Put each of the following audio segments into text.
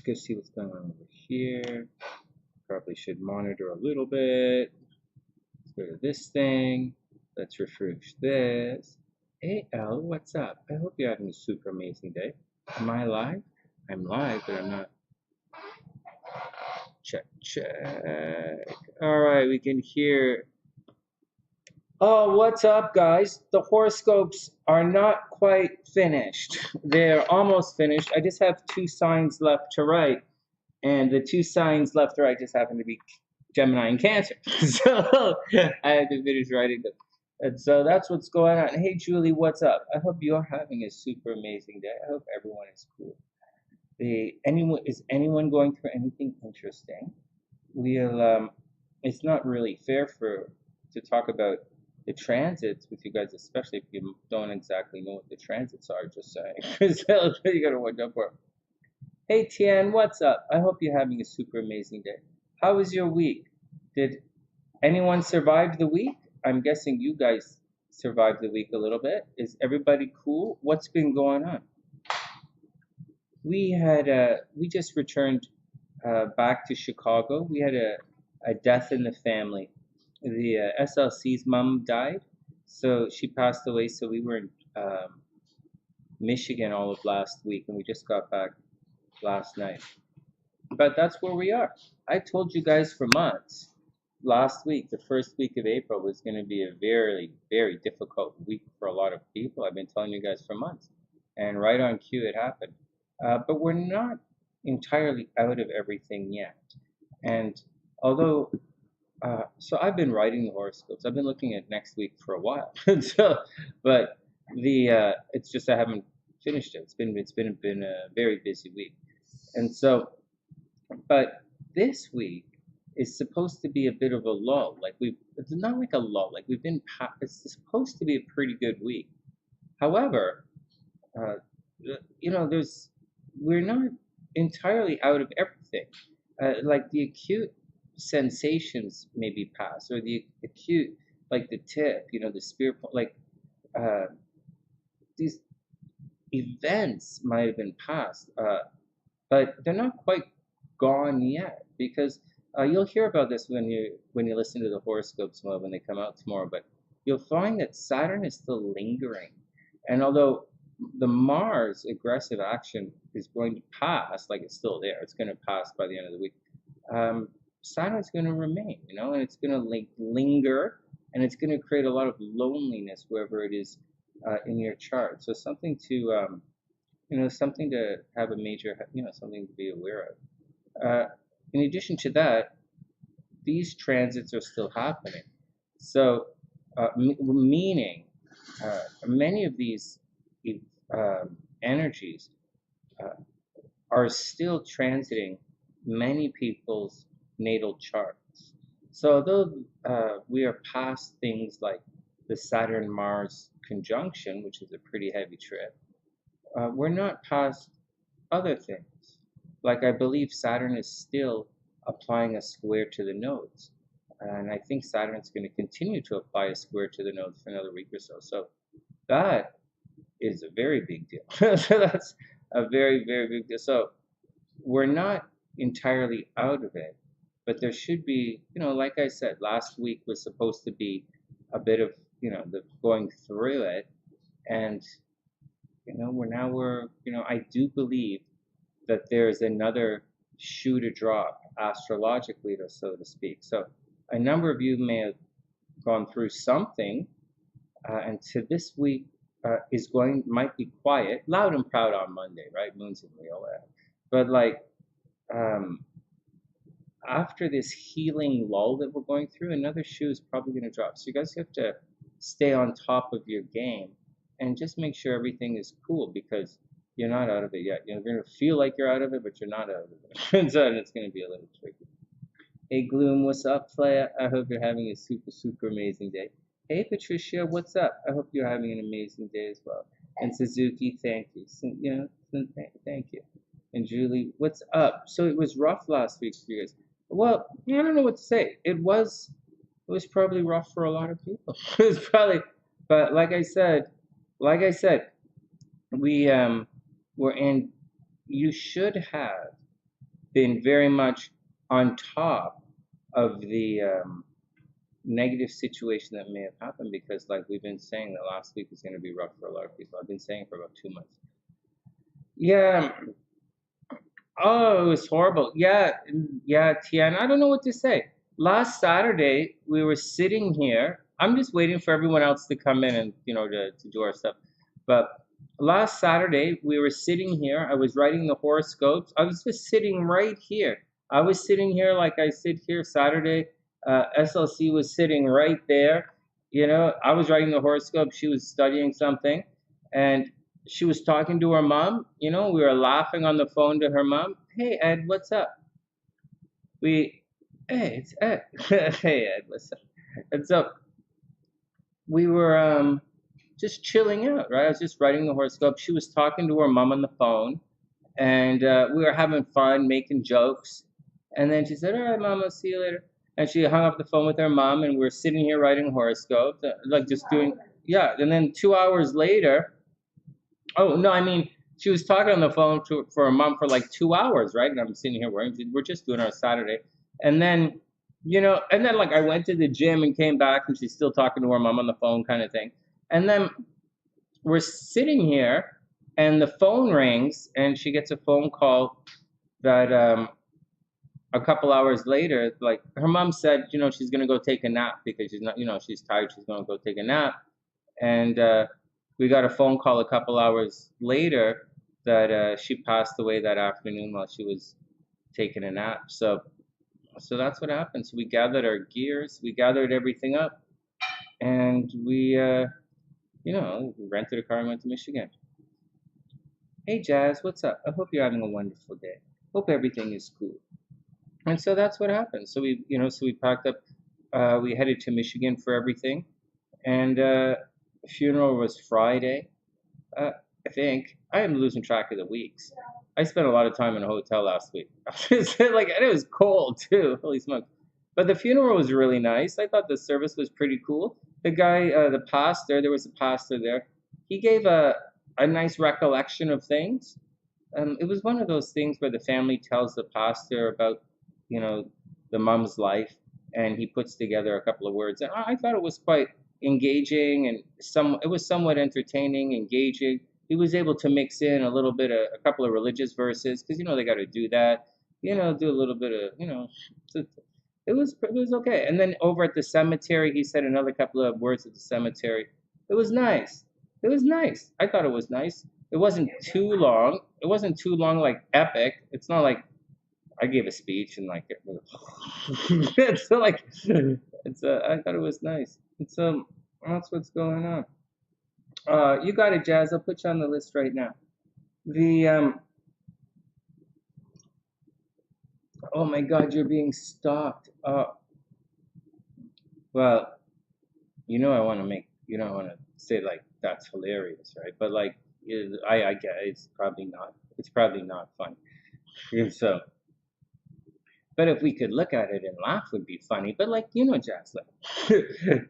go see what's going on over here. Probably should monitor a little bit. Let's go to this thing. Let's refresh this. Hey, Elle, what's up? I hope you're having a super amazing day. Am I live? I'm live, but I'm not. Check, check. All right, we can hear. Oh, what's up, guys? The horoscopes are not quite finished. They're almost finished. I just have 2 signs left to write. And the 2 signs left to write just happen to be Gemini and Cancer. So I had to finish writing them. And so that's what's going on. Hey, Julie, what's up? I hope you're having a super amazing day. I hope everyone is cool. Is anyone going through anything interesting? It's not really fair to talk about the transits with you guys, especially if you don't exactly know what the transits are, just saying. So you gotta watch out for it. Hey Tian, what's up? I hope you're having a super amazing day. How was your week? Did anyone survive the week? I'm guessing you guys survived the week a little bit. Is everybody cool? What's been going on? We just returned back to Chicago. We had a death in the family. The SLC's mom died, so she passed away. So we were in Michigan all of last week, and we just got back last night. But that's where we are. I told you guys for months last week, the first week of April was going to be a very, very difficult week for a lot of people. I've been telling you guys for months, and right on cue it happened. But we're not entirely out of everything yet. And although so I've been writing the horoscopes. I've been looking at next week for a while. But it's just I haven't finished it. It's been a very busy week, and so, but this week is supposed to be a bit of a lull. It's not like a lull. Like it's supposed to be a pretty good week. However, we're not entirely out of everything. Like the acute sensations maybe pass, or the acute, like the tip, the spirit, like these events might have been past, but they're not quite gone yet, because you'll hear about this when you listen to the horoscopes when they come out tomorrow. But you'll find that Saturn is still lingering, and although the Mars aggressive action is going to pass, like it's still there, it's going to pass by the end of the week. Saturn's going to remain, and it's going to linger, and it's going to create a lot of loneliness wherever it is in your chart. So something to, something to have a major, something to be aware of. In addition to that, these transits are still happening. So, meaning many of these energies are still transiting many people's natal charts. So although we are past things like the Saturn-Mars conjunction, which is a pretty heavy trip, we're not past other things. Like I believe Saturn is still applying a square to the nodes. And I think Saturn's going to continue to apply a square to the nodes for another week or so. So that is a very big deal. So that's a very, very big deal. So we're not entirely out of it, but there should be, like I said, last week was supposed to be a bit of, the going through it. And, I do believe that there's another shoe to drop astrologically, so to speak. So a number of you may have gone through something, and to this week might be quiet, loud and proud on Monday, right? Moon's in Leo, but like after this healing lull that we're going through, another shoe is probably going to drop. So you guys have to stay on top of your game and just make sure everything is cool, because you're not out of it yet. You're going to feel like you're out of it, but you're not out of it. So it's going to be a little tricky. Hey Gloom, what's up, Flaya? I hope you're having a super, super amazing day. Hey Patricia, what's up? I hope you're having an amazing day as well. And Suzuki, thank you. Thank you. And Julie, what's up? So it was rough last week for you guys. Well, I don't know what to say. It was probably rough for a lot of people. It was probably, but like I said, we were in. You should have been very much on top of the negative situation that may have happened, because like we've been saying, the last week is going to be rough for a lot of people. I've been saying for about 2 months. Yeah. Oh, it was horrible. Yeah, yeah, Tian. I don't know what to say. Last Saturday, we were sitting here. I'm just waiting for everyone else to come in and, to do our stuff. But last Saturday, we were sitting here. I was writing the horoscopes. I was just sitting right here. I was sitting here like I sit here Saturday. SLC was sitting right there. I was writing the horoscope. She was studying something. And she was talking to her mom. We were laughing on the phone to her mom. Hey, Ed, what's up? Hey, it's Ed. Hey, Ed, what's up? And so we were just chilling out, right? I was just writing the horoscope. She was talking to her mom on the phone, and we were having fun, making jokes. And then she said, "All right, Mom, I'll see you later." And she hung up the phone with her mom, and we're sitting here writing horoscopes, like just doing, yeah. And then 2 hours later, oh no, I mean, she was talking on the phone for her mom for like 2 hours, right? And I'm sitting here working. We're just doing our Saturday, and then, like I went to the gym and came back, and she's still talking to her mom on the phone, kind of thing. And then we're sitting here, and the phone rings, and she gets a phone call that a couple hours later, like her mom said, she's gonna go take a nap because she's not, she's tired. She's gonna go take a nap, and we got a phone call a couple hours later that she passed away that afternoon while she was taking a nap. So that's what happened. So we gathered our gears, we gathered everything up, and we rented a car and went to Michigan. Hey Jazz, what's up? I hope you're having a wonderful day. Hope everything is cool. And so that's what happened. So we packed up. We headed to Michigan for everything, and funeral was Friday. I think I am losing track of the weeks. I spent a lot of time in a hotel last week. Like, and it was cold too. Holy smokes! But the funeral was really nice. I thought the service was pretty cool. The guy, the pastor, there was a pastor there. He gave a nice recollection of things. It was one of those things where the family tells the pastor about, the mom's life, and he puts together a couple of words. And I thought it was quite engaging, and it was somewhat entertaining, engaging. He was able to mix in a little bit of a couple of religious verses, because they got to do that. Do a little bit of, it was okay. And then over at the cemetery, he said another couple of words at the cemetery. It was nice. It was nice. I thought it was nice. It wasn't too long. It wasn't too long, like epic. It's not like I gave a speech and like it's like I thought it was nice. It's that's what's going on. You got it, Jazz. I'll put you on the list right now. The oh my God, you're being stalked. Well, I want to say like that's hilarious, right? But like, I get it's probably not. It's probably not fun. So, but if we could look at it and laugh, would be funny. But like, Jazz, like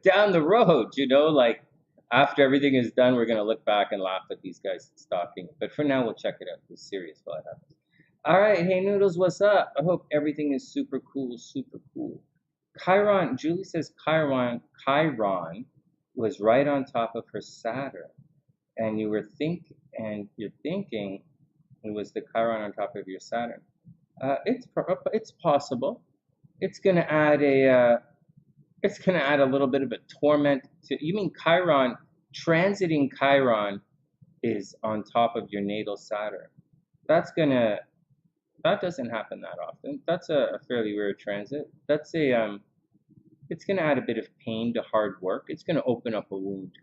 down the road, like after everything is done, we're gonna look back and laugh at these guys stalking. But for now, we'll check it out. It's serious while it happens. All right, hey Noodles, what's up? I hope everything is super cool, super cool. Chiron, Julie says Chiron was right on top of her Saturn, and you're thinking it was the Chiron on top of your Saturn. It's possible. It's gonna add a little bit of a torment to. You mean Chiron transiting Chiron is on top of your natal Saturn? That doesn't happen that often. That's a fairly rare transit. It's gonna add a bit of pain to hard work. It's gonna open up a wound.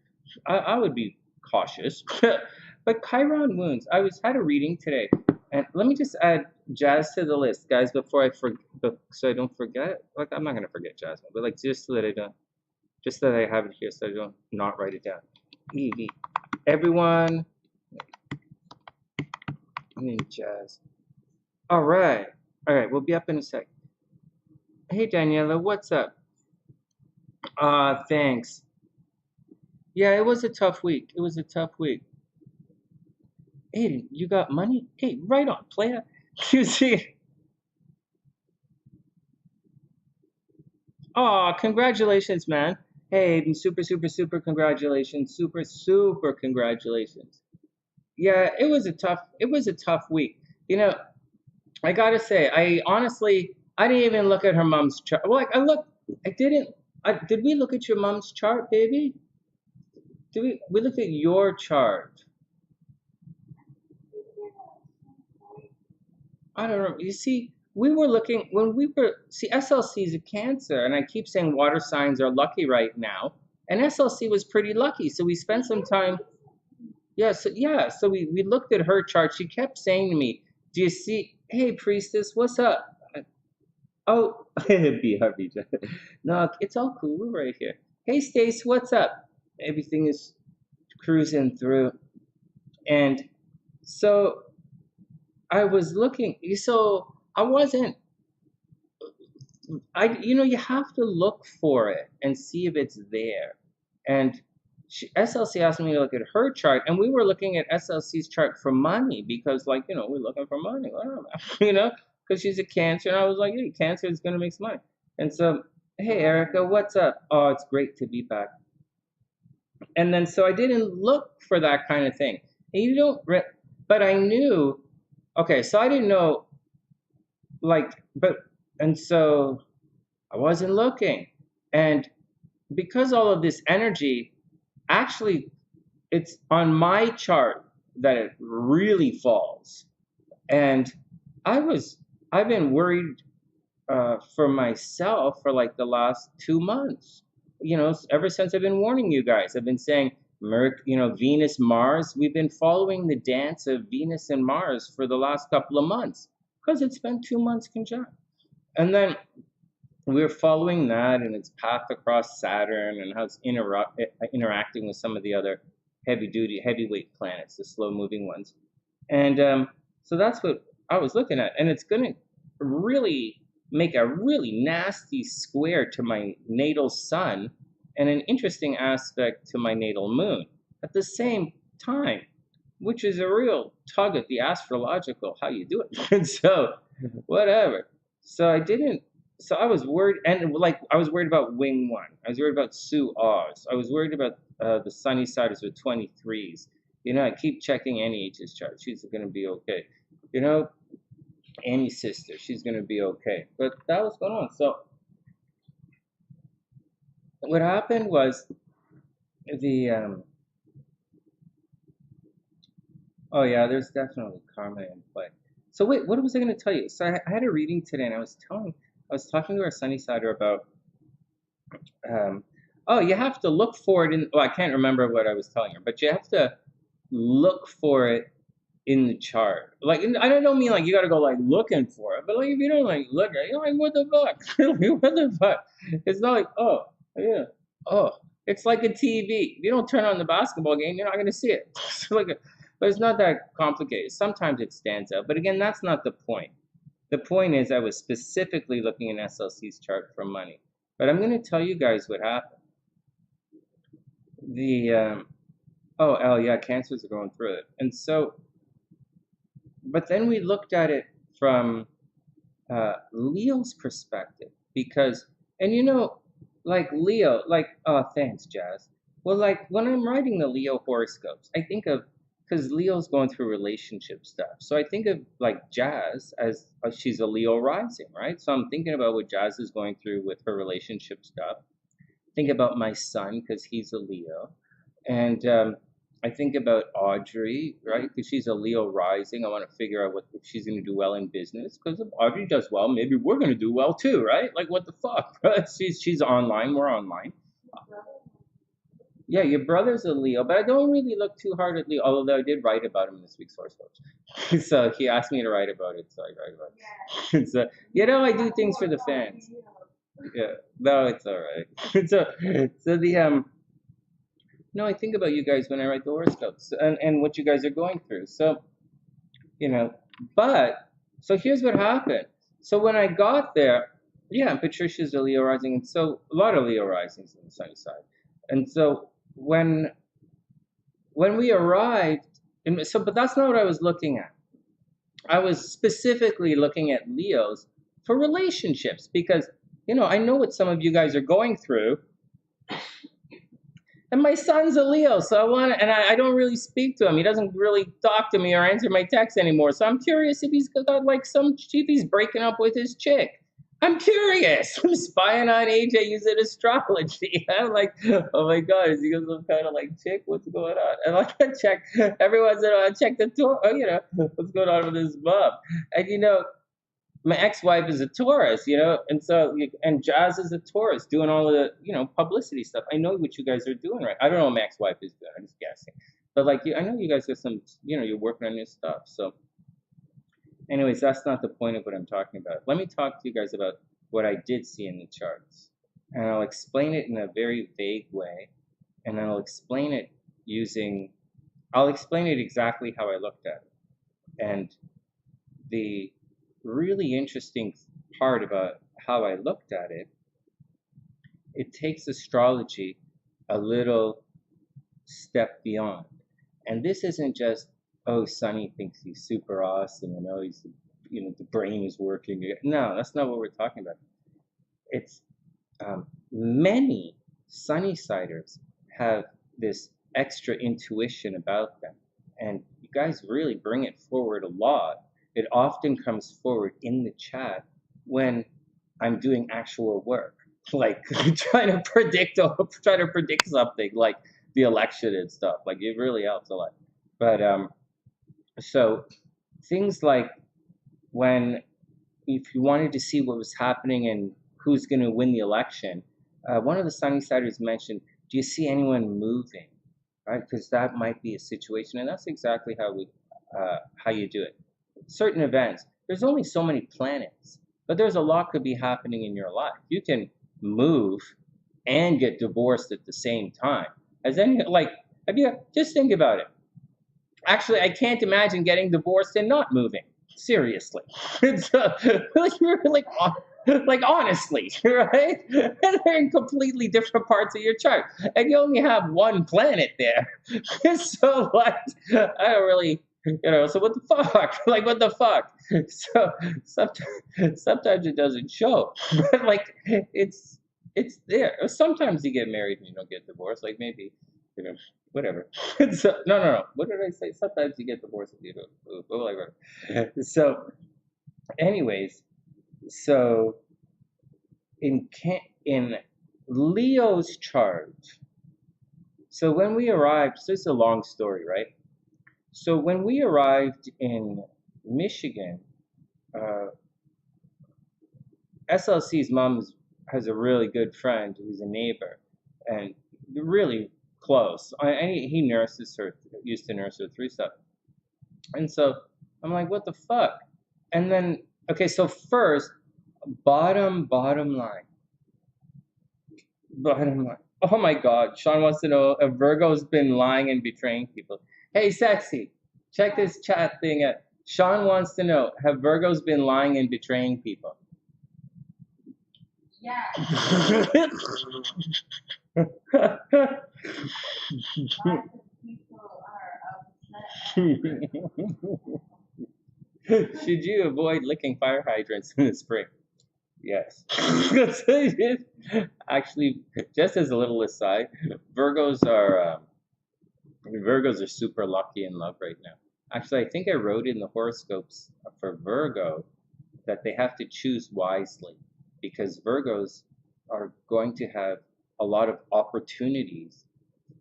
I would be cautious. But Chiron wounds. Had a reading today, and let me just add Jazz to the list, guys, before so I don't forget. Like, I'm not gonna forget Jasmine, but like just so that I have it here, so I don't not write it down. Everyone, I mean Jazz. All right, we'll be up in a sec. Hey Daniela, what's up? Thanks. Yeah, it was a tough week. Aiden, you got money? Hey, right on, player. You see, Oh, congratulations, man. Hey, super, super, super congratulations. Super, super congratulations. Yeah, it was a tough week. You know, I gotta say, I didn't even look at her mom's chart. Well, like, I didn't, did we look at your mom's chart, baby? We looked at your chart. I don't know. You see, we were looking when we were see SLC is a Cancer, and I keep saying water signs are lucky right now, and SLC was pretty lucky. So we spent some time. Yeah. So we looked at her chart. She kept saying to me, "Do you see? Hey, priestess, what's up?" Oh, BRB. No, it's all cool. We're right here. Hey, Stace, what's up? Everything is cruising through, and so I was looking. So I wasn't you have to look for it and see if it's there. And SLC asked me to look at her chart, and we were looking at SLC's chart for money because, like, we're looking for money, because she's a Cancer, and I was like, hey, Cancer is gonna make some money. And so, hey, Erica, what's up? Oh, it's great to be back. And then so I didn't look for that kind of thing. And but I knew. Okay, so I didn't know, and so I wasn't looking. And because all of this energy, actually, it's on my chart that it really falls. And I've been worried for myself for like the last 2 months. Ever since I've been warning you guys, I've been saying, Venus, Mars. We've been following the dance of Venus and Mars for the last couple of months because it's been 2 months conjunct. And then we're following that and its path across Saturn and how it's interacting with some of the other heavyweight planets, the slow-moving ones. And so that's what I was looking at. And it's going to really make a really nasty square to my natal sun and an interesting aspect to my natal moon at the same time, which is a real tug at the astrological, how you do it. And so, whatever. So I was worried, and like I was worried about Wing One. I was worried about Sue Oz. I was worried about the Sunnysiders with 23s. I keep checking Annie's chart. She's going to be okay. Annie's sister, she's going to be okay. But that was going on. So what happened was oh yeah, there's definitely karma in play. So wait, what was I going to tell you? So I had a reading today, and I was talking to our Sunnysider about, oh, you have to look for it in, well, I can't remember what I was telling her, but you have to look for it in the chart. Like, I don't mean like you got to go like looking for it, but like if you don't like look at it, you're like, what the fuck? What the fuck? It's not like, oh, yeah, oh, it's like a TV. If you don't turn on the basketball game, you're not going to see it. But it's not that complicated. Sometimes it stands out. But again, that's not the point. The point is I was specifically looking in SLC's chart for money. But I'm going to tell you guys what happened. Oh, L, yeah, Cancers are going through it. And so, but then we looked at it from Leo's perspective. Because, and like Leo, like, oh, thanks, Jazz. Well, like when I'm writing the Leo horoscopes, I think of, because Leo's going through relationship stuff. So I think of like Jazz as she's a Leo rising, right? So I'm thinking about what Jazz is going through with her relationship stuff. Think about my son because he's a Leo. And I think about Audrey, right? Because she's a Leo rising. I want to figure out if she's going to do well in business. Because if Audrey does well, maybe we're going to do well too, right? Like what the fuck? Right? She's online. We're online. Yeah, your brother's a Leo, but I don't really look too hard at Leo, although I did write about him in this week's horoscopes. So he asked me to write about it, so I write about it. So, I do things for the fans. Yeah, no, it's all right. No, I think about you guys when I write the horoscopes and what you guys are going through. So, so here's what happened. So when I got there, yeah, Patricia's a Leo rising, and so a lot of Leo risings on the sunny side. And so when we arrived, but that's not what I was looking at. I was specifically looking at Leos for relationships because, you know, I know what some of you guys are going through. And my son's a Leo, so I don't really speak to him. He doesn't really talk to me or answer my texts anymore. So I'm curious if he's got like if he's breaking up with his chick. I'm curious. I'm spying on AJ using astrology. I'm like, oh my God, is he got some kind of like chick? What's going on? And I can check every once in a while. I check the tour. Oh, you know, what's going on with his mom? And you know, my ex-wife is a Taurus, you know, and Jazz is a Taurus, doing all the, you know, publicity stuff. I know what you guys are doing, right? I don't know what my ex-wife is doing. I'm just guessing, but like, I know you guys got some, you know, you're working on new stuff. So, anyways, that's not the point of what I'm talking about. Let me talk to you guys about what I did see in the charts, and I'll explain it in a very vague way, and I'll explain it exactly how I looked at it, and the really interesting part about how I looked at it, it takes astrology a little step beyond. And this isn't just, oh, Sunny thinks he's super awesome and oh, he's, you know, the brain is working. No, that's not what we're talking about. It's many Sunny-siders have this extra intuition about them. And you guys really bring it forward a lot. It often comes forward in the chat when I'm doing actual work, like trying to predict something like the election and stuff. Like it really helps a lot. But so things like if you wanted to see what was happening and who's going to win the election, one of the Sunny-siders mentioned, do you see anyone moving? Right, because that might be a situation, and that's exactly how you do it. Certain events, there's only so many planets, but there's a lot could be happening in your life. You can move and get divorced at the same time. Just think about it. Actually, I can't imagine getting divorced and not moving. Seriously. It's like honestly, right? And they're in completely different parts of your chart. And you only have one planet there. So like I don't really, you know, so what the fuck? Like what the fuck? So sometimes it doesn't show. But like it's there. Sometimes you get married and you don't get divorced. Like maybe, you know, whatever. So, no. What did I say? Sometimes you get divorced and you don't. So, anyways, so in Leo's chart, so when we arrived, so it's a long story, right? So when we arrived in Michigan, SLC's mom has a really good friend who's a neighbor, and really close. He nurses her, used to nurse her through stuff. And so I'm like, what the fuck? And then, okay, so first, bottom line. Oh my God, Sean wants to know if Virgo's been lying and betraying people. Hey, sexy, check this chat thing out. Sean wants to know, have Virgos been lying and betraying people? Yeah. Should you avoid licking fire hydrants in the spring? Yes. Actually, just as a little aside, Virgos are super lucky in love right now. Actually, I think I wrote in the horoscopes for Virgo that they have to choose wisely, because Virgos are going to have a lot of opportunities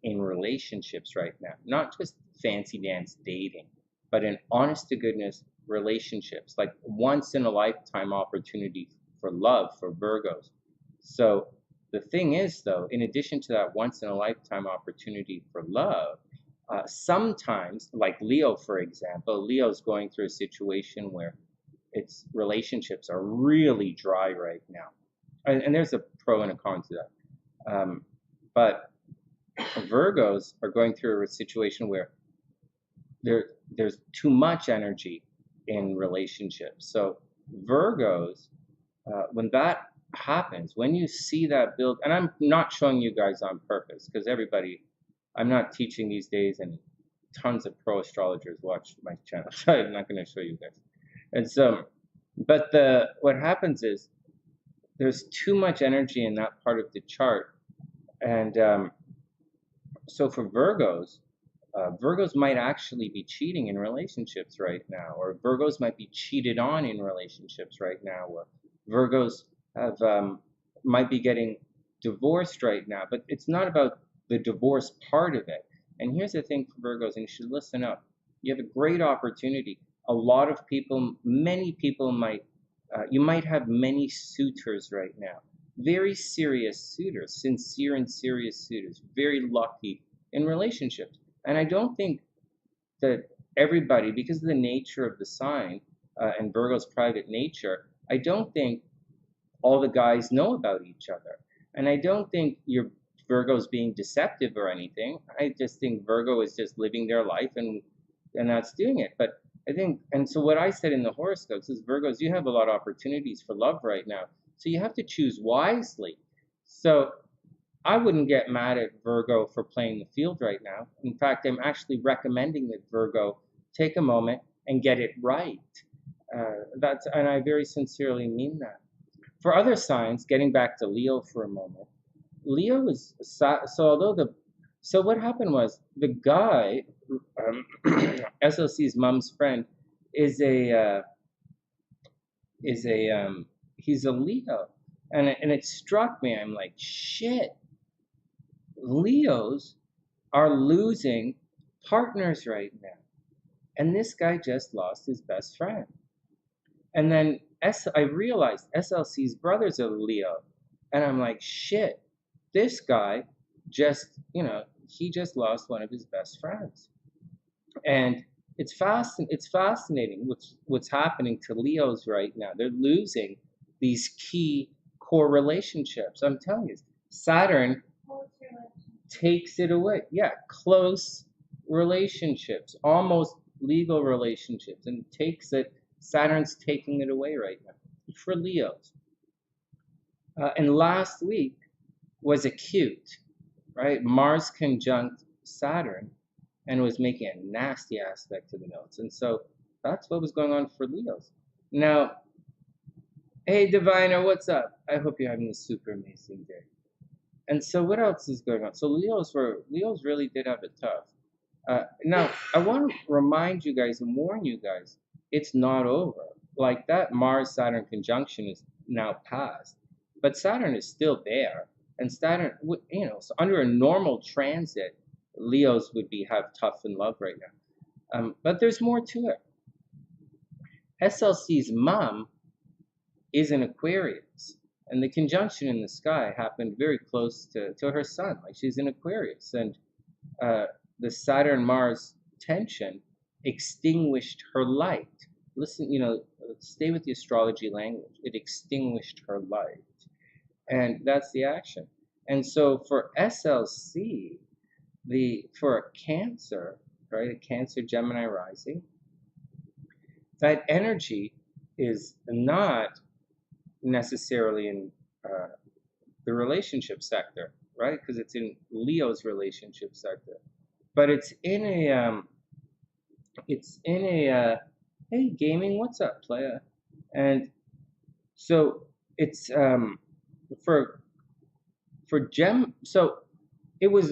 in relationships right now. Not just fancy dance dating, but in honest to goodness relationships, like once in a lifetime opportunity for love for Virgos. So the thing is, though, in addition to that once in a lifetime opportunity for love, sometimes, like Leo, for example, Leo's going through a situation where its relationships are really dry right now. And there's a pro and a con to that. But Virgos are going through a situation where there's too much energy in relationships. So Virgos, when that happens, when you see that build, and I'm not showing you guys on purpose, because I'm not teaching these days, and tons of pro astrologers watch my channel, so I'm not going to show you guys. And so, but what happens is, there's too much energy in that part of the chart. And so for Virgos, Virgos might actually be cheating in relationships right now, or Virgos might be cheated on in relationships right now, or Virgos have might be getting divorced right now. But it's not about the divorce part of it. And here's the thing for Virgos, and you should listen up. You have a great opportunity. A lot of people, many people might, you might have many suitors right now. Very serious suitors, sincere and serious suitors, very lucky in relationships. And I don't think that everybody, because of the nature of the sign and Virgo's private nature, I don't think all the guys know about each other. And I don't think your Virgo's being deceptive or anything. I just think Virgo is just living their life and that's doing it. But I think, and so what I said in the horoscopes is, Virgos, you have a lot of opportunities for love right now. So you have to choose wisely. So I wouldn't get mad at Virgo for playing the field right now. In fact, I'm actually recommending that Virgo take a moment and get it right. And I very sincerely mean that. For other signs, getting back to Leo for a moment, Leo is so what happened was the guy, SLC's mom's friend, he's a Leo, and it struck me. I'm like, shit. Leos are losing partners right now. And this guy just lost his best friend. And then I realized SLC's brother's a Leo. And I'm like, shit, this guy just, he just lost one of his best friends. And it's fascinating what's happening to Leos right now. They're losing these key core relationships. I'm telling you, Saturn takes it away. Yeah, close relationships, almost legal relationships, and takes it. Saturn's taking it away right now for Leos. And last week was acute, right? Mars conjunct Saturn, and was making a nasty aspect to the notes. And so that's what was going on for Leos. Now, hey Diviner, what's up? I hope you're having a super amazing day. And so what else is going on? So Leos really did have it tough. Now, I want to remind you guys and warn you guys, it's not over. Like that Mars-Saturn conjunction is now past, but Saturn is still there. And Saturn, so under a normal transit, Leos would have tough in love right now. But there's more to it. SLC's mom is an Aquarius. And the conjunction in the sky happened very close to her sun. Like, she's in Aquarius. And the Saturn-Mars tension extinguished her light. Listen, stay with the astrology language. It extinguished her light. And that's the action. And so for SLC, for a Cancer, right, a Cancer Gemini rising, that energy is not necessarily in the relationship sector, right? Because it's in Leo's relationship sector, but it's in a hey gaming, what's up, playa? And so it's so it was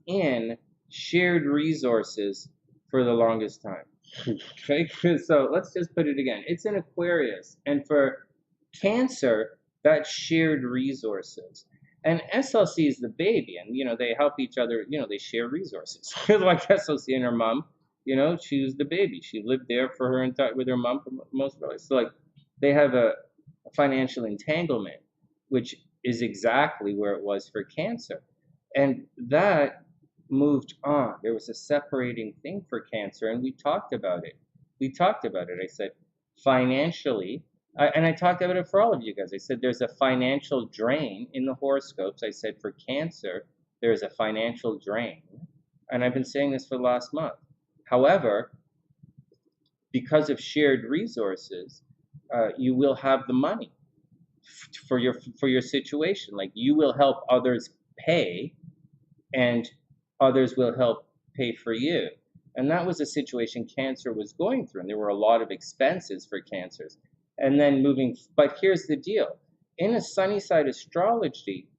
in shared resources for the longest time. Okay, so let's just put it again. It's in Aquarius, and for Cancer, that's shared resources. And SLC is the baby, and they help each other. They share resources. Like SLC and her mom, she was the baby. She lived there for her with her mom for most of her life. So like they have a financial entanglement, which is exactly where it was for Cancer, and that moved on. There was a separating thing for Cancer, and we talked about it. I said financially, and I talked about it for all of you guys. I said there's a financial drain in the horoscopes. I said for Cancer, there's a financial drain, and I've been saying this for the last month. However, because of shared resources, you will have the money for your situation. Like, you will help others pay, and others will help pay for you. And that was a situation Cancer was going through, and there were a lot of expenses for Cancers. And then moving, but here's the deal. In a sunny side astrology,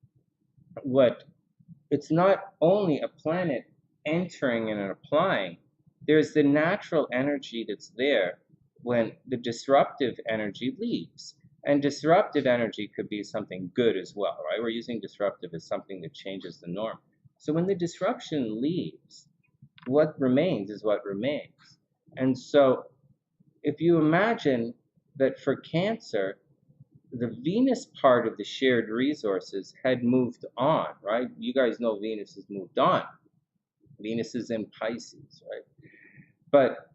it's not only a planet entering and applying, there's the natural energy that's there when the disruptive energy leaves. And disruptive energy could be something good as well, right? We're using disruptive as something that changes the norm. So when the disruption leaves, what remains is what remains. And so if you imagine that for Cancer, the Venus part of the shared resources had moved on, right? You guys know Venus has moved on. Venus is in Pisces, right? But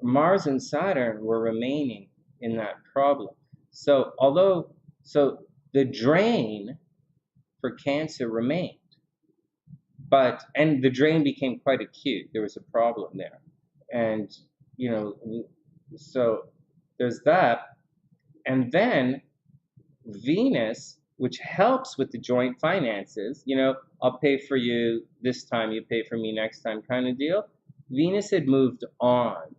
Mars and Saturn were remaining in that problem. So the drain for Cancer remained, and the drain became quite acute. There was a problem there. And, so there's that. And then Venus, which helps with the joint finances, I'll pay for you this time, you pay for me next time kind of deal. Venus had moved on.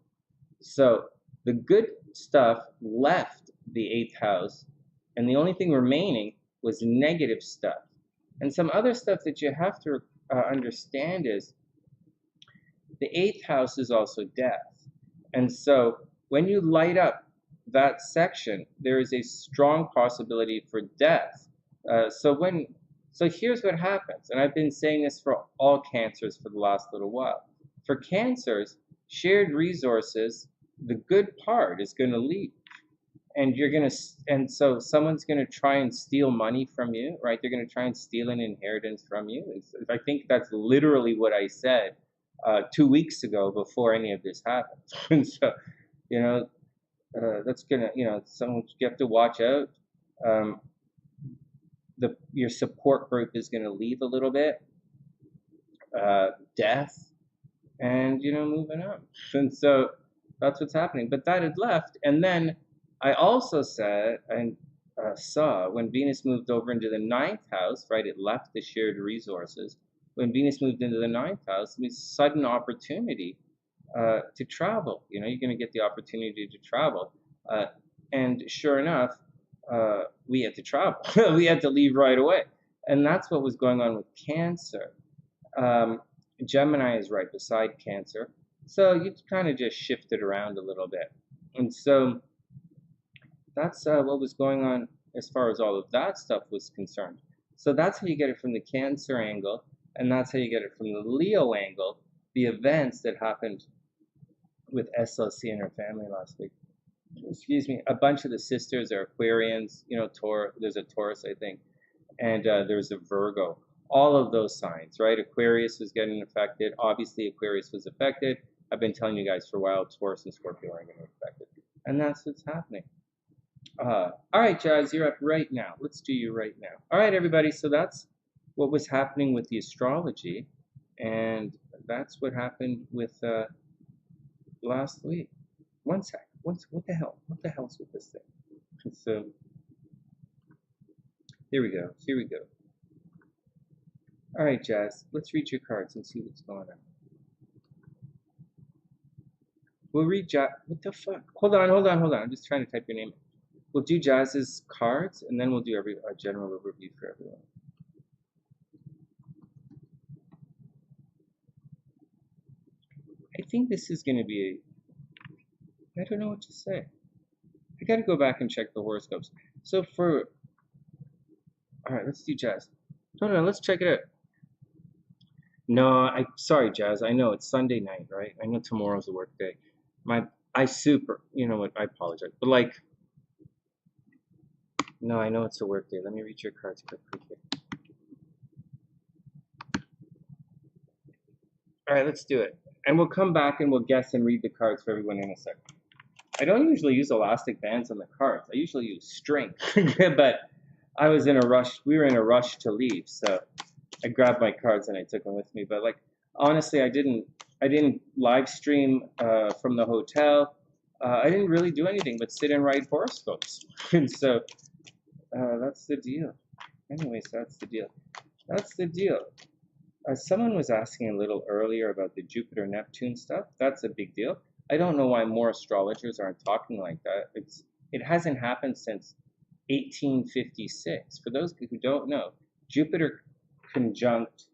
So the good stuff left the 8th house, and the only thing remaining was negative stuff. And some other stuff that you have to understand is the 8th house is also death. And so when you light up that section, there is a strong possibility for death. So here's what happens, and I've been saying this for all Cancers for the last little while. For Cancers, shared resources, the good part is going to leave, and so someone's going to try and steal money from you, right? They're going to try and steal an inheritance from you. I think that's literally what I said 2 weeks ago before any of this happened. And so, that's gonna, someone you have to watch out. Your support group is gonna leave a little bit. Death, and moving on. And so that's what's happening. But that had left, and then I also said and saw when Venus moved over into the 9th house, right? It left the shared resources. When Venus moved into the 9th house, it was sudden opportunity to travel. You're going to get the opportunity to travel. And sure enough, we had to travel. We had to leave right away. And that's what was going on with Cancer. Gemini is right beside Cancer. So you kind of just shifted around a little bit. And so that's what was going on as far as all of that stuff was concerned. So that's how you get it from the Cancer angle. And that's how you get it from the Leo angle, the events that happened with SLC and her family last week. Excuse me. A bunch of the sisters are Aquarians, there's a Taurus, I think, and there's a Virgo. All of those signs, right? Aquarius was getting affected. Obviously, Aquarius was affected. I've been telling you guys for a while, Taurus and Scorpio are getting affected. And that's what's happening. All right, Jazz, you're up right now. Let's do you right now. All right, everybody. So that's what was happening with the astrology, and that's what happened with last week. One sec. What the hell? What the hell's with this thing? So here we go. Here we go. All right, Jazz. Let's read your cards and see what's going on. We'll read Jazz. What the fuck? Hold on. I'm just trying to type your name. We'll do Jazz's cards, and then we'll do a general overview for everyone. I think this is going to be I don't know what to say. I got to go back and check the horoscopes. So all right, let's do Jazz. No, let's check it out. No, sorry, Jazz. I know it's Sunday night, right? I know tomorrow's a work day. You know what? I apologize. But no, I know it's a work day. Let me read your cards quickly. All right, let's do it. And we'll come back and we'll guess and read the cards for everyone in a second. I don't usually use elastic bands on the cards. I usually use string. But I was in a rush. We were in a rush to leave, so I grabbed my cards and I took them with me. But honestly, I didn't live stream from the hotel. I didn't really do anything but sit and write horoscopes. And so that's the deal. Anyways, that's the deal. That's the deal. Someone was asking a little earlier about the Jupiter-Neptune stuff. That's a big deal. I don't know why more astrologers aren't talking like that. It hasn't happened since 1856. For those who don't know, Jupiter conjunct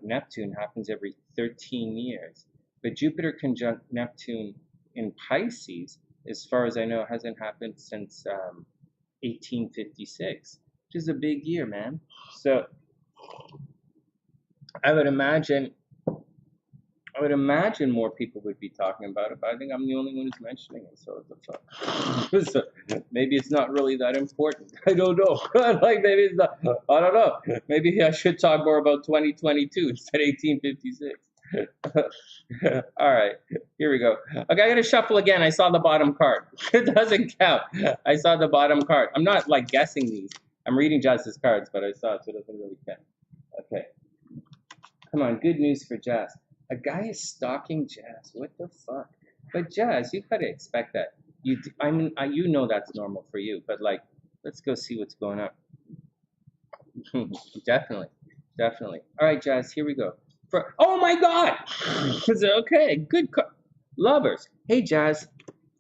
Neptune happens every 13 years. But Jupiter conjunct Neptune in Pisces, as far as I know, hasn't happened since 1856, which is a big year, man. So I would imagine more people would be talking about it, but I think I'm the only one who's mentioning it. So what the fuck? So maybe it's not really that important. I don't know. Like maybe it's not. I don't know. Maybe I should talk more about 2022 instead of 1856. All right, here we go. Okay, I gotta shuffle again. I saw the bottom card. It doesn't count. I saw the bottom card. I'm not like guessing these. I'm reading Jazz's cards, but I saw it, so it doesn't really count. Okay. Come on, good news for Jazz. A guy is stalking Jazz. What the fuck? But Jazz, you gotta expect that. I mean, you know that's normal for you. But like, let's go see what's going on. Definitely. All right, Jazz. Here we go. Oh my God! Okay, good. Lovers. Hey, Jazz.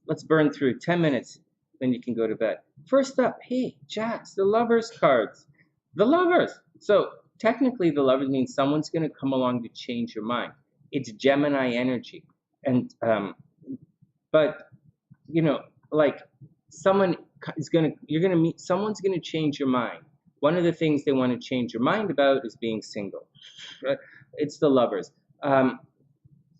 Let's burn through 10 minutes. Then you can go to bed. First up, hey, Jazz. The Lovers cards. The Lovers. So technically, the Lovers means someone's gonna come along to change your mind. It's Gemini energy, and but you know, like someone is you're gonna meet. Someone's gonna change your mind. One of the things they want to change your mind about is being single. It's the Lovers, and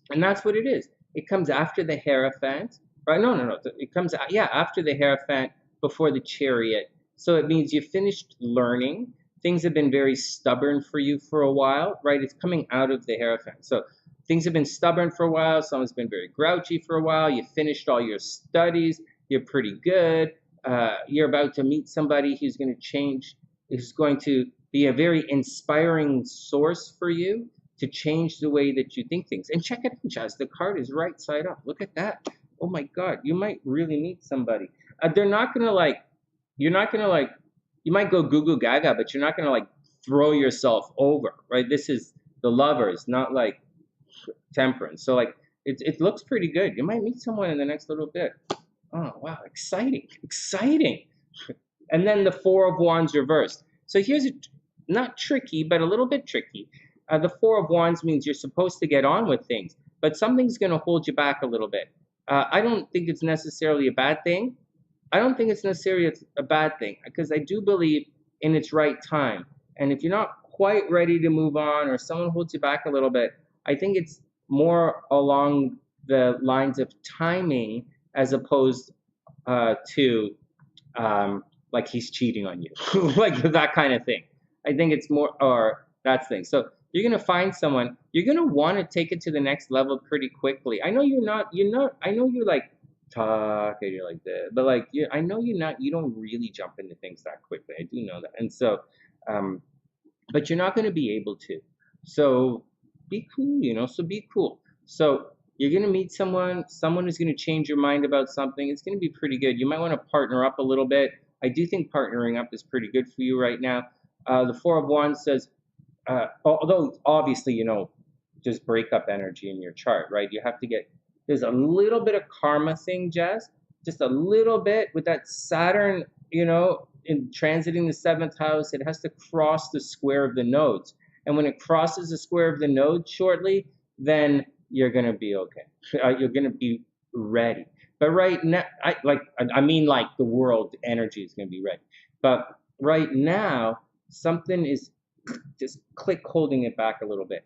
that's what it is. It comes after the Hierophant, right? No. It comes after the Hierophant, before the Chariot. So it means you finished learning. Things have been very stubborn for you for a while, right? It's coming out of the Hierophant. So things have been stubborn for a while. Someone's been very grouchy for a while. You finished all your studies. You're pretty good. You're about to meet somebody who's going to change, who's going to be a very inspiring source for you to change the way that you think things. And check it out, Jazz. The card is right side up. Look at that. Oh my God. You might really meet somebody. They're not going to like, you're not going to like, you might go goo goo gaga, but you're not going to like throw yourself over, right? This is the Lovers, not like Temperance. So like it looks pretty good. You might meet someone in the next little bit. Oh wow, exciting. And then the Four of Wands reversed. So here's not tricky, but a little bit tricky. The Four of Wands means you're supposed to get on with things, but something's going to hold you back a little bit. I don't think it's necessarily a bad thing. Because I do believe in its right time. And if you're not quite ready to move on, or someone holds you back a little bit, I think it's more along the lines of timing as opposed to like he's cheating on you, like that kind of thing. I think it's more, or that thing. So you're going to find someone, you're going to want to take it to the next level pretty quickly. I know you're not, I know you're like, talk and you're like this, but like I know you don't really jump into things that quickly. I do know that. And so but you're not going to be able to, so be cool, so be cool. So you're going to meet someone who's going to change your mind about something. It's going to be pretty good. You might want to partner up a little bit. I do think partnering up is pretty good for you right now. The Four of Wands says although obviously just breakup energy in your chart, right? You have to get, there's a little bit of karma thing, Jazz, just a little bit with that Saturn, in transiting the 7th house. It has to cross the square of the nodes. And when it crosses the square of the nodes shortly, then you're going to be okay. You're going to be ready. But right now, I mean like the world energy is going to be ready. But right now, something is just holding it back a little bit.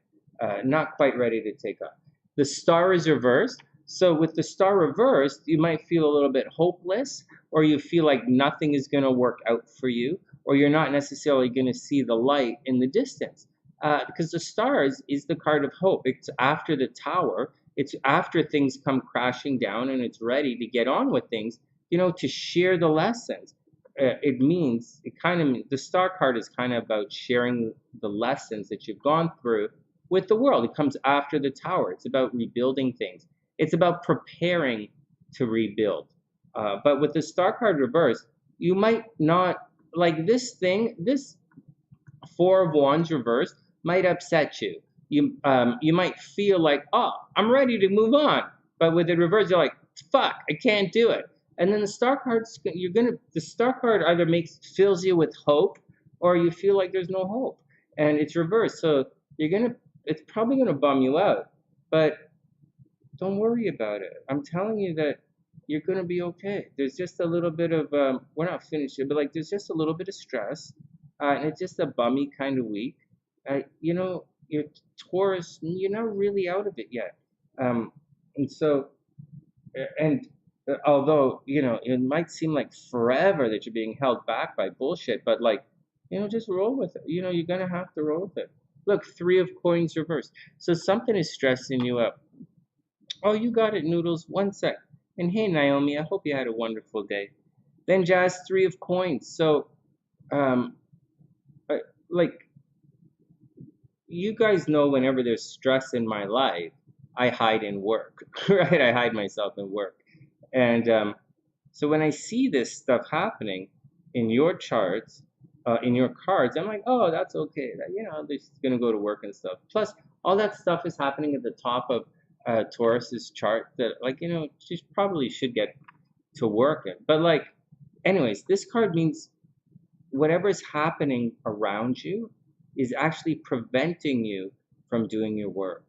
Not quite ready to take off. The Star is reversed. So with the Star reversed, you might feel a little bit hopeless, or you feel like nothing is going to work out for you, or you're not necessarily going to see the light in the distance. Because the Stars is the card of hope. It's after the Tower. It's after things come crashing down and it's ready to get on with things, to share the lessons. The Star card is kind of about sharing the lessons that you've gone through with the world. It comes after the Tower. It's about rebuilding things. It's about preparing to rebuild. But with the Star card reversed, you might not, like this Four of Wands reversed might upset you. you might feel like, oh, I'm ready to move on, but with the reverse, you're like, fuck, I can't do it. And then the star cards, the star card either fills you with hope, or you feel like there's no hope, and it's reversed. So it's probably gonna bum you out, but don't worry about it. I'm telling you that you're gonna be okay. There's just a little bit of we're not finished yet, but like there's just a little bit of stress, and it's just a bummy kind of week. Your Taurus, you're not really out of it yet, and so and although it might seem like forever that you're being held back by bullshit, but like just roll with it. You're gonna have to roll with it. Look, 3 of coins reversed, so something is stressing you up. Oh, you got it, Noodles. One sec. And hey, Naomi, I hope you had a wonderful day. Then Jazz, 3 of coins. So, like, you guys know whenever there's stress in my life, I hide in work, right? I hide myself in work. And so when I see this stuff happening in your charts, in your cards, I'm like, oh, that's okay. They're just going to go to work and stuff. Plus, all that stuff is happening at the top of Taurus's chart that, she probably should get to work in. But, anyways, this card means whatever is happening around you is actually preventing you from doing your work.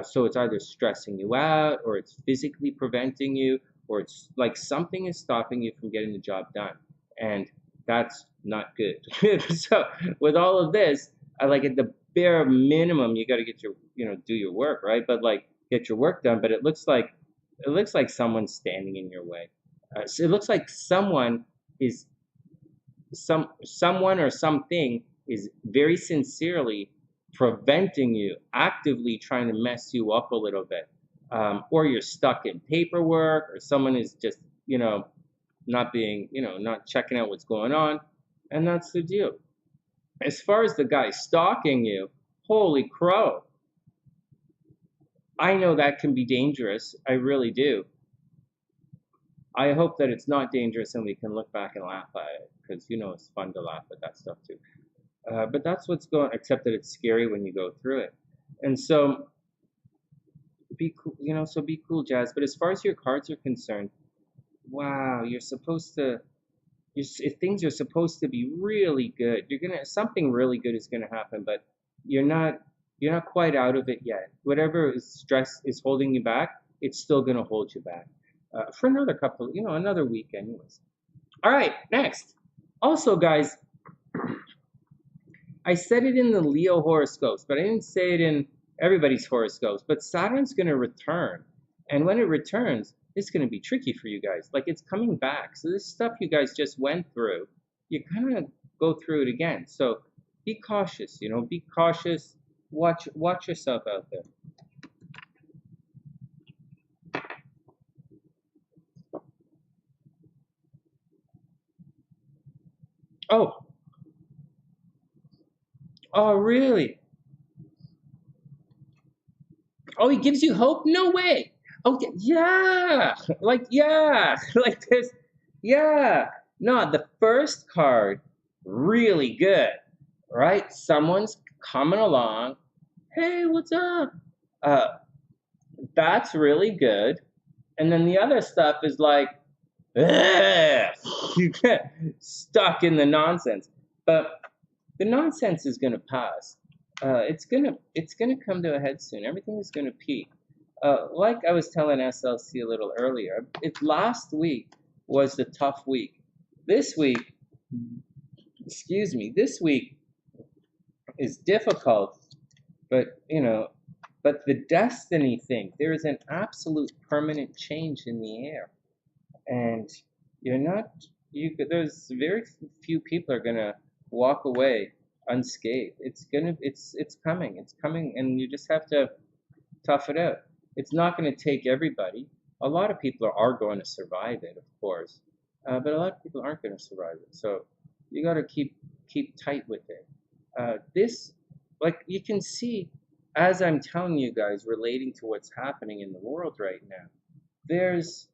So it's either stressing you out, or it's physically preventing you, or it's like something is stopping you from getting the job done. And that's not good. So with all of this, at the bare minimum, you got to get your, do your work, right? But get your work done. But it looks like someone's standing in your way. So it looks like someone or something is very sincerely preventing you, actively trying to mess you up a little bit, or you're stuck in paperwork, or someone is just not being not checking out what's going on, and that's the deal. As far as the guy stalking you, holy crow, I know that can be dangerous. I really do. I hope that it's not dangerous and we can look back and laugh at it, because it's fun to laugh at that stuff too. But that's what's going, except that it's scary when you go through it. And so be cool, be cool, Jazz. But as far as your cards are concerned, wow, things are supposed to be really good. Something really good is gonna happen, but you're not quite out of it yet. Whatever stress is holding you back, it's still gonna hold you back for another another week anyways. All right, next. Also, guys, I said it in the Leo horoscopes, but I didn't say it in everybody's horoscopes. But Saturn's going to return. And when it returns, it's going to be tricky for you guys. It's coming back. So this stuff you guys just went through, you kind of go through it again. So be cautious, be cautious. Watch yourself out there. Oh, really? Oh, he gives you hope? No way. Okay, yeah. Yeah. This. Yeah. No, the first card, really good, right? Someone's coming along. Hey, what's up? That's really good. And then the other stuff is like, you get stuck in the nonsense. But the nonsense is gonna pass. It's gonna come to a head soon. Everything is gonna peak. Like I was telling SLC a little earlier, last week was the tough week. This week, this week is difficult, but the destiny thing, there is an absolute permanent change in the air, and there's very few people are gonna walk away unscathed. It's coming, and you just have to tough it out. It's not going to take everybody. A lot of people are going to survive it, of course, but a lot of people aren't going to survive it. So you got to keep tight with it. This, you can see, as I'm telling you guys, relating to what's happening in the world right now, there's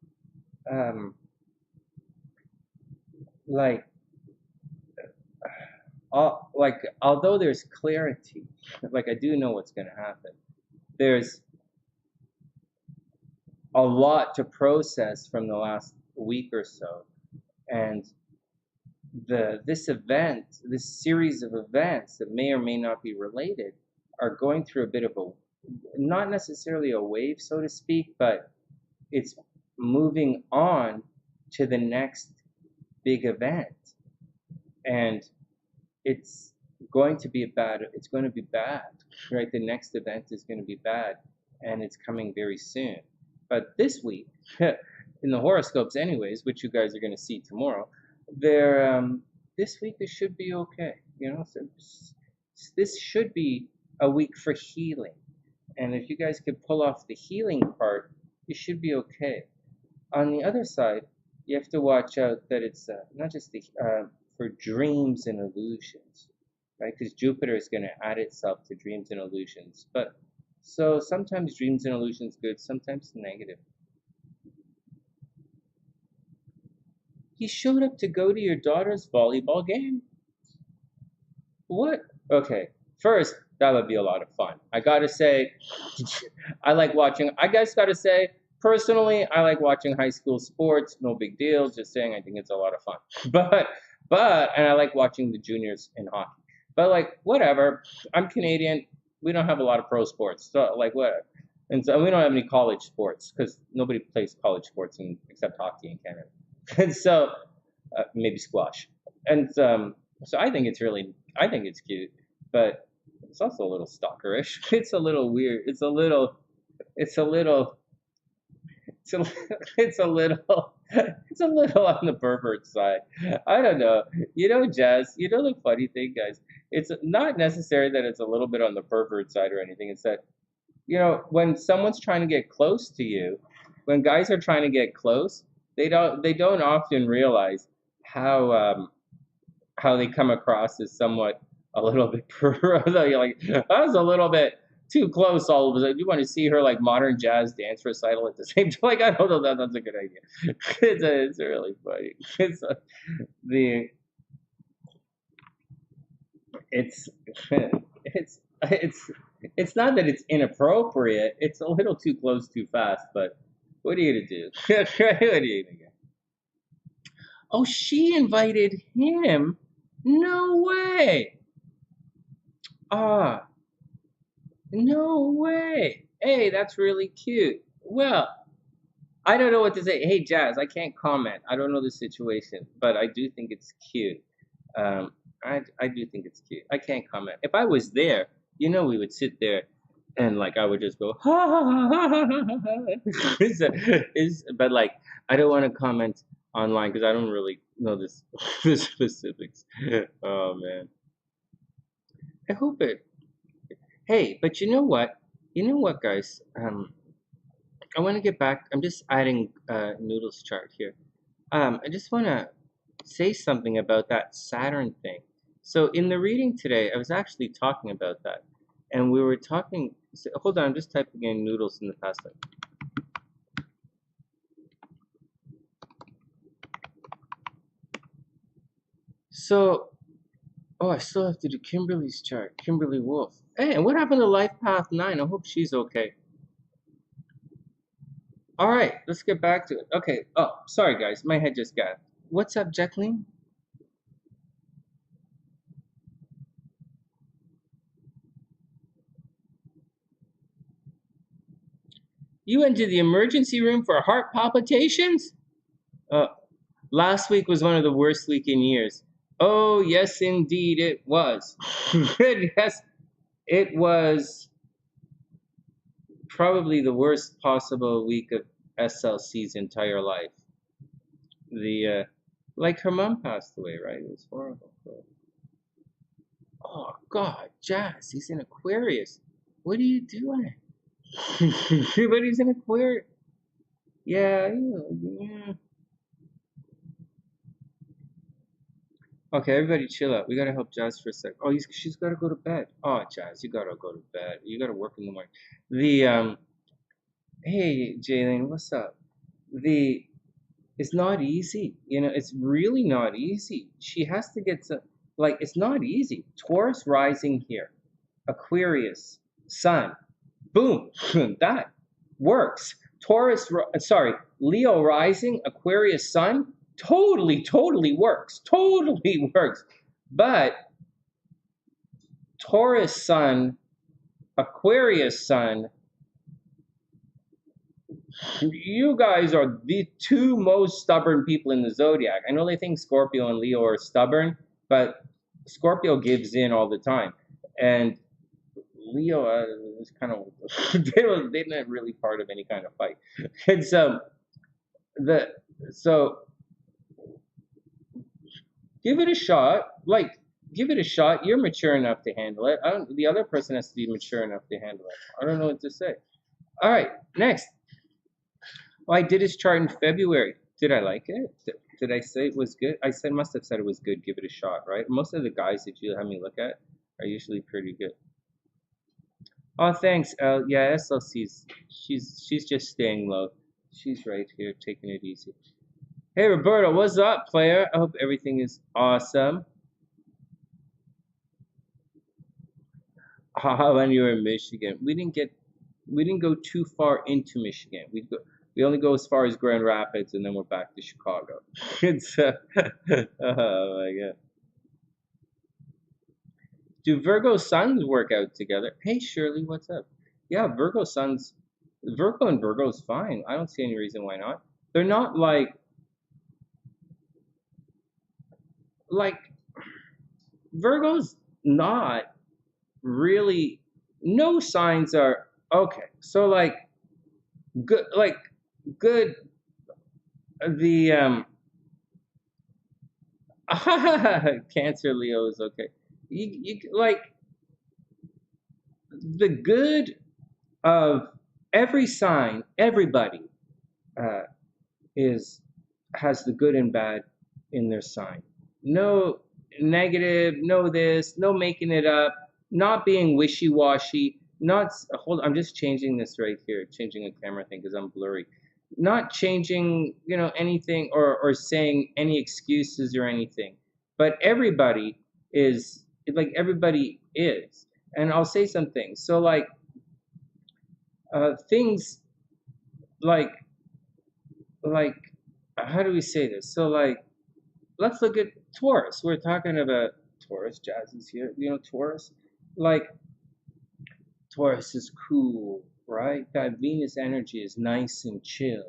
like, although there's clarity, like I do know what's going to happen, there's a lot to process from the last week or so. And this series of events that may or may not be related, are going through a bit of a, not necessarily a wave, so to speak, but it's moving on to the next big event. And it's going to be bad, right? The next event is going to be bad, and it's coming very soon. But this week, in the horoscopes anyways, which you guys are going to see tomorrow, this week it should be okay. So this should be a week for healing. And if you guys could pull off the healing part, you should be okay. On the other side, you have to watch out that it's not just for dreams and illusions, right? Because Jupiter is going to add itself to dreams and illusions. But so sometimes dreams and illusions good, sometimes negative. He showed up to go to your daughter's volleyball game. What? Okay, first, that would be a lot of fun. I gotta say, I like watching, I guess gotta say, personally, I like watching high school sports. No big deal, just saying I think it's a lot of fun. And I like watching the juniors in hockey. But like, whatever, I'm Canadian, we don't have a lot of pro sports, so like whatever. And so we don't have any college sports, because nobody plays college sports except hockey in Canada. And so, maybe squash. And so I think it's cute, but it's also a little stalkerish. It's a little weird. It's a little on the pervert side. I don't know. Jazz, the funny thing, guys, it's not necessary that it's a little bit on the pervert side or anything. It's that, when someone's trying to get close to you, when guys are trying to get close, they don't often realize how they come across as somewhat a little bit pervert. You're like, that was a little bit too close all of a sudden. You want to see her like modern jazz dance recital at the same time? Like, I don't know, that's a good idea. It's really funny. It's not that it's inappropriate. It's a little too close too fast, but what are you gonna do? What are you gonna get? Oh, she invited him? No way. Ah, no way. Hey, that's really cute. Well, I don't know what to say. Hey, Jazz, I can't comment. I don't know the situation, but I do think it's cute. I do think it's cute. I can't comment. If I was there, we would sit there and like I would just go ha ha ha ha ha ha. But like I don't want to comment online because I don't really know the specifics. Oh man. I hope it. Hey, but you know what? Guys? I want to get back. I'm just adding Noodles chart here. I just want to say something about that Saturn thing. So in the reading today, I was actually talking about that, and we were talking. So, hold on, I'm just typing in Noodles in the past life. So, oh, I still have to do Kimberly's chart. Kimberly Wolf. Hey, and what happened to Life Path 9? I hope she's okay. All right, let's get back to it. Okay. Oh, sorry guys, my head just got. What's up, Jacqueline? You went to the emergency room for heart palpitations? Last week was one of the worst weeks in years. Oh, yes, indeed, it was. Yes, it was probably the worst possible week of SLC's entire life. Like her mom passed away, right? It was horrible. Oh, God, Jazz, he's in Aquarius. What are you doing? But he's in Aquarius. Yeah. Okay, everybody chill out. We gotta help Jazz for a sec. Oh, she's gotta go to bed. Oh, Jazz, you gotta go to bed. You gotta work in the morning. Hey, Jaylene, what's up? It's not easy. It's really not easy. She has to get some. like, it's not easy. Taurus rising here, Aquarius, Sun, boom, that works. Leo rising, Aquarius Sun, totally works. Totally works. But Taurus Sun, Aquarius Sun, you guys are the two most stubborn people in the zodiac. I know they think Scorpio and Leo are stubborn, but Scorpio gives in all the time. And Leo is kind of they're not really part of any kind of fight. And so give it a shot. Like, give it a shot. You're mature enough to handle it. The other person has to be mature enough to handle it. I don't know what to say. All right, next. Oh, I did his chart in February. Did I like it? Did I say it was good? Must have said it was good. Give it a shot, right? Most of the guys that you have me look at are usually pretty good. Oh, thanks. Yeah, SLC's. She's just staying low. She's right here, taking it easy. Hey, Roberto, what's up, player? I hope everything is awesome. When you were in Michigan, we didn't go too far into Michigan. We only go as far as Grand Rapids, and then we're back to Chicago. It's oh my god. Do Virgo suns work out together? Hey Shirley, what's up? Yeah, Virgo and Virgo is fine. I don't see any reason why not. They're not like Virgo's not really. No signs are okay. So good, good. The Cancer, Leo is okay. You like the good of every sign. Everybody has the good and bad in their sign. No negative, no this, no making it up, not being wishy-washy, not hold. I'm just changing this right here, changing a camera thing because I'm blurry. Not changing, anything or saying any excuses or anything. But everybody is everybody is. And I'll say some things. So things like how do we say this? So let's look at Taurus. We're talking about Taurus. Jazz is here. Taurus. Taurus is cool, right? That Venus energy is nice and chill.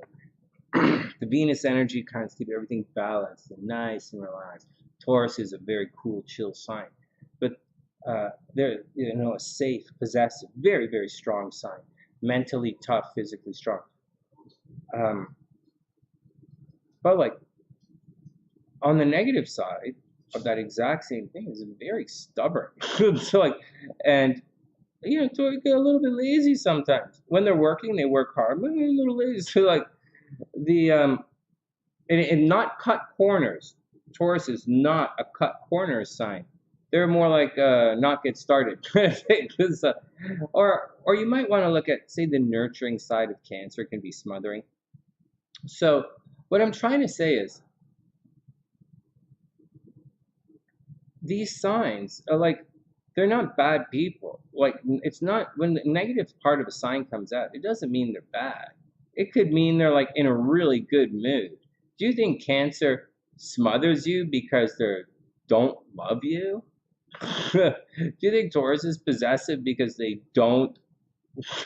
The Venus energy kind of keeps everything balanced and nice and relaxed. Taurus is a very cool, chill sign. But they're, a safe, possessive, very, very strong sign. Mentally tough, physically strong. But on the negative side of that exact same thing is very stubborn. So and Taurus get a little bit lazy sometimes. When they're working, they work hard, but they're a little lazy. So and not cut corners. Taurus is not a cut corners sign. They're more like not get started. Or you might want to look at, say, the nurturing side of Cancer can be smothering. So what I'm trying to say is these signs are they're not bad people. It's not, when the negative part of a sign comes out, it doesn't mean they're bad. It could mean they're in a really good mood. Do you think Cancer smothers you because they don't love you? Do you think Taurus is possessive because they don't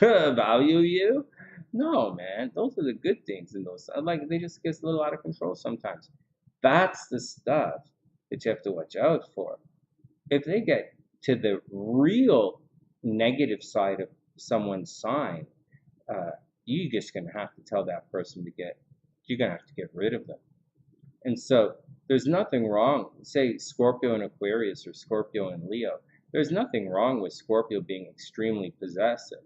value you? No, man. Those are the good things in those. They just get a little out of control sometimes. That's the stuff that you have to watch out for. If they get to the real negative side of someone's sign, you're just going to have to tell that person you're going to have to get rid of them. And so there's nothing wrong, say Scorpio and Aquarius or Scorpio and Leo, there's nothing wrong with Scorpio being extremely possessive.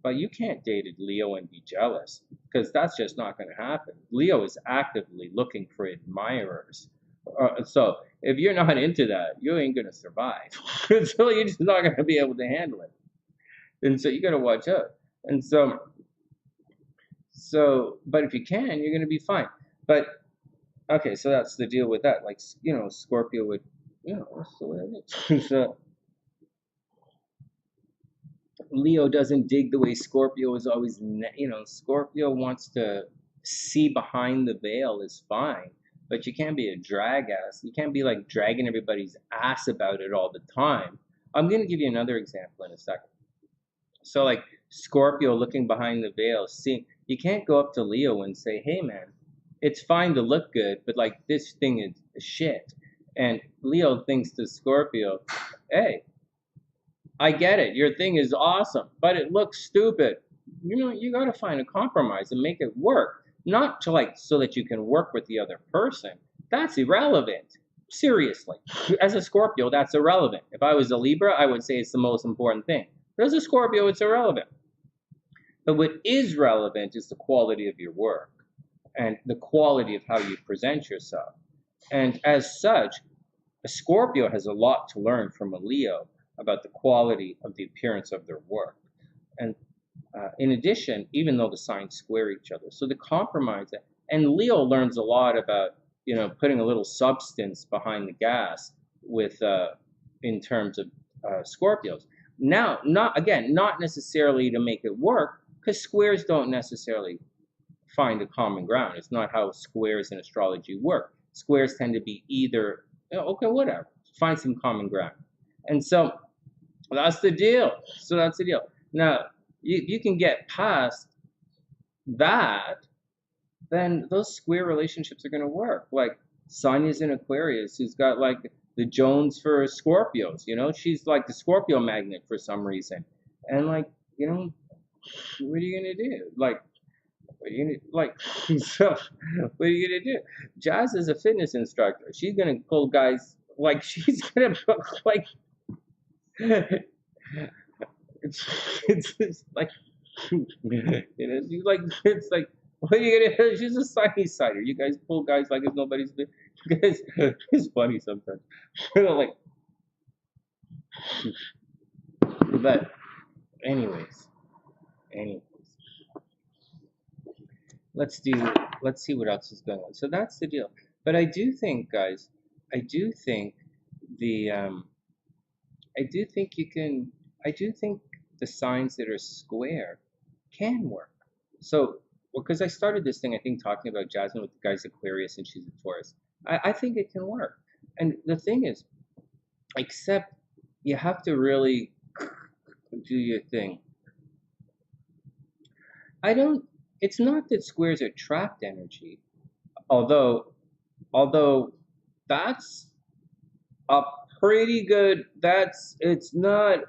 But you can't date a Leo and be jealous, because that's just not going to happen. Leo is actively looking for admirers. So if you're not into that, you ain't going to survive. So you're just not going to be able to handle it. And so you got to watch out. And so, but if you can, you're going to be fine. But okay, so that's the deal with that. Scorpio would, you know, that's the way it is. So Leo doesn't dig the way Scorpio is always, you know, Scorpio wants to see behind the veil is fine, but you can't be a drag ass. You can't be like dragging everybody's ass about it all the time. I'm going to give you another example in a second. So, like Scorpio looking behind the veil, seeing, you can't go up to Leo and say, hey man, it's fine to look good, but like this thing is shit. And Leo thinks to Scorpio, hey, I get it. Your thing is awesome, but it looks stupid. You know, you got to find a compromise and make it work. Not to like so that you can work with the other person. That's irrelevant. Seriously. As a Scorpio, that's irrelevant. If I was a Libra, I would say it's the most important thing. But as a Scorpio, it's irrelevant. But what is relevant is the quality of your work and the quality of how you present yourself. And as such, a Scorpio has a lot to learn from a Leo about the quality of the appearance of their work. And in addition, even though the signs square each other, so the compromise, and Leo learns a lot about, you know, putting a little substance behind the gas with, in terms of Scorpios. Now, not necessarily to make it work, because squares don't necessarily find a common ground. It's not how squares in astrology work. Squares tend to be either, okay, whatever, find some common ground. And so that's the deal. So that's the deal. Now, you can get past that, then those square relationships are going to work. Like Sonya's in Aquarius, who's got like the Jones for Scorpios, you know? She's like the Scorpio magnet for some reason. And like, you know, what are you going to do? Like, what are you gonna, like, so, what are you going to do? Jazz is a fitness instructor. She's going to pull guys, like, she's going to, like, it's just like, you know, you like, it's like, what are you gonna do? She's a SunnySider. You guys pull guys like it's nobody's business. You guys, it's funny sometimes. You know, like, but anyways, let's see what else is going on. So that's the deal. But I do think, guys, I do think the I do think the signs that are square can work. So, well, because I started this thing, I think, talking about Jasmine with the guy's Aquarius and she's a Taurus. I think it can work. And the thing is, except you have to really do your thing. It's not that squares are trapped energy, although that's a pretty good, it's not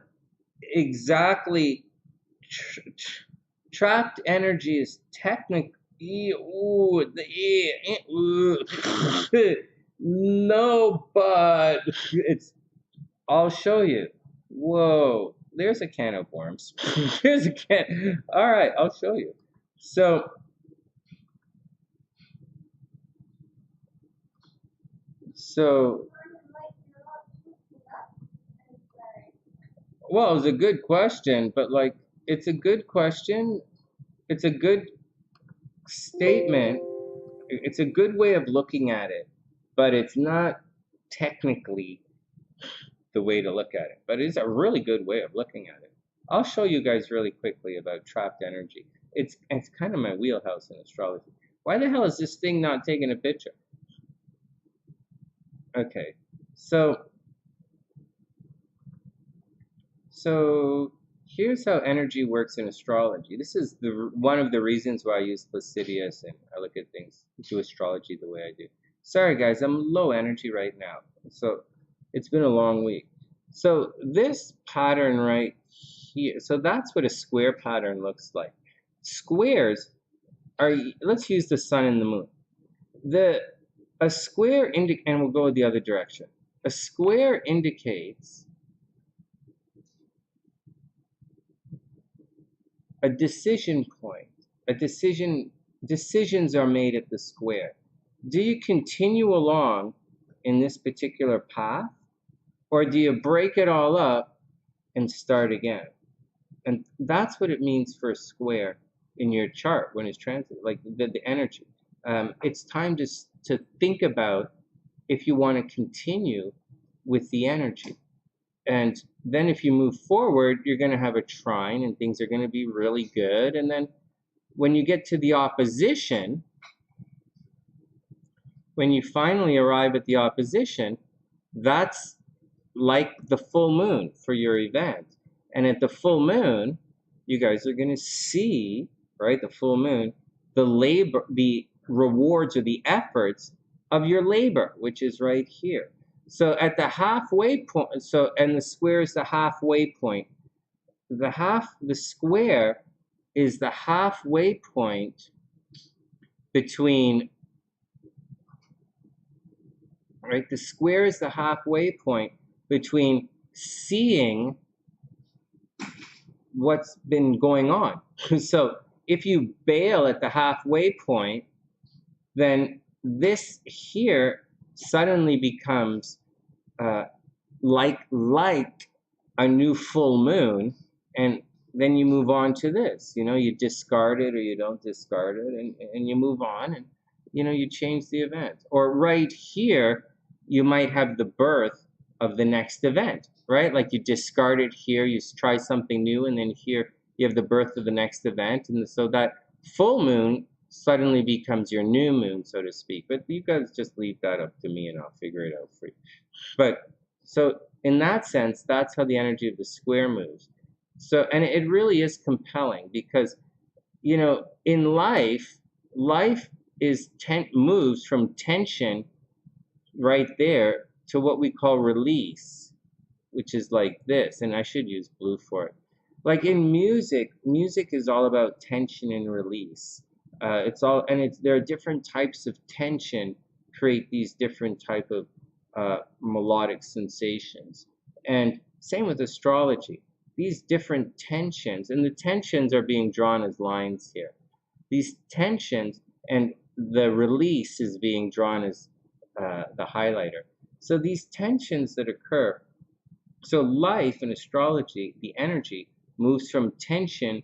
exactly trapped energy is technically no, but I'll show you. Whoa, there's a can of worms. There's a can. All right, I'll show you. So well, it was a good question, but like, it's a good question. It's a good statement. It's a good way of looking at it, but it's not technically the way to look at it. But it's a really good way of looking at it. I'll show you guys really quickly about trapped energy. It's kind of my wheelhouse in astrology. Why the hell is this thing not taking a picture? Okay, so here's how energy works in astrology. This is one of the reasons why I use Placidius and I look at things, do astrology the way I do. Sorry guys, I'm low energy right now. So it's been a long week. So this pattern right here, so that's what a square pattern looks like. Squares are, let's use the sun and the moon. A square and we'll go the other direction. A square indicates a decision point. Decisions are made at the square. Do you continue along in this particular path, or do you break it all up and start again? And that's what it means for a square in your chart when it's transit, like the energy. It's time to think about if you want to continue with the energy. And then if you move forward, you're going to have a trine and things are going to be really good. And then when you get to the opposition, when you finally arrive at the opposition, that's like the full moon for your event. And at the full moon, you guys are going to see, right, the full moon, the labor, the rewards or the efforts of your labor, which is right here. So at the halfway point, and the square is the halfway point. The square is the halfway point between, right? The square is the halfway point between seeing what's been going on. So if you bail at the halfway point, then this here suddenly becomes like a new full moon, and then you move on to this. You know, you discard it or you don't discard it, and you move on, and you know, you change the event. Or right here, you might have the birth of the next event, right? Like you discard it here, you try something new, and then here you have the birth of the next event, and so that full moon suddenly becomes your new moon, so to speak. But you guys just leave that up to me and I'll figure it out for you. But so in that sense, that's how the energy of the square moves. So, and it really is compelling because, you know, in life is moves from tension right there to what we call release, which is like this. And I should use blue for it. Like in music is all about tension and release. There are different types of tension create these different type of melodic sensations. And same with astrology. These different tensions, and the tensions are being drawn as lines here. These tensions and the release is being drawn as the highlighter. So these tensions that occur, so life in astrology, the energy moves from tension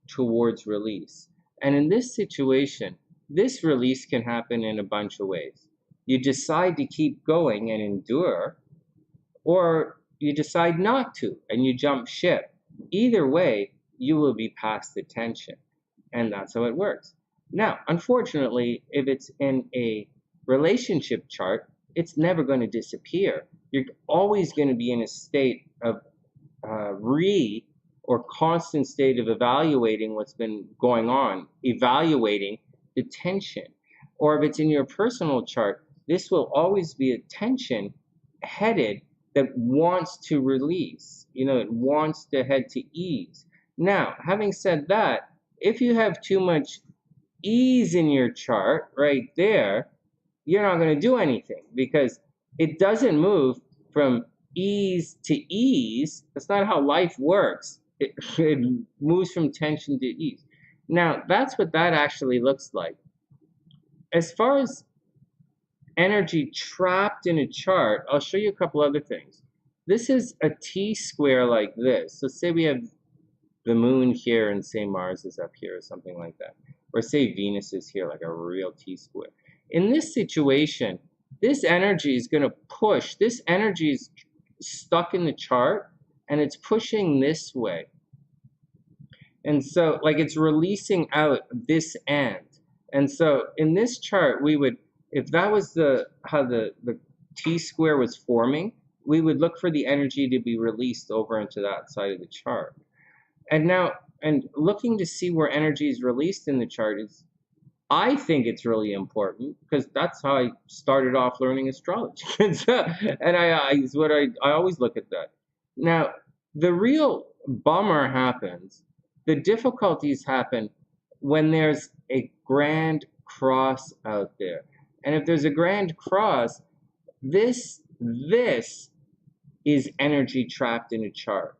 towards release. And in this situation, this release can happen in a bunch of ways. You decide to keep going and endure, or you decide not to and you jump ship. Either way, you will be past the tension. And that's how it works. Now, unfortunately, if it's in a relationship chart, it's never going to disappear. You're always going to be in a state of or constant state of evaluating what's been going on, evaluating the tension. Or if it's in your personal chart, this will always be a tension headed that wants to release. You know, it wants to head to ease. Now, having said that, if you have too much ease in your chart right there, you're not going to do anything because it doesn't move from ease to ease. That's not how life works. It moves from tension to ease. Now, that's what that actually looks like. As far as energy trapped in a chart, I'll show you a couple other things. This is a T-square like this. So say we have the moon here and say Mars is up here or something like that. Or say Venus is here like a real T-square. In this situation, this energy is going to push. This energy is stuck in the chart and it's pushing this way. And so like it's releasing out this end. And so in this chart, we would, if that was how the T-square was forming, we would look for the energy to be released over into that side of the chart. And now, and looking to see where energy is released in the chart is, I think it's really important because that's how I started off learning astrology. And I always look at that. Now, the real bummer happens, the difficulties happen when there's a grand cross out there. And if there's a grand cross, this is energy trapped in a chart.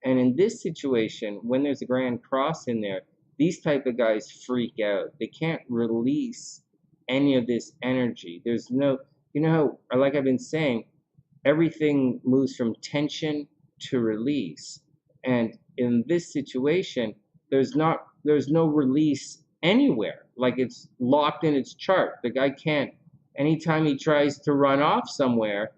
And in this situation, when there's a grand cross in there, these type of guys freak out. They can't release any of this energy. There's no, you know, like I've been saying, everything moves from tension to release. And in this situation, there's no release anywhere. Like it's locked in its chart. The guy can't, anytime he tries to run off somewhere,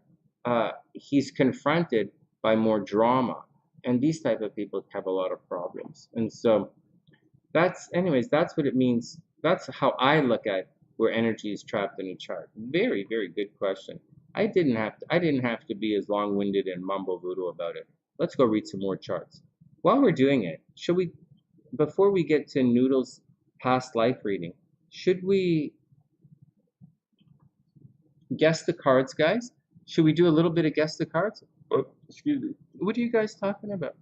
he's confronted by more drama, and these type of people have a lot of problems. And so that's what it means. That's how I look at where energy is trapped in a chart. Very, very good question. I didn't have to be as long-winded and mumble voodoo about it. Let's go read some more charts. While we're doing it, should we, before we get to Noodles' past life reading, should we guess the cards, guys? Should we do a little bit of guess the cards? Oh, excuse me. What are you guys talking about?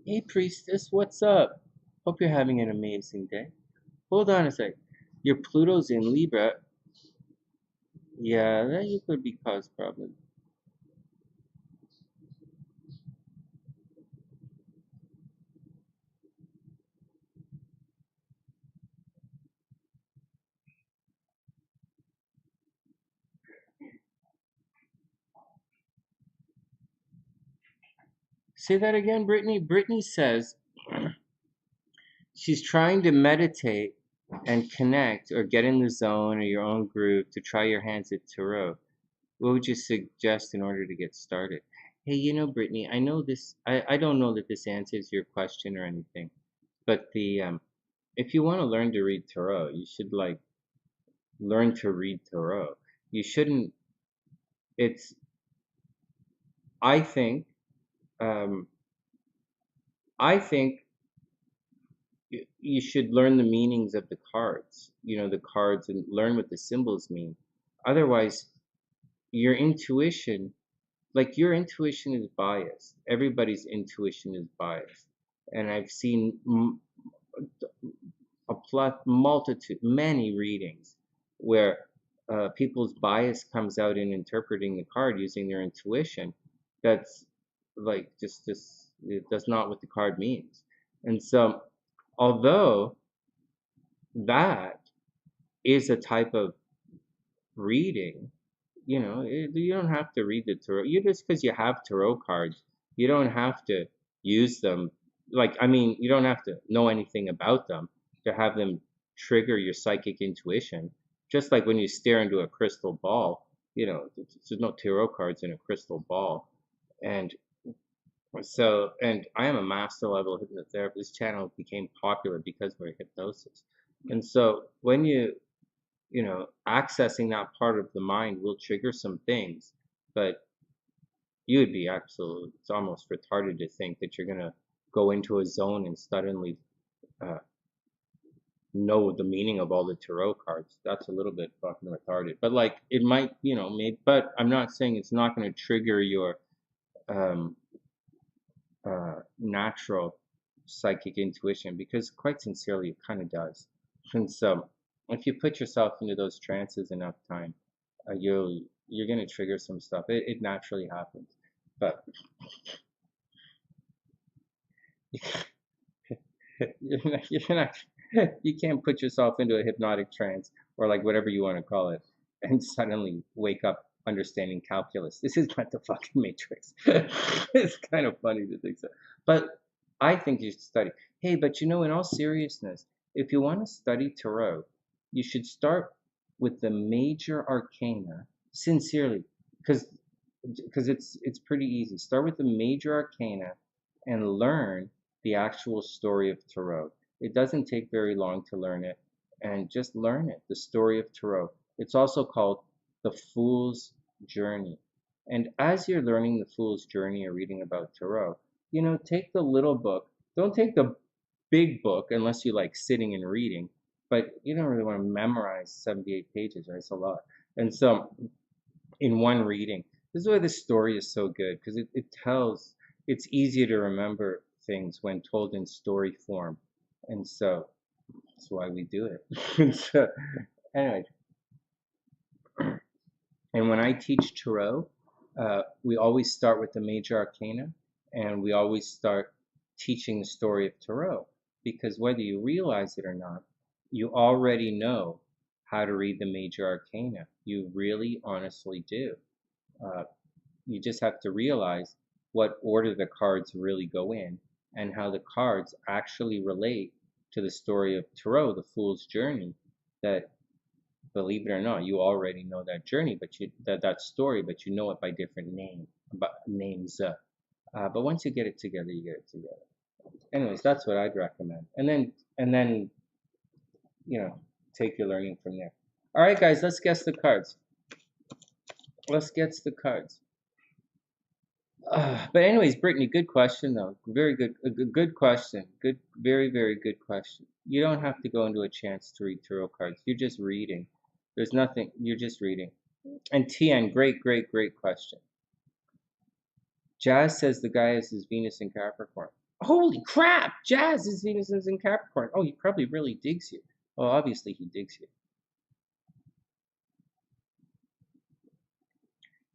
Hey, Priestess, what's up? Hope you're having an amazing day. Hold on a sec. Your Pluto's in Libra. Yeah, that could be cause problems. Say that again, Brittany. Brittany says she's trying to meditate and connect or get in the zone or your own groove to try your hands at tarot. What would you suggest in order to get started? Hey, Brittany, I know this. I don't know that this answers your question or anything, but if you want to learn to read tarot, you should like learn to read tarot. You shouldn't. It's. I think. Um, I think you should learn the meanings of the cards. The cards, and learn what the symbols mean. Otherwise, your intuition, like your intuition is biased. Everybody's intuition is biased, and I've seen many readings where people's bias comes out in interpreting the card using their intuition. That's like just that's not what the card means. And so, although that is a type of reading, you don't have to read the tarot. Just because you have tarot cards, you don't have to use them. Like, I mean, you don't have to know anything about them to have them trigger your psychic intuition. Just like when you stare into a crystal ball, there's no tarot cards in a crystal ball. And so, and I am a master level hypnotherapist. This channel became popular because of hypnosis. And so when accessing that part of the mind will trigger some things, but you would be absolutely, it's almost retarded to think that you're going to go into a zone and suddenly uh, know the meaning of all the tarot cards. That's a little bit fucking retarded. But like, it might, maybe, but I'm not saying it's not going to trigger your um, natural psychic intuition, because quite sincerely, it kind of does. And so, if you put yourself into those trances enough time, you're gonna trigger some stuff. It naturally happens, but you're not you can't put yourself into a hypnotic trance or like whatever you want to call it and suddenly wake up understanding calculus. This is not the fucking Matrix. It's kind of funny to think so, but I think you should study. Hey, but in all seriousness, if you want to study tarot, you should start with the major arcana sincerely, because it's pretty easy. Start with the major arcana and learn the actual story of tarot. It doesn't take very long to learn it, and just learn it, the story of tarot. It's also called the Fool's Journey. And as you're learning the Fool's Journey or reading about tarot, take the little book. Don't take the big book unless you like sitting and reading, but you don't really want to memorize 78 pages, right? It's a lot. And so, in one reading, this is why this story is so good, because it's easier to remember things when told in story form. And so, that's why we do it. And so, anyway, and when I teach tarot, we always start with the major arcana, and we always start teaching the story of tarot, because whether you realize it or not, you already know how to read the major arcana. You really honestly do. You just have to realize what order the cards really go in and how the cards actually relate to the story of tarot, the Fool's Journey, that believe it or not, you already know that journey, but that story, but you know it by different names. But once you get it together, you get it together. Anyways, that's what I'd recommend. And then take your learning from there. All right, guys, let's guess the cards. Let's guess the cards. But anyways, Brittany, good question though. Very good, good question. Good, very, very good question. You don't have to go into a chance to read tarot cards. You're just reading. There's nothing. You're just reading. And Tian, great, great, great question. Jazz says the guy has his Venus in Capricorn. Holy crap! Jazz, his Venus is in Capricorn. Oh, he probably really digs you. Well, obviously he digs you.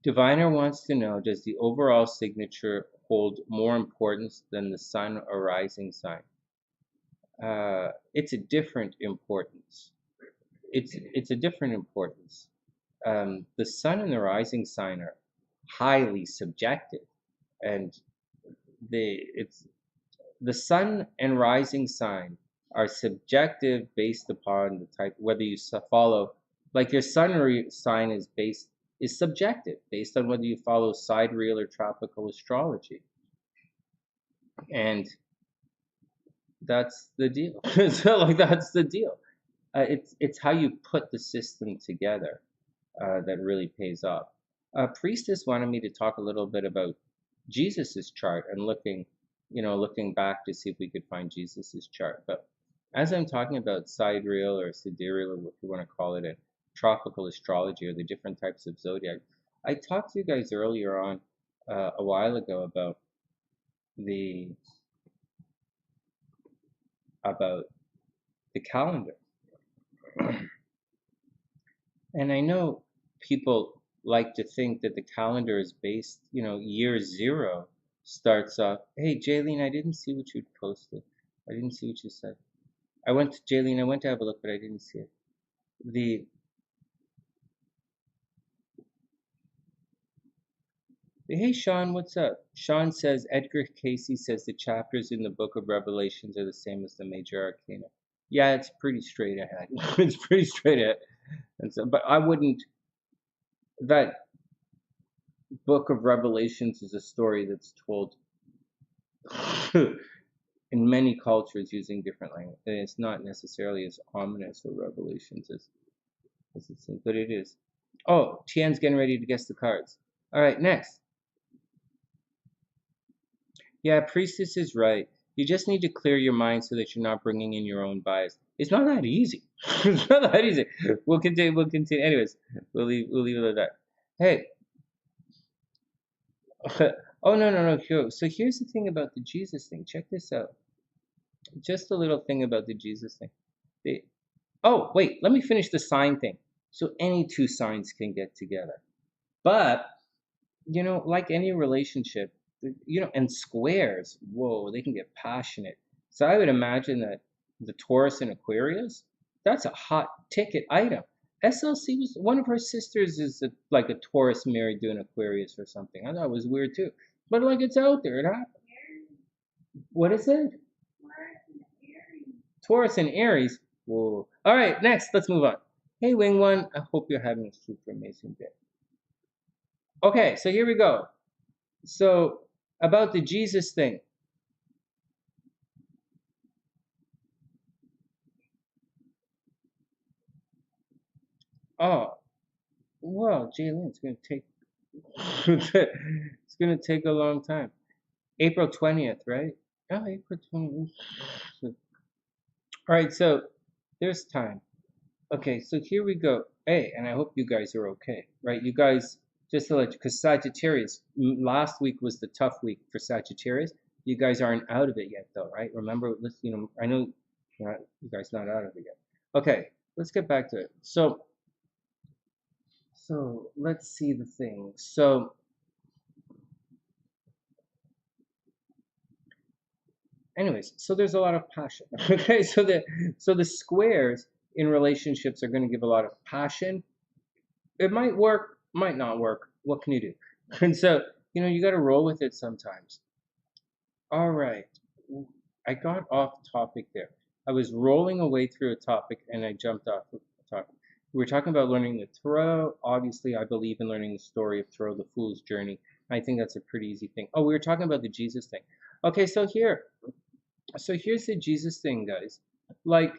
Diviner wants to know, does the overall signature hold more importance than the sun or rising sign? It's a different importance. It's a different importance. The sun and the rising sign are highly subjective, and the sun and rising sign are subjective based upon the type, whether you follow, like your sun sign is subjective based on whether you follow sidereal or tropical astrology. And that's the deal. So like that's the deal. It's how you put the system together that really pays off. Priestess wanted me to talk a little bit about Jesus's chart and looking back to see if we could find Jesus's chart. But as I'm talking about sidereal or sidereal, or what you want to call it, and tropical astrology, or the different types of zodiac, I talked to you guys earlier on a while ago about the calendar. And I know people like to think that the calendar is based, year zero starts off. Hey, Jaylene, I didn't see what you posted. I didn't see what you said. Jaylene, I went to have a look, but I didn't see it. Hey, Sean, what's up? Sean says, Edgar Casey says the chapters in the book of Revelations are the same as the major arcana. Yeah, it's pretty straight ahead. It's pretty straight ahead. And so, but I wouldn't, that book of Revelations is a story that's told in many cultures using different language. And it's not necessarily as ominous or Revelations as it seems, but it is. Oh, Tian's getting ready to guess the cards. All right, next. Yeah, Priestess is right. You just need to clear your mind so that you're not bringing in your own bias. It's not that easy. It's not that easy. We'll continue. Anyways, we'll leave it at that. Hey. Oh, no. So here's the thing about the Jesus thing. Check this out. Just a little thing about the Jesus thing. Oh, wait. Let me finish the sign thing. So any two signs can get together. But, like any relationship, and squares, whoa, they can get passionate. So I would imagine that the Taurus and Aquarius, that's a hot ticket item. SLC was, one of her sisters is like a Taurus married to an Aquarius or something. I thought it was weird too. But like it's out there, it happened. What is it? Taurus and Aries. Whoa. All right, next, let's move on. Hey, Wing One, I hope you're having a super amazing day. Okay, so here we go. So about the Jesus thing. Oh, well, Jalen, it's gonna take it's gonna take a long time. April 20th, right? Oh, April 20th. All right, so there's time. Okay, so here we go. Hey, and I hope you guys are okay, right? You guys, just to let you, because Sagittarius, last week was the tough week for Sagittarius. You guys aren't out of it yet, though, right? Remember, I know you guys not out of it yet. Okay, let's get back to it. So let's see the thing. So anyways, so there's a lot of passion. Okay, so the squares in relationships are going to give a lot of passion. It might work, might not work. What can you do? And so, you got to roll with it sometimes. All right. I got off topic there. I was rolling away through a topic and I jumped off the topic. we're talking about learning the tarot. Obviously, I believe in learning the story of Tarot, the Fool's Journey. I think that's a pretty easy thing. Oh, we were talking about the Jesus thing. Okay, so here's the Jesus thing, guys. Like,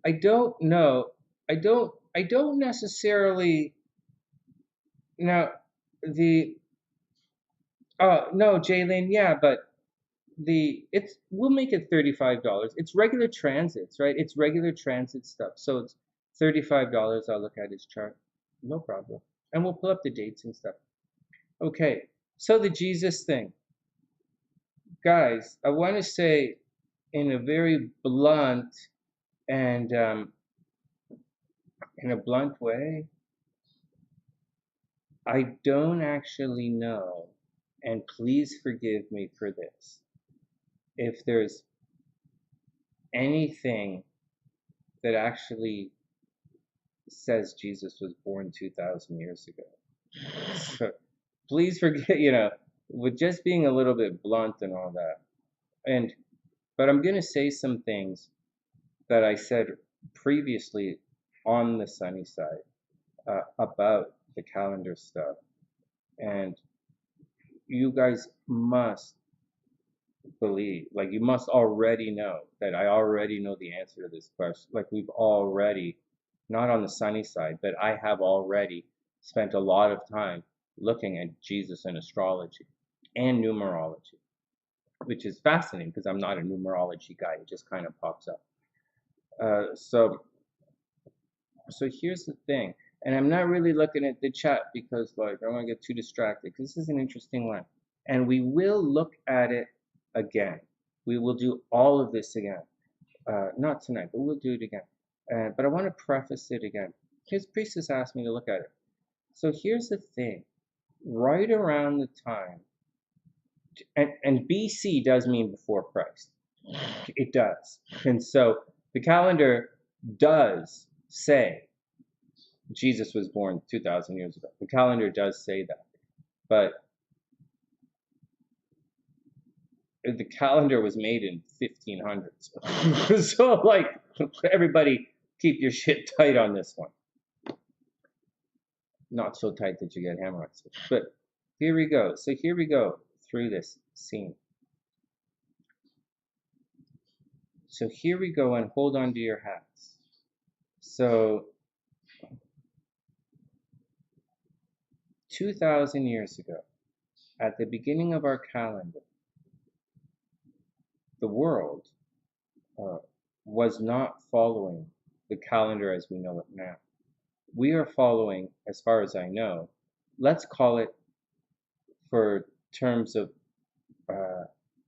I don't know. I don't necessarily now the oh no, Jaylin, yeah, but we'll make it $35. It's regular transits, right? It's regular transit stuff. So it's $35. I'll look at his chart. No problem. And we'll pull up the dates and stuff. Okay. So the Jesus thing. Guys, I want to say in a very blunt and in a blunt way, I don't actually know, and please forgive me for this, if there's anything that actually says Jesus was born 2,000 years ago. So please forget, with just being a little bit blunt and all that. But I'm going to say some things that I said previously on the sunny side about the calendar stuff. And you guys must believe, like you must already know that I already know the answer to this question. Like we've already, not on the sunny side, but I have already spent a lot of time looking at Jesus and astrology and numerology, which is fascinating because I'm not a numerology guy. It just kind of pops up. So here's the thing, and I'm not really looking at the chat because like I don't want to get too distracted because this is an interesting one, and we will look at it again. We will do all of this again, not tonight, but we'll do it again. But I want to preface it again. His priestess asked me to look at it. So here's the thing, right around the time, and BC does mean before Christ. It does. And so the calendar does say Jesus was born 2,000 years ago. The calendar does say that. But the calendar was made in 1500s. So, like, everybody keep your shit tight on this one. Not so tight that you get hemorrhoids. But here we go. So here we go through this scene. So here we go, and hold on to your hats. So 2,000 years ago, at the beginning of our calendar, the world was not following the calendar as we know it now. We are following, as far as I know, let's call it, for terms of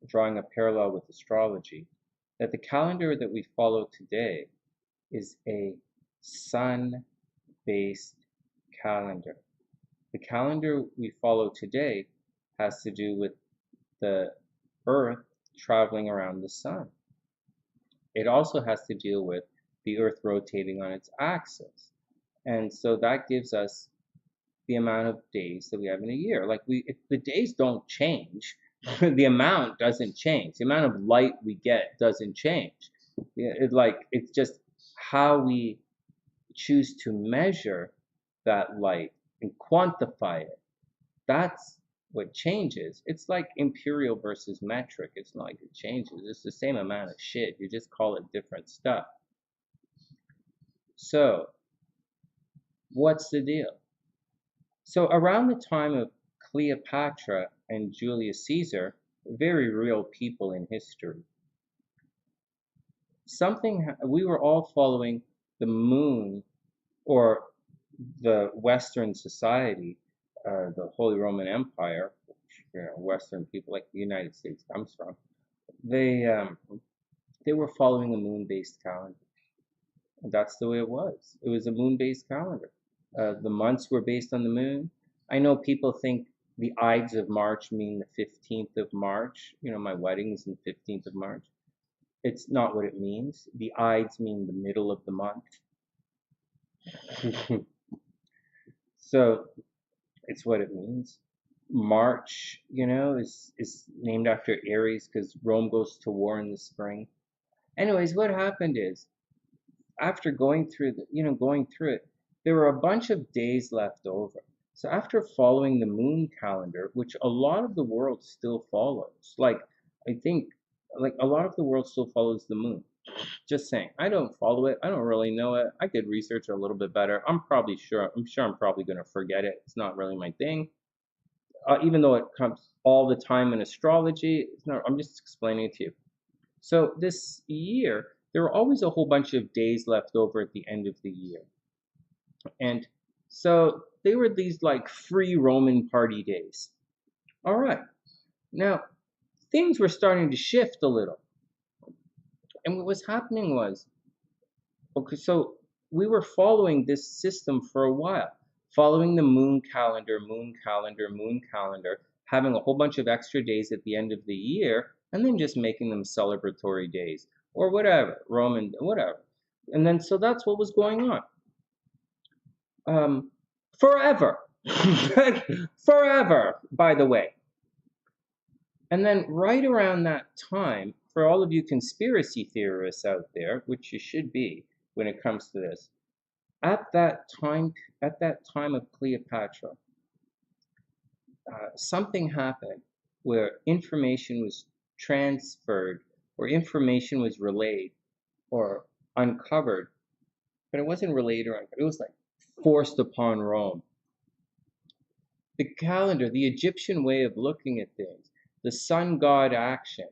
drawing a parallel with astrology, that the calendar that we follow today is a sun-based calendar. The calendar we follow today has to do with the Earth traveling around the sun. It also has to deal with the Earth rotating on its axis. And so that gives us the amount of days that we have in a year. Like the days don't change. The amount doesn't change. The amount of light we get doesn't change. It's just how we choose to measure that light and quantify it. That's what changes. It's like imperial versus metric. It's not like it changes. It's the same amount of shit. You just call it different stuff. So, what's the deal? So around the time of Cleopatra and Julius Caesar, very real people in history, we were all following the moon, or the Western society, the Holy Roman Empire, Western people like the United States comes from. They were following a moon-based calendar. And that's the way it was. It was a moon-based calendar. The months were based on the moon. I know people think the Ides of March mean the 15th of March. My wedding is the 15th of March. It's not what it means. The Ides mean the middle of the month. So it's what it means. March, is named after Aries because Rome goes to war in the spring. Anyways, what happened is, after going through it, there were a bunch of days left over. So after following the moon calendar, which a lot of the world still follows, like I think like a lot of the world still follows the moon. Just saying. I don't follow it. I don't really know it. I could research it a little bit better. I'm sure I'm probably going to forget it. It's not really my thing. Even though it comes all the time in astrology, it's not, I'm just explaining it to you. So this year, there were always a whole bunch of days left over at the end of the year. And so they were these like free Roman party days. All right. Now, things were starting to shift a little. And what was happening was, okay, so we were following this system for a while, following the moon calendar, having a whole bunch of extra days at the end of the year, and then just making them celebratory days or whatever, Roman, whatever. And then, so that's what was going on. Forever. Forever, by the way. And then right around that time, for all of you conspiracy theorists out there, which you should be when it comes to this, at that time of Cleopatra, something happened where information was transferred, or information was relayed, or uncovered, but it wasn't relayed or uncovered. It was like forced upon Rome. The calendar, the Egyptian way of looking at things, the sun god action,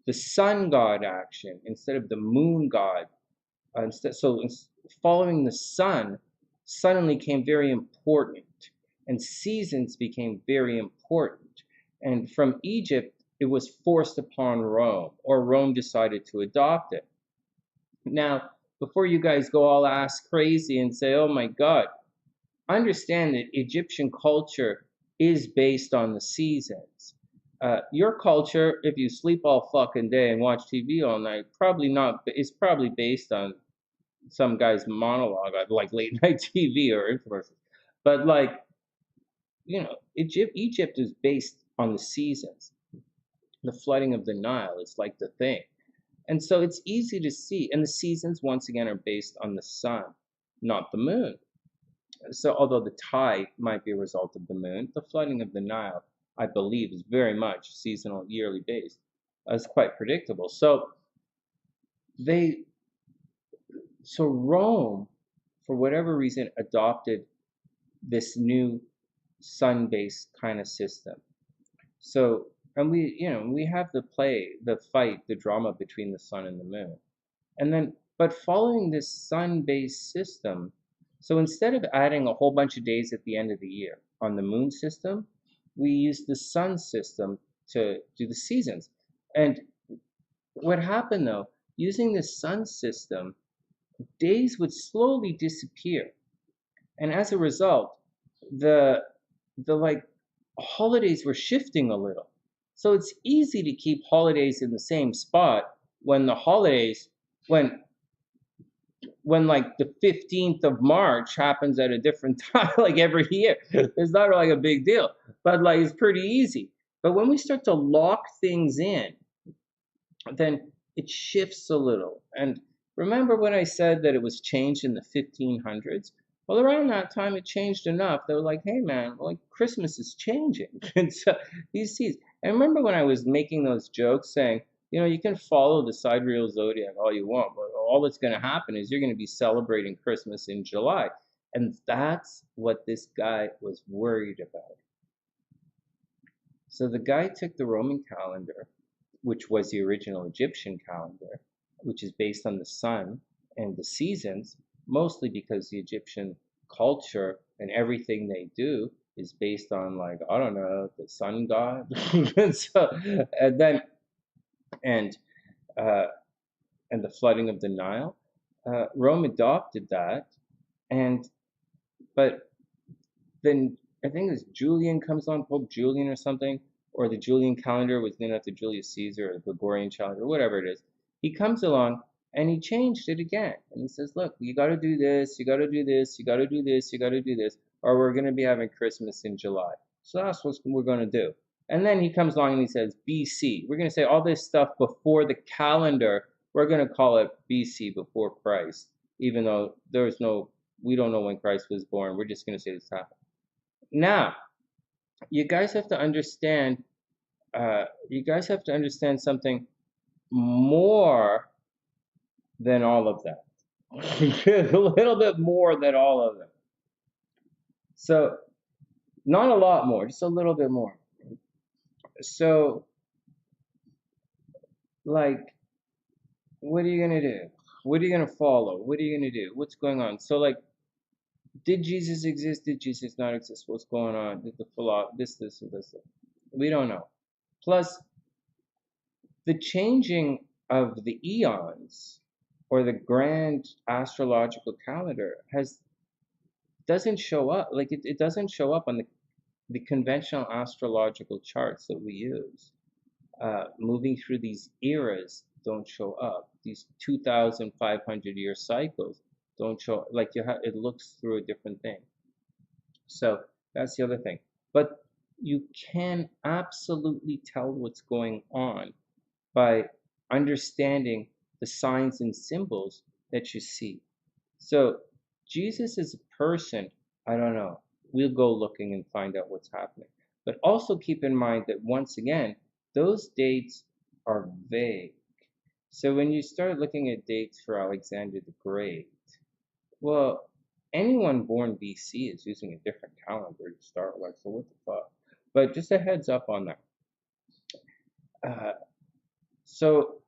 instead of the moon god. So following the sun suddenly became very important, and seasons became very important. And from Egypt, it was forced upon Rome, or Rome decided to adopt it. Now, before you guys go all ass crazy and say, oh my God, understand that Egyptian culture is based on the seasons. Your culture, if you sleep all fucking day and watch TV all night, probably not. It's probably based on some guy's monologue, like late night TV or infomercials. But like, you know, Egypt is based on the seasons. The flooding of the Nile is like the thing. And so it's easy to see. And the seasons, once again, are based on the sun, not the moon. So although the tide might be a result of the moon, the flooding of the Nile, I believe, is very much seasonal, yearly based. It's quite predictable. So Rome, for whatever reason, adopted this new sun-based kind of system. So, and we have the fight, the drama between the sun and the moon. And then, but following this sun-based system, so instead of adding a whole bunch of days at the end of the year on the moon system, we use the sun system to do the seasons. And what happened though, using the sun system, days would slowly disappear. And as a result, the like holidays were shifting a little. So it's easy to keep holidays in the same spot when the holidays, when like the 15th of March happens at a different time, like every year. It's not like a big deal, but like it's pretty easy. But when we start to lock things in, then it shifts a little. And remember when I said that it was changed in the 1500s? Well, around that time, it changed enough. They were like, hey, man, like Christmas is changing. And so you see, I remember when I was making those jokes saying, you know, you can follow the sidereal zodiac all you want, but all that's going to happen is you're going to be celebrating Christmas in July. And that's what this guy was worried about. So the guy took the Roman calendar, which was the original Egyptian calendar, which is based on the sun and the seasons, mostly because the Egyptian culture and everything they do is based on, like, I don't know, the sun god. and the flooding of the Nile. Rome adopted that, but then I think it's Julian comes on, Pope Julian or something, or the Julian calendar was named after Julius Caesar, or the Gregorian calendar, whatever it is. He comes along and he changed it again. And he says, look, you got to do this, you got to do this, you got to do this, you got to do this, or we're going to be having Christmas in July. So that's what we're going to do. And then he comes along and he says BC. We're going to say all this stuff before the calendar. We're going to call it BC, before Christ, even though there's no we don't know when Christ was born. We're just going to say this happened. Now, you guys have to understand. You guys have to understand something more than all of that. A little bit more than all of them. So, not a lot more, just a little bit more. So, like, what are you gonna do? What are you gonna follow? What are you gonna do? What's going on? So, like, did Jesus exist? Did Jesus not exist? What's going on? Did the philosophy this, and this? We don't know. Plus, the changing of the eons or the grand astrological calendar doesn't show up, like it doesn't show up on the conventional astrological charts that we use. Moving through these eras don't show up. These 2,500-year cycles don't show, like it looks through a different thing. So that's the other thing. But you can absolutely tell what's going on by understanding the signs and symbols that you see. So Jesus is a person, I don't know. We'll go looking and find out what's happening. But also keep in mind that once again, those dates are vague. So when you start looking at dates for Alexander the Great, well, anyone born BC is using a different calendar to start with, so what the fuck? But just a heads up on that. So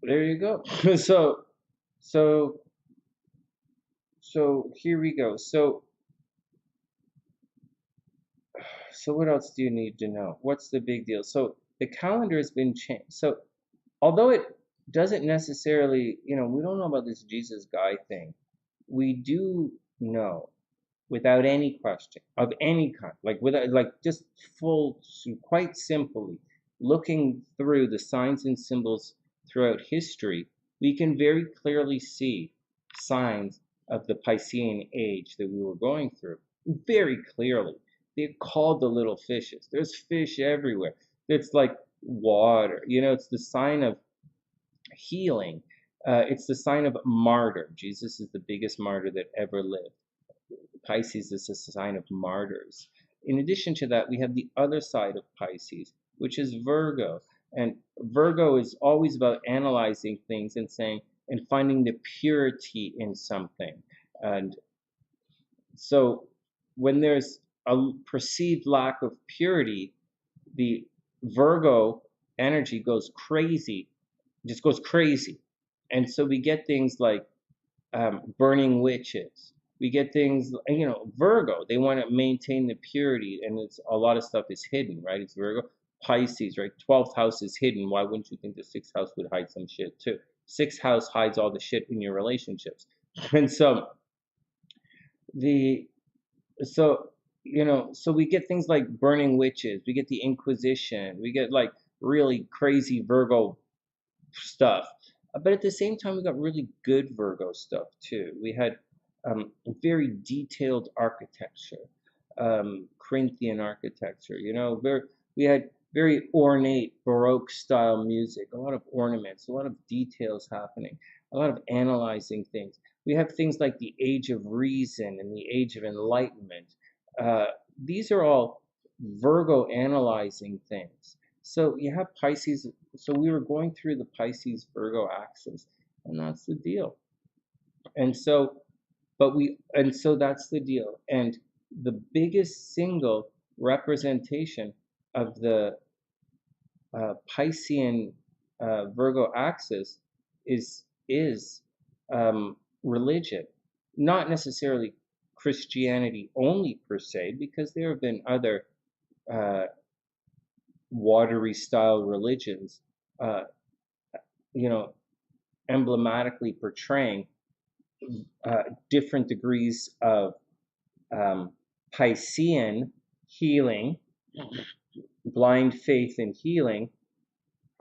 there you go. So here we go. So what else do you need to know? What's the big deal? So the calendar has been changed. So although it doesn't necessarily, we don't know about this Jesus guy thing. We do know, without any question of any kind, just quite simply looking through the signs and symbols throughout history, we can very clearly see signs of the Piscean age that we were going through. Very clearly. They're called the little fishes. There's fish everywhere. It's like water. It's the sign of healing. It's the sign of martyr. Jesus is the biggest martyr that ever lived. Pisces is a sign of martyrs. In addition to that, we have the other side of Pisces, which is Virgo. And Virgo is always about analyzing things and finding the purity in something. And so when there's a perceived lack of purity, the Virgo energy goes crazy, just goes crazy. And so we get things like burning witches. We get things, Virgo, they want to maintain the purity, and a lot of stuff is hidden, right? It's Virgo. Pisces, right? 12th house is hidden. Why wouldn't you think the 6th house would hide some shit too? 6th house hides all the shit in your relationships. And so so we get things like burning witches, we get the Inquisition, we get like really crazy Virgo stuff. But at the same time, we got really good Virgo stuff too. We had very detailed architecture, Corinthian architecture, we had very ornate Baroque style music, a lot of ornaments, a lot of details happening, a lot of analyzing things. We have things like the Age of Reason and the Age of Enlightenment. These are all Virgo analyzing things. So you have Pisces. So we were going through the Pisces Virgo axis, and that's the deal. And so that's the deal. And the biggest single representation of the Piscean Virgo axis is religion, not necessarily Christianity only per se, because there have been other watery style religions, emblematically portraying different degrees of Piscean healing, blind faith and healing,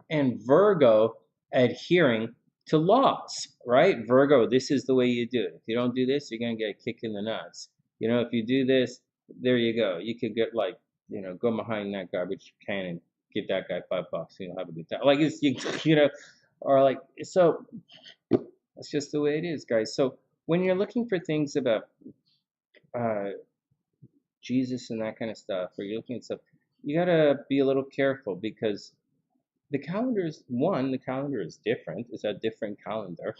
and Virgo adhering to laws, right? Virgo, this is the way you do it. If you don't do this, you're going to get a kick in the nuts. If you do this, there you go. You could get go behind that garbage can and give that guy $5. You'll have a good time. Like it's, or like, so that's just the way it is, guys. So when you're looking for things about uh, Jesus and that kind of stuff, or you're looking at stuff, you gotta be a little careful because the calendar is one, the calendar is different. It's a different calendar.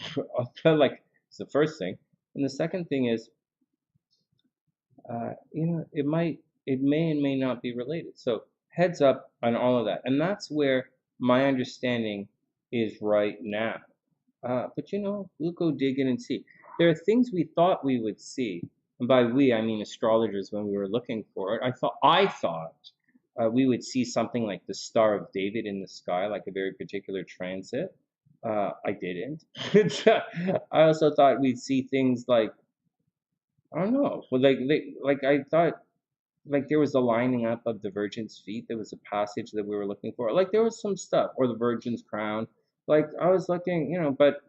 Like it's the first thing. And the second thing is, it may and may not be related. So heads up on all of that. And that's where my understanding is right now. But we'll go dig in and see. There are things we thought we would see, and by we I mean astrologers when we were looking for it. I thought we would see something like the Star of David in the sky, like a very particular transit. I didn't. I also thought we'd see things like I don't know, but like I thought like there was a lining up of the Virgin's feet. There was a passage that we were looking for. Like there was some stuff, or the Virgin's crown. Like I was looking, but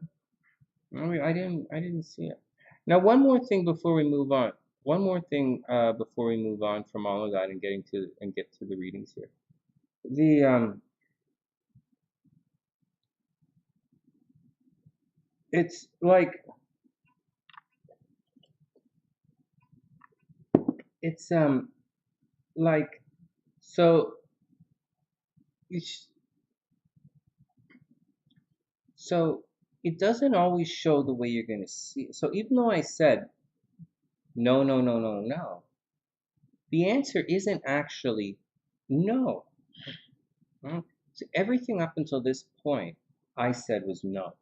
I didn't see it. Now, one more thing before we move on. One more thing before we move on from all of that and get to the readings here. It's like it's like so it's so it doesn't always show the way you're going to see it. So even though I said no, no, no, no, no, the answer isn't actually no. So everything up until this point I said was no.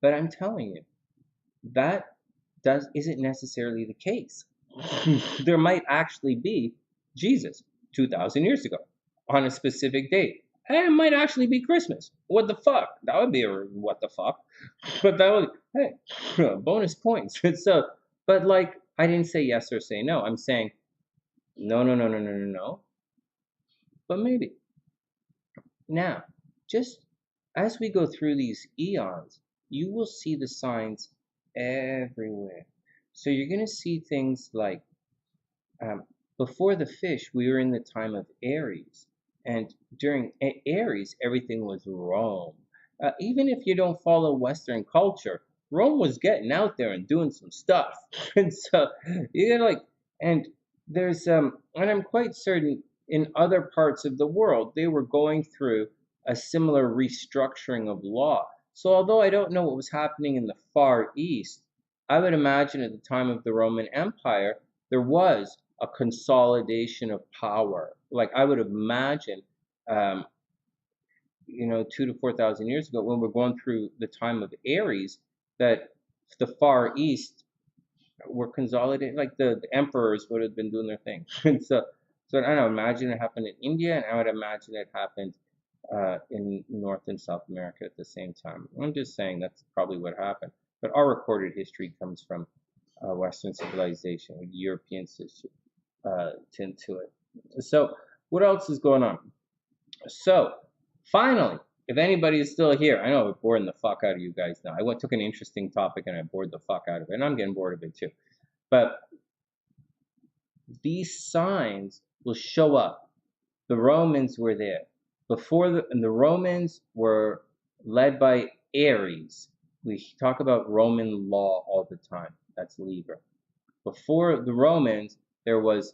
But I'm telling you, that isn't necessarily the case. There might actually be Jesus 2,000 years ago on a specific date. And it might actually be Christmas. What the fuck? That would be a what the fuck. But that would, hey, bonus points. So, but like, I didn't say yes or say no. I'm saying no, no, no, no, no, no, no. But maybe. Now, just as we go through these eons, you will see the signs everywhere. So you're going to see things like um, before the fish, we were in the time of Aries. And during Aries, everything was Rome. Even if you don't follow Western culture, Rome was getting out there and doing some stuff. And so you gotta and there's, and I'm quite certain in other parts of the world, they were going through a similar restructuring of law. So although I don't know what was happening in the Far East, I would imagine at the time of the Roman Empire, there was a consolidation of power. Like I would imagine, um, 2 to 4,000 years ago, when we're going through the time of Aries, that the Far East were consolidated. Like the emperors would have been doing their thing. And so I don't know. Imagine it happened in India, and I would imagine it happened in North and South America at the same time. I'm just saying that's probably what happened. But our recorded history comes from Western civilization with Europeans tend to it. So what else is going on? So finally, if anybody is still here, I know I'm boring the fuck out of you guys now. Took an interesting topic and I bored the fuck out of it, and I'm getting bored of it too. But these signs will show up. The Romans were there. And the Romans were led by Aries. We talk about Roman law all the time. That's Libra. Before the Romans, there was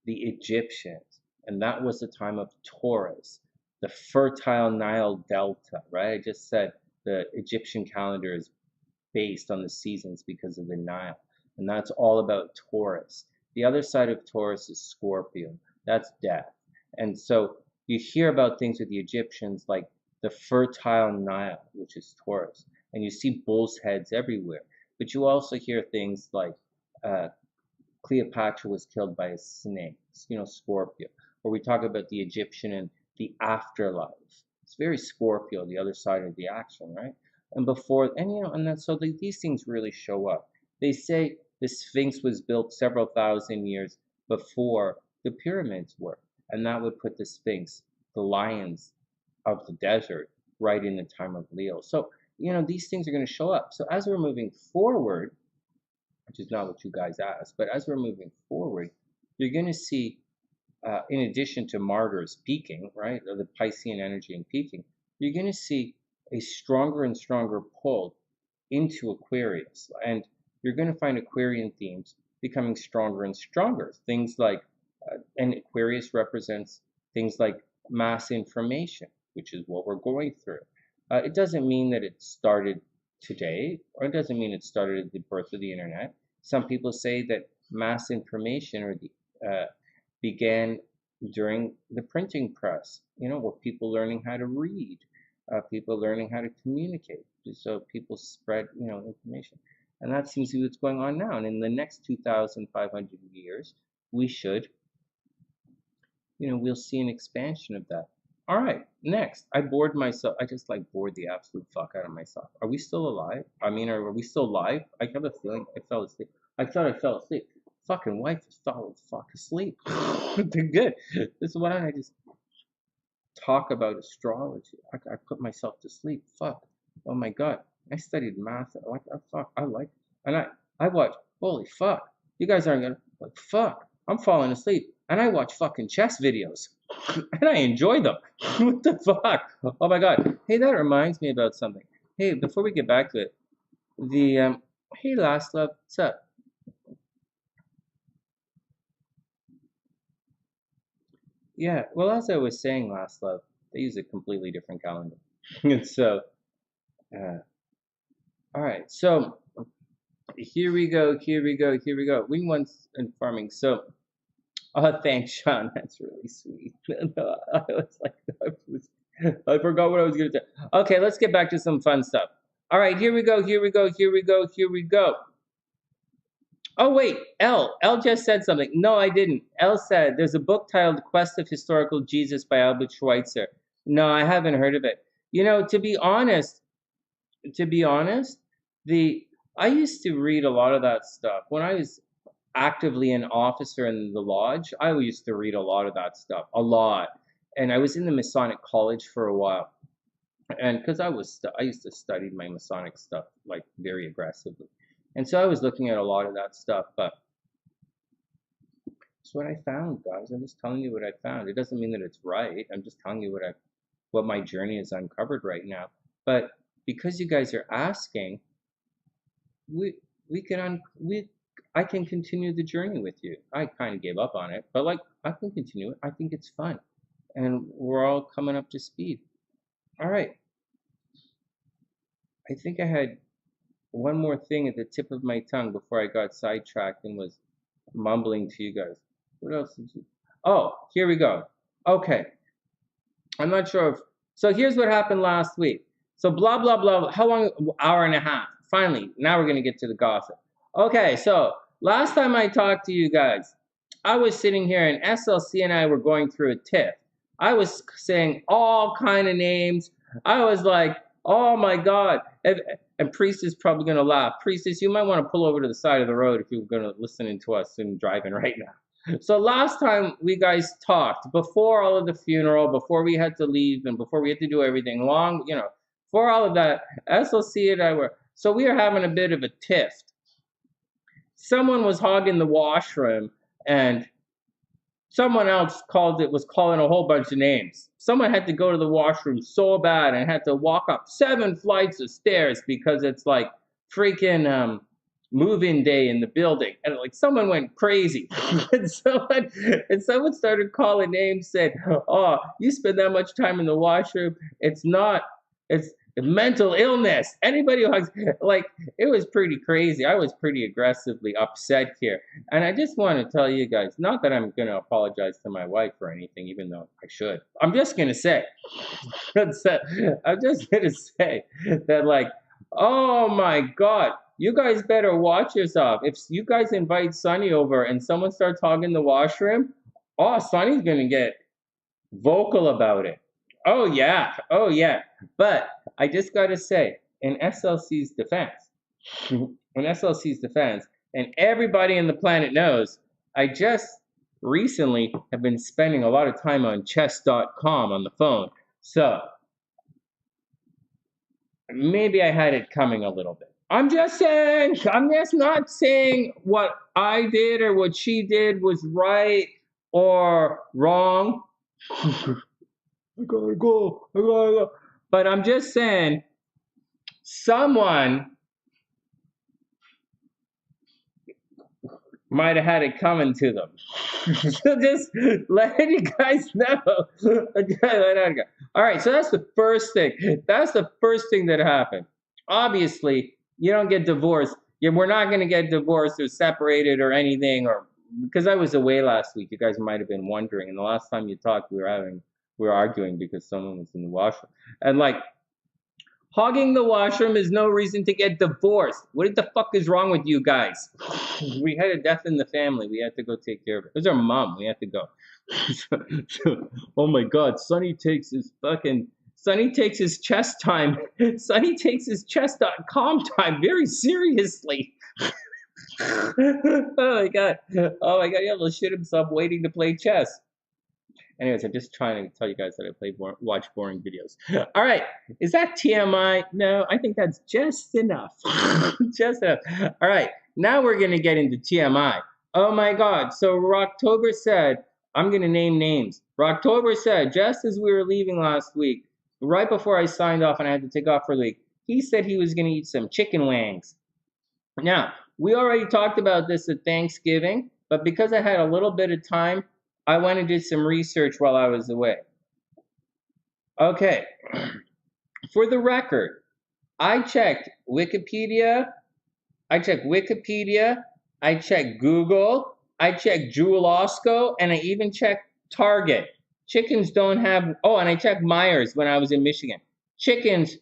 the Egyptians, and that was the time of Taurus, the fertile Nile Delta, right? I just said the Egyptian calendar is based on the seasons because of the Nile, and that's all about Taurus. The other side of Taurus is Scorpio. That's death. And so you hear about things with the Egyptians like the fertile Nile, which is Taurus, and you see bulls' heads everywhere. But you also hear things like Cleopatra was killed by a snake, Scorpio. Or we talk about the Egyptian and the afterlife. It's very Scorpio, the other side of the action, right? And these things really show up. They say the Sphinx was built several thousand years before the pyramids were, and that would put the Sphinx, the lions of the desert, right in the time of Leo. So, these things are going to show up. So as we're moving forward, which is not what you guys asked, but as we're moving forward, you're going to see, in addition to martyrs peaking, right, or the Piscean energy and peaking, you're going to see a stronger and stronger pull into Aquarius. And you're going to find Aquarian themes becoming stronger and stronger. Things like, and Aquarius represents things like mass information, which is what we're going through. It doesn't mean that it started today, or it doesn't mean it started at the birth of the internet. Some people say that mass information or began during the printing press, where people learning how to read, people learning how to communicate, so people spread, information. And that seems to be what's going on now. And in the next 2,500 years, we should, we'll see an expansion of that. All right, next. I bored myself. I just bored the absolute fuck out of myself. Are we still alive? I mean, are we still live? I have a feeling I fell asleep. I thought I fell asleep. Fucking wife just fell asleep. Good. Why don't I just talk about astrology? I put myself to sleep. Fuck. Oh my god. I studied math. Fuck. I like it. And I watch. Holy fuck. You guys aren't gonna fuck. I'm falling asleep. And I watch fucking chess videos. And I enjoy them. What the fuck? Oh my god. Hey, that reminds me about something. Hey, before we get back to it, hey, Last Love, what's up? Yeah, well, as I was saying, Last Love, they use a completely different calendar. And so, all right, so here we go. Wing ones and farming. So, thanks, Sean. That's really sweet. No, I was like, I forgot what I was going to say. Okay, let's get back to some fun stuff. All right, here we go. Oh, wait, L just said something. No, I didn't. L said there's a book titled Quest of Historical Jesus by Albert Schweitzer. No, I haven't heard of it. To be honest, I used to read a lot of that stuff. When I was actively an officer in the lodge, I used to read a lot of that stuff, a lot. And I was in the Masonic College for a while. And because I used to study my Masonic stuff very aggressively. And so I was looking at a lot of that stuff, but it's what I found, guys. I'm just telling you what I found. It doesn't mean that it's right. I'm just telling you what my journey has uncovered right now. But because you guys are asking, I can continue the journey with you. I kind of gave up on it, but I can continue it. I think it's fun, and we're all coming up to speed. All right. I think I had one more thing at the tip of my tongue before I got sidetracked and was mumbling to you guys. What else did you? Oh, here we go. Okay. I'm not sure if. So here's what happened last week. So blah, blah, blah. How long? Hour and a half. Finally, now we're going to get to the gossip. Okay, so last time I talked to you guys, I was sitting here and SLC and I were going through a tiff. I was saying all kind of names. I was like, oh my God. And Priestess is probably going to laugh. Priestess, you might want to pull over to the side of the road if you're going to listen to us and driving right now. So last time we guys talked, before all of the funeral, before we had to leave and before we had to do everything for all of that, SLC and I were, so we were having a bit of a tiff. Someone was hogging the washroom and someone else was calling a whole bunch of names. Someone had to go to the washroom so bad and had to walk up 7 flights of stairs because it's freaking move-in day in the building. And someone went crazy. and someone started calling names, said, oh, you spend that much time in the washroom. It's mental illness. Anybody who has, it was pretty crazy. I was pretty aggressively upset here. And I just want to tell you guys, not that I'm going to apologize to my wife or anything, even though I should. I'm just going to say, that oh my God, you guys better watch yourself. If you guys invite Sunny over and someone starts hogging the washroom, oh, Sunny's going to get vocal about it. Oh yeah. But I just got to say, in SLC's defense, and everybody on the planet knows, I just recently have been spending a lot of time on chess.com on the phone. So maybe I had it coming a little bit. I'm just not saying what I did or what she did was right or wrong. I gotta go. But I'm just saying, someone might have had it coming to them. So just letting you guys know. All right, so that's the first thing. That's the first thing that happened. Obviously, you don't get divorced. We're not going to get divorced or separated or anything, or because I was away last week. You guys might have been wondering. And the last time you talked, we were arguing because someone was in the washroom. And like, hogging the washroom is no reason to get divorced. What the fuck is wrong with you guys? We had a death in the family. We had to go take care of it. It was our mom. We had to go. Oh my God, Sonny takes his chest time. Sonny takes his chess.com time very seriously. Oh my God. Oh my God, yeah, he'll shit himself waiting to play chess. Anyways, I'm just trying to tell you guys that I watch boring videos. All right, is that TMI? No, I think that's just enough. Just enough. All right, now we're gonna get into TMI. Oh my God, so Rocktober said, I'm gonna name names. Rocktober said, just as we were leaving last week, right before I signed off and I had to take off for a week, he said he was gonna eat some chicken wings. Now, we already talked about this at Thanksgiving, but because I had a little bit of time, I went and did some research while I was away. Okay, for the record, I checked Wikipedia, I checked Google, I checked Jewelosco, and I even checked Target. Chickens don't have, oh, and I checked Myers when I was in Michigan. Chickens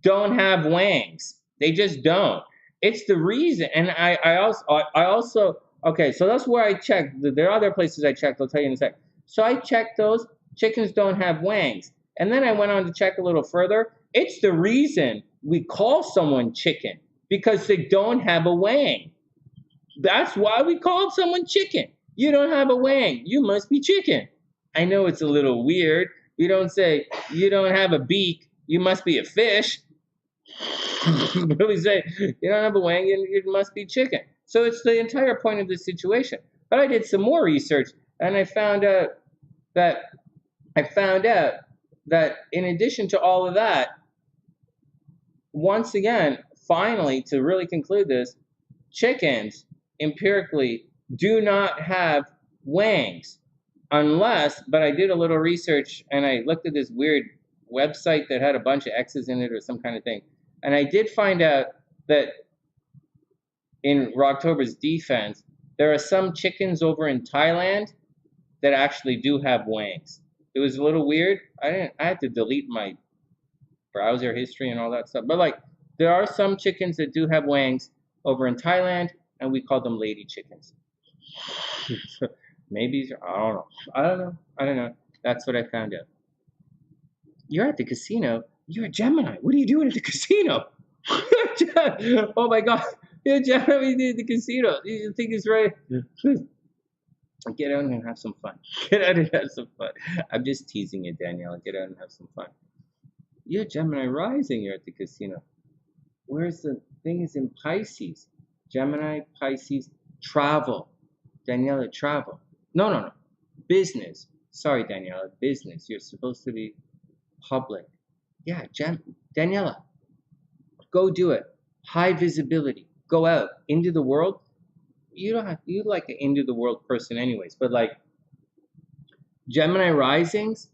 don't have wangs. They just don't. It's the reason, and I also, okay, so that's where I checked. There are other places I checked. I'll tell you in a sec. So I checked those. Chickens don't have wangs. And then I went on to check a little further. It's the reason we call someone chicken, because they don't have a wang. That's why we call someone chicken. You don't have a wang. You must be chicken. I know it's a little weird. We don't say, you don't have a beak. You must be a fish. But we say, you don't have a wang, you must be chicken. So it's the entire point of this situation. But I did some more research, and I found out that in addition to all of that, once again, finally, to really conclude this, chickens empirically do not have wangs unless, but I did a little research and I looked at this weird website that had a bunch of X's in it or some kind of thing. And I did find out that in Rocktober's defense, there are some chickens over in Thailand that actually do have wangs. It was a little weird. I had to delete my browser history and all that stuff. But like, there are some chickens that do have wangs over in Thailand, and we call them lady chickens. Maybe, I don't know. That's what I found out. You're at the casino. You're a Gemini. What are you doing at the casino? Oh my God. You're a Gemini at the casino. You think it's right? Get out and have some fun. Get out and have some fun. I'm just teasing you, Daniela. Get out and have some fun. You're Gemini rising. You're at the casino. Where's the thing is in Pisces? Gemini, Pisces, travel. Daniela, travel. No. Business. Sorry, Daniela. Business. You're supposed to be public. Yeah, Daniela, go do it. High visibility. Go out into the world. You like an into the world person anyways, but like Gemini risings,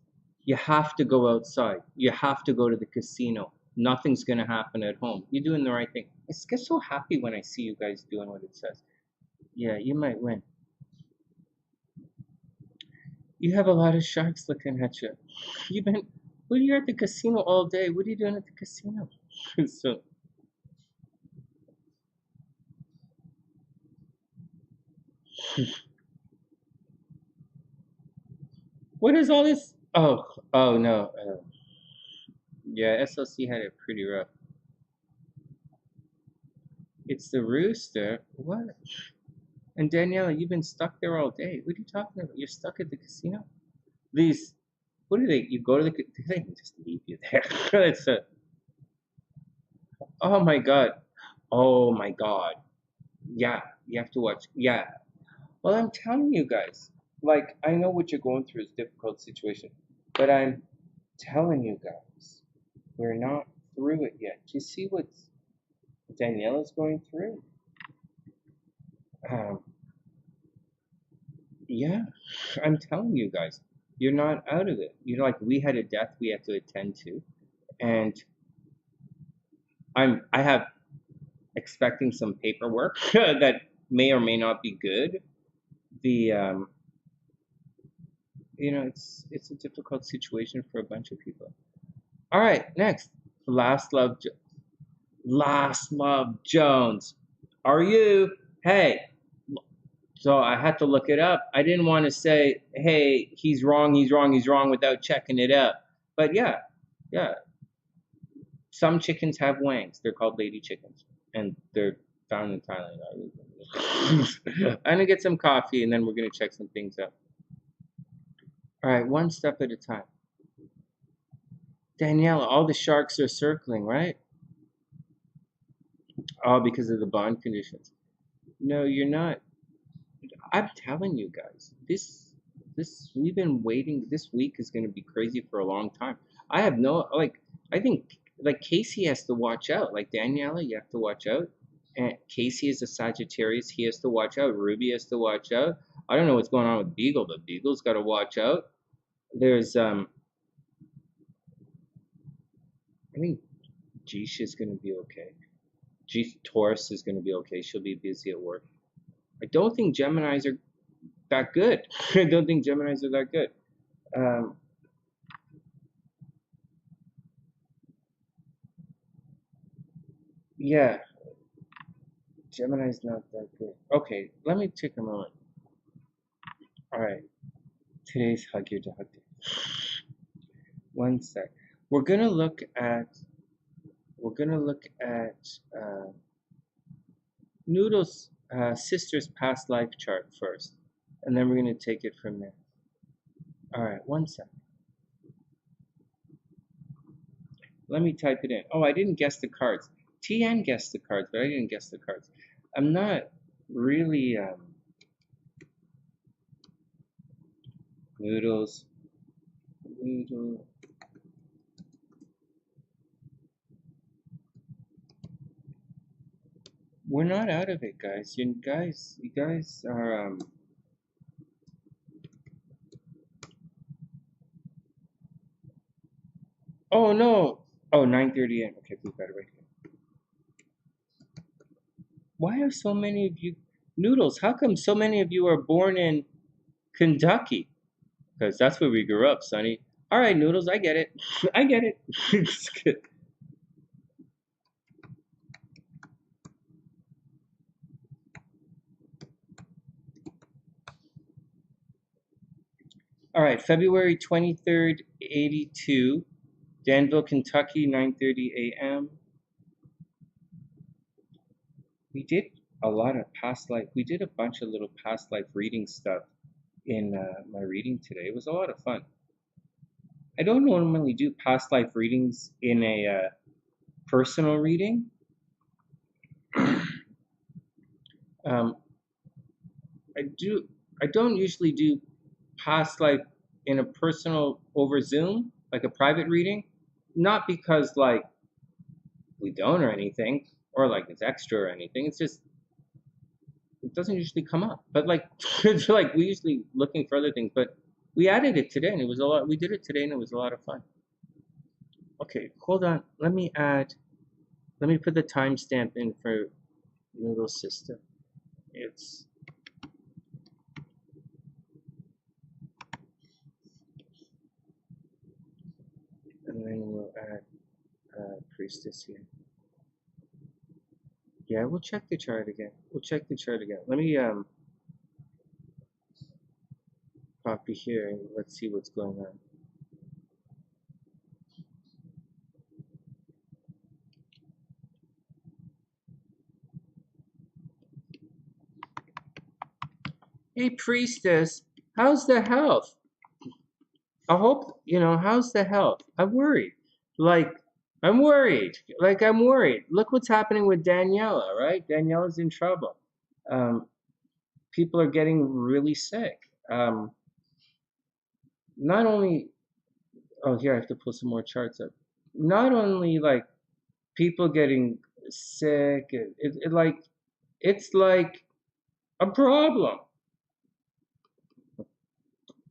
you have to go outside. You have to go to the casino. Nothing's gonna happen at home. You're doing the right thing. I get so happy when I see you guys doing what it says. Yeah, you might win. You have a lot of sharks looking at you. You're at the casino all day. What are you doing at the casino? So, what is all this? Oh no. Yeah, SLC had it pretty rough. It's the rooster. What? And Daniela, you've been stuck there all day. What are you talking about? You're stuck at the casino? These, what do they, you go to the, they can just leave you there. It's oh my God. Oh my God. Yeah, you have to watch. Yeah. Well, I'm telling you guys, like, I know what you're going through is a difficult situation, but I'm telling you guys, we're not through it yet. Do you see what Daniela's going through? Yeah, I'm telling you guys, you're not out of it. You know, like we had a death we had to attend to, and I have expecting some paperwork that may or may not be good. The you know, it's a difficult situation for a bunch of people. All right, next, Last Love, Last Love Jones. Are you? Hey, so I had to look it up. I didn't want to say, hey, he's wrong, he's wrong, he's wrong without checking it out. But yeah, yeah. Some chickens have wangs. They're called lady chickens. And they're found in Thailand. I'm gonna get some coffee and then we're gonna check some things out. All right, one step at a time. Daniela, all the sharks are circling, right? All because of the bond conditions. No, you're not. I'm telling you guys, this we've been waiting. This week is going to be crazy for a long time. I have no like. I think like Casey has to watch out. Like Daniela, you have to watch out. And Casey is a Sagittarius. He has to watch out. Ruby has to watch out. I don't know what's going on with Beagle, but Beagle's got to watch out. There's I think Jish is going to be okay. Taurus is going to be okay. She'll be busy at work. I don't think Geminis are that good. I don't think Geminis are that good. Yeah, Gemini's not that good. Okay, let me take a moment. All right, today's Hug Your Dog Day. One sec. We're gonna look at Noodles' sister's past life chart first, and then we're gonna take it from there. All right, one sec. Let me type it in. Oh, I didn't guess the cards. TN guessed the cards, but I didn't guess the cards. I'm not really Noodles. We're not out of it, guys. You guys are Oh no. Oh, 9:30 a.m. Okay, we've got it right here. Why are so many of you Noodles? How come so many of you are born in Kentucky? Because that's where we grew up, Sonny. All right, Noodles, I get it. I get it. It's good. All right, February 23rd, 82, Danville, Kentucky, 9:30 a.m. We did a lot of past life. We did a bunch of little past life reading stuff in my reading today. It was a lot of fun. I don't normally do past life readings in a personal reading. um, I don't usually do past life in a personal over Zoom, like a private reading. Not because like we don't or anything, or like it's extra or anything. It's just it doesn't usually come up. But like it's like we usually looking for other things. But we added it today and it was a lot. We did it today and it was a lot of fun. Okay, hold on. Let me put the timestamp in for Noodle Sister. It's and then we'll add Priestess here. Yeah, we'll check the chart again. Let me copy here and let's see what's going on. Hey, Priestess, how's the health? I hope, how's the health? I'm worried. Like, I'm worried. I'm worried. Look what's happening with Daniela, right? Daniela's in trouble. People are getting really sick. Not only, oh, here, I have to pull some more charts up. Not only, like, people getting sick, it's like a problem.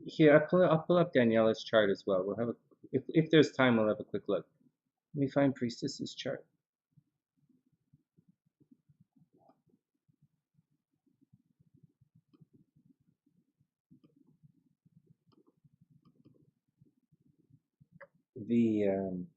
Here, I'll pull up Daniella's chart as well. We'll have a, if there's time, we'll have a quick look. Let me find Priestess's chart. The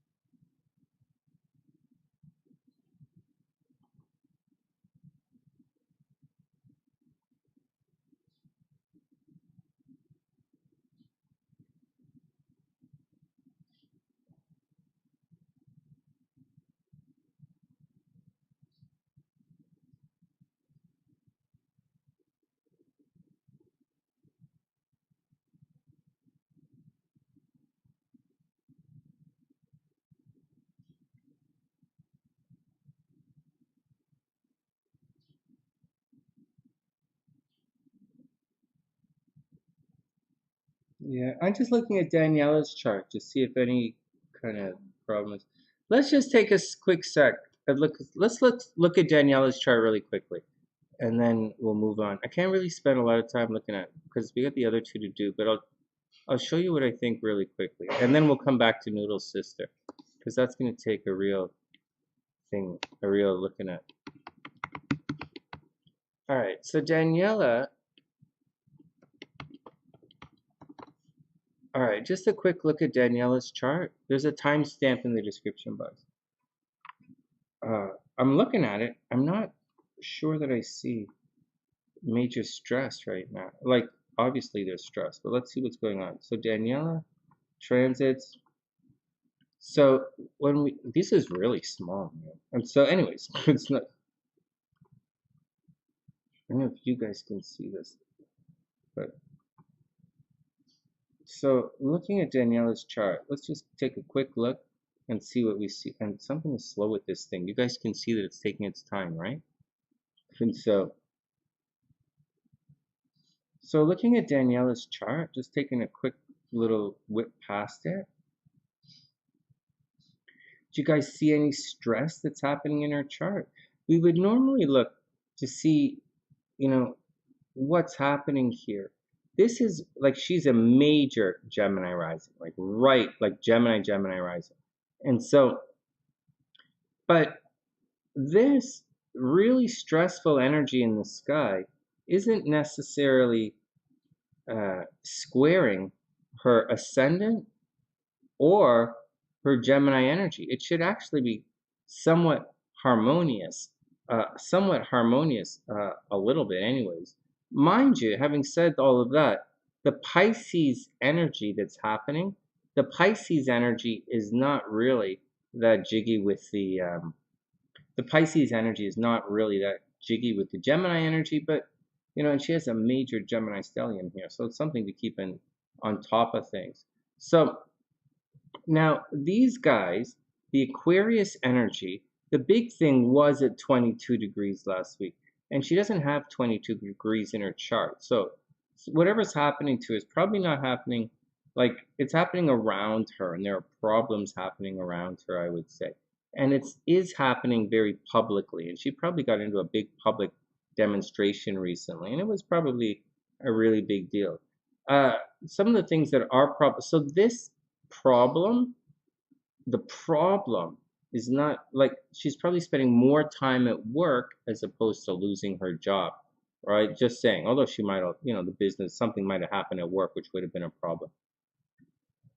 Yeah, I'm just looking at Daniella's chart to see if any kind of problems. Let's just take a quick sec and look. Let's look at Daniella's chart really quickly, and then we'll move on. I can't really spend a lot of time looking at because we got the other two to do, but I'll show you what I think really quickly, and then we'll come back to Noodles' sister because that's going to take a real thing, a real looking at. All right, so Daniella. All right, just a quick look at Daniella's chart. There's a timestamp in the description box. I'm looking at it. I'm not sure that I see major stress right now. Like, obviously there's stress, but let's see what's going on. So Daniella, transits. So when this is really small, man. And so anyways, it's not, I don't know if you guys can see this, but so looking at Daniella's chart, let's just take a quick look and see what we see. And something is slow with this thing. You guys can see that it's taking its time, right? And so looking at Daniella's chart, just taking a quick little whip past it. Do you guys see any stress that's happening in her chart? We would normally look to see, you know, what's happening here. This is like she's a major Gemini rising, like right, like Gemini rising. And so, but this really stressful energy in the sky isn't necessarily squaring her ascendant or her Gemini energy. It should actually be somewhat harmonious, a little bit anyways. Mind you, having said all of that, the Pisces energy that's happening, the Pisces energy is not really that jiggy with the Pisces energy is not really that jiggy with the Gemini energy, but you know, and she has a major Gemini stellium here, so it's something to keep in on top of things. So now these guys, the Aquarius energy, the big thing was at 22 degrees last week, and she doesn't have 22 degrees in her chart. So whatever's happening to her is probably not happening, like it's happening around her, and there are problems happening around her, I would say. And it is happening very publicly, and she probably got into a big public demonstration recently, and it was probably a really big deal. Some of the things that are problems, so this problem, the problem is not like she's probably spending more time at work as opposed to losing her job, right? Just saying, although she might have, you know, the business, something might have happened at work, which would have been a problem.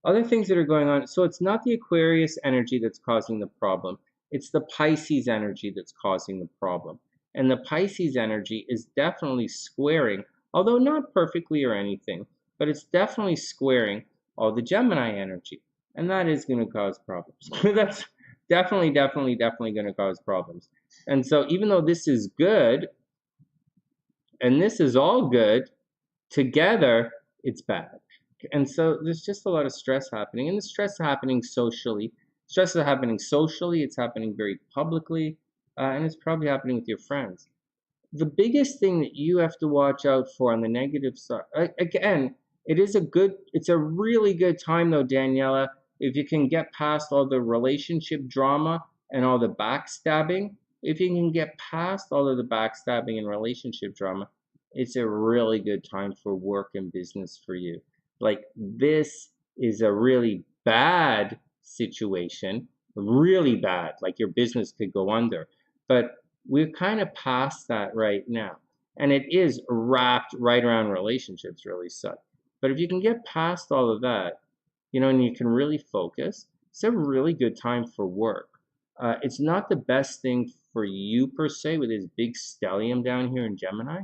Other things that are going on, so it's not the Aquarius energy that's causing the problem, it's the Pisces energy that's causing the problem. And the Pisces energy is definitely squaring, although not perfectly or anything, but it's definitely squaring all the Gemini energy. And that is going to cause problems. That's definitely going to cause problems. And so even though this is good, and this is all good, together, it's bad. And so there's just a lot of stress happening, and the stress is happening socially. Stress is happening socially, it's happening very publicly, and it's probably happening with your friends. The biggest thing that you have to watch out for on the negative side, again, it's a really good time though, Daniella, if you can get past all the relationship drama and all the backstabbing. If you can get past all of the backstabbing and relationship drama, it's a really good time for work and business for you. Like, this is a really bad situation, really bad, like your business could go under. But we're kind of past that right now. And it is wrapped right around relationships, really suck. But if you can get past all of that, you know, and you can really focus, it's a really good time for work. It's not the best thing for you per se with this big stellium down here in Gemini,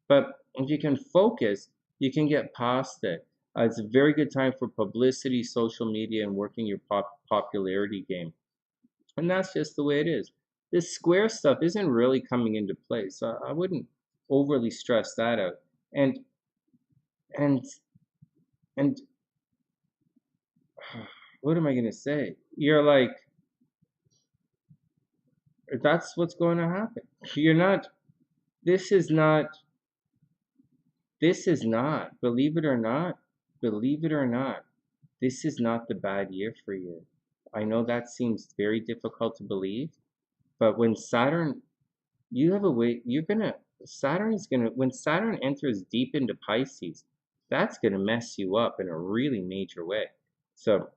but if you can focus, you can get past it. It's a very good time for publicity, social media, and working your popularity game. And that's just the way it is. This square stuff isn't really coming into play, so I wouldn't overly stress that out. And and and what am I gonna say? You're like, that's what's going to happen. You're not. This is not. This is not. Believe it or not, this is not the bad year for you. I know that seems very difficult to believe, but when Saturn, you have a way, you're gonna, Saturn is gonna, when Saturn enters deep into Pisces, that's gonna mess you up in a really major way. So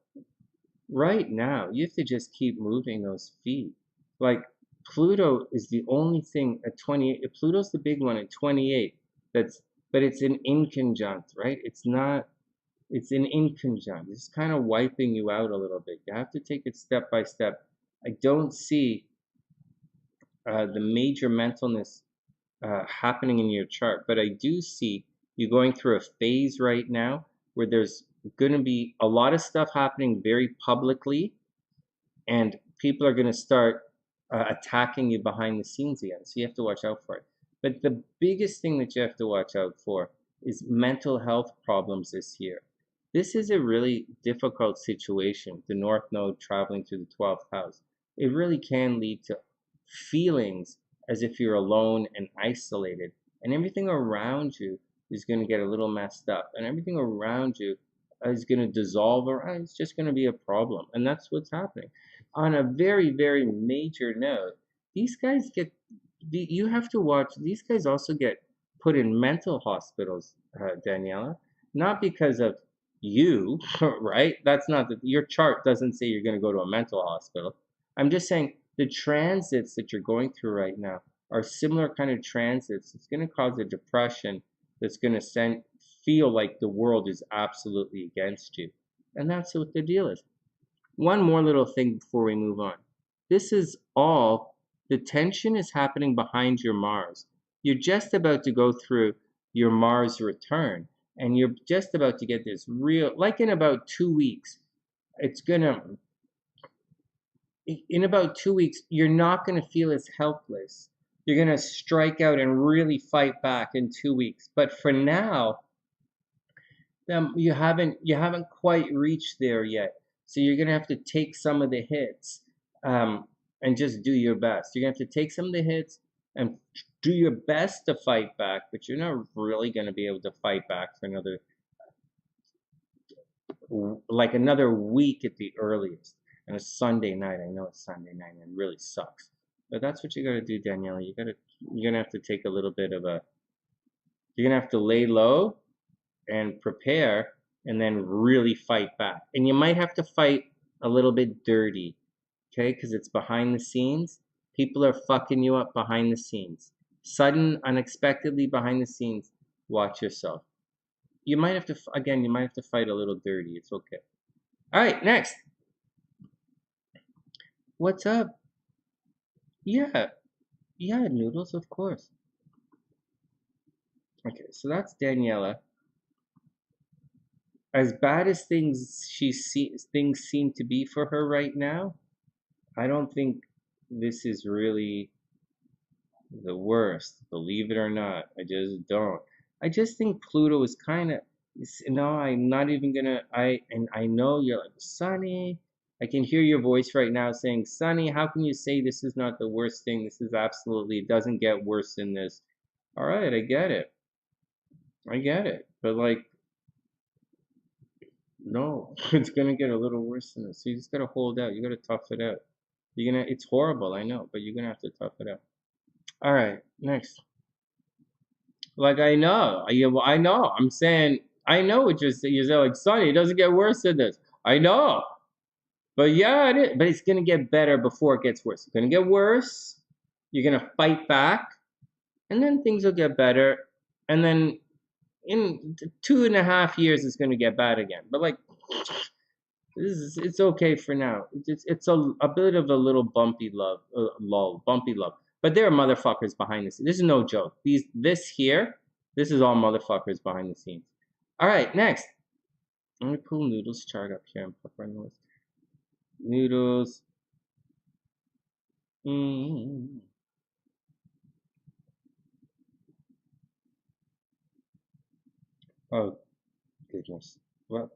right now, you have to just keep moving those feet. Like, Pluto is the only thing at 28, Pluto's the big one at 28, that's, but it's an inconjunct, right? It's not, it's an inconjunct. It's kind of wiping you out a little bit. You have to take it step by step. I don't see the major mentalness happening in your chart, but I do see you going through a phase right now where there's going to be a lot of stuff happening very publicly, and people are going to start attacking you behind the scenes again. So you have to watch out for it. But the biggest thing that you have to watch out for is mental health problems this year. This is a really difficult situation, the North Node traveling through the 12th house. It really can lead to feelings as if you're alone and isolated, and everything around you is going to get a little messed up, and everything around you is going to dissolve, or it's just going to be a problem. And that's what's happening. On a very, very major note, these guys get, you have to watch, these guys also get put in mental hospitals, Daniela, not because of you, right? That's not that your chart doesn't say you're going to go to a mental hospital. I'm just saying the transits that you're going through right now are similar kind of transits. It's going to cause a depression that's going to feel like the world is absolutely against you. And that's what the deal is. One more little thing before we move on. This is all, the tension is happening behind your Mars. You're just about to go through your Mars return, and you're just about to get this real, like in about 2 weeks, it's gonna, in about 2 weeks, you're not gonna feel as helpless. You're gonna strike out and really fight back in 2 weeks. But for now, you haven't quite reached there yet. So you're gonna have to take some of the hits and just do your best. You're gonna have to take some of the hits and do your best to fight back, but you're not really gonna be able to fight back for another, like another week at the earliest. And a Sunday night, I know it's Sunday night and it really sucks. But that's what you gotta do, Daniela. You're gonna have to take a little bit of a, you're gonna have to lay low and prepare, and then really fight back. And you might have to fight a little bit dirty, okay? Because it's behind the scenes. People are fucking you up behind the scenes. Sudden, unexpectedly behind the scenes. Watch yourself. You might have to, again, you might have to fight a little dirty. It's okay. All right, next. What's up? Yeah, Noodles, of course. Okay, so that's Daniela. As bad as things seem to be for her right now, I don't think this is really the worst. Believe it or not, I just don't. I just think Pluto is kind of, no, I'm not even gonna. I know you're like, Sunny. I can hear your voice right now saying, Sunny, how can you say this is not the worst thing? This is absolutely, it doesn't get worse than this. All right, I get it. But like, no, it's gonna get a little worse than this. So you just gotta hold out. You gotta tough it out. It's horrible, I know, but you're gonna have to tough it out. All right, next. Like, I know. I'm saying I know what you're like, Sonny, it doesn't get worse than this. I know. But yeah, it is. But it's going to get better before it gets worse. It's going to get worse. You're going to fight back. And then things will get better. And then in 2.5 years, it's going to get bad again. But like, it's okay for now. It's a bit of a little bumpy bumpy love. But there are motherfuckers behind the scenes. This is no joke. This is all motherfuckers behind the scenes. All right, next. Let me pull Noodles' chart up here and put her on the list. Noodles. Oh, goodness. What?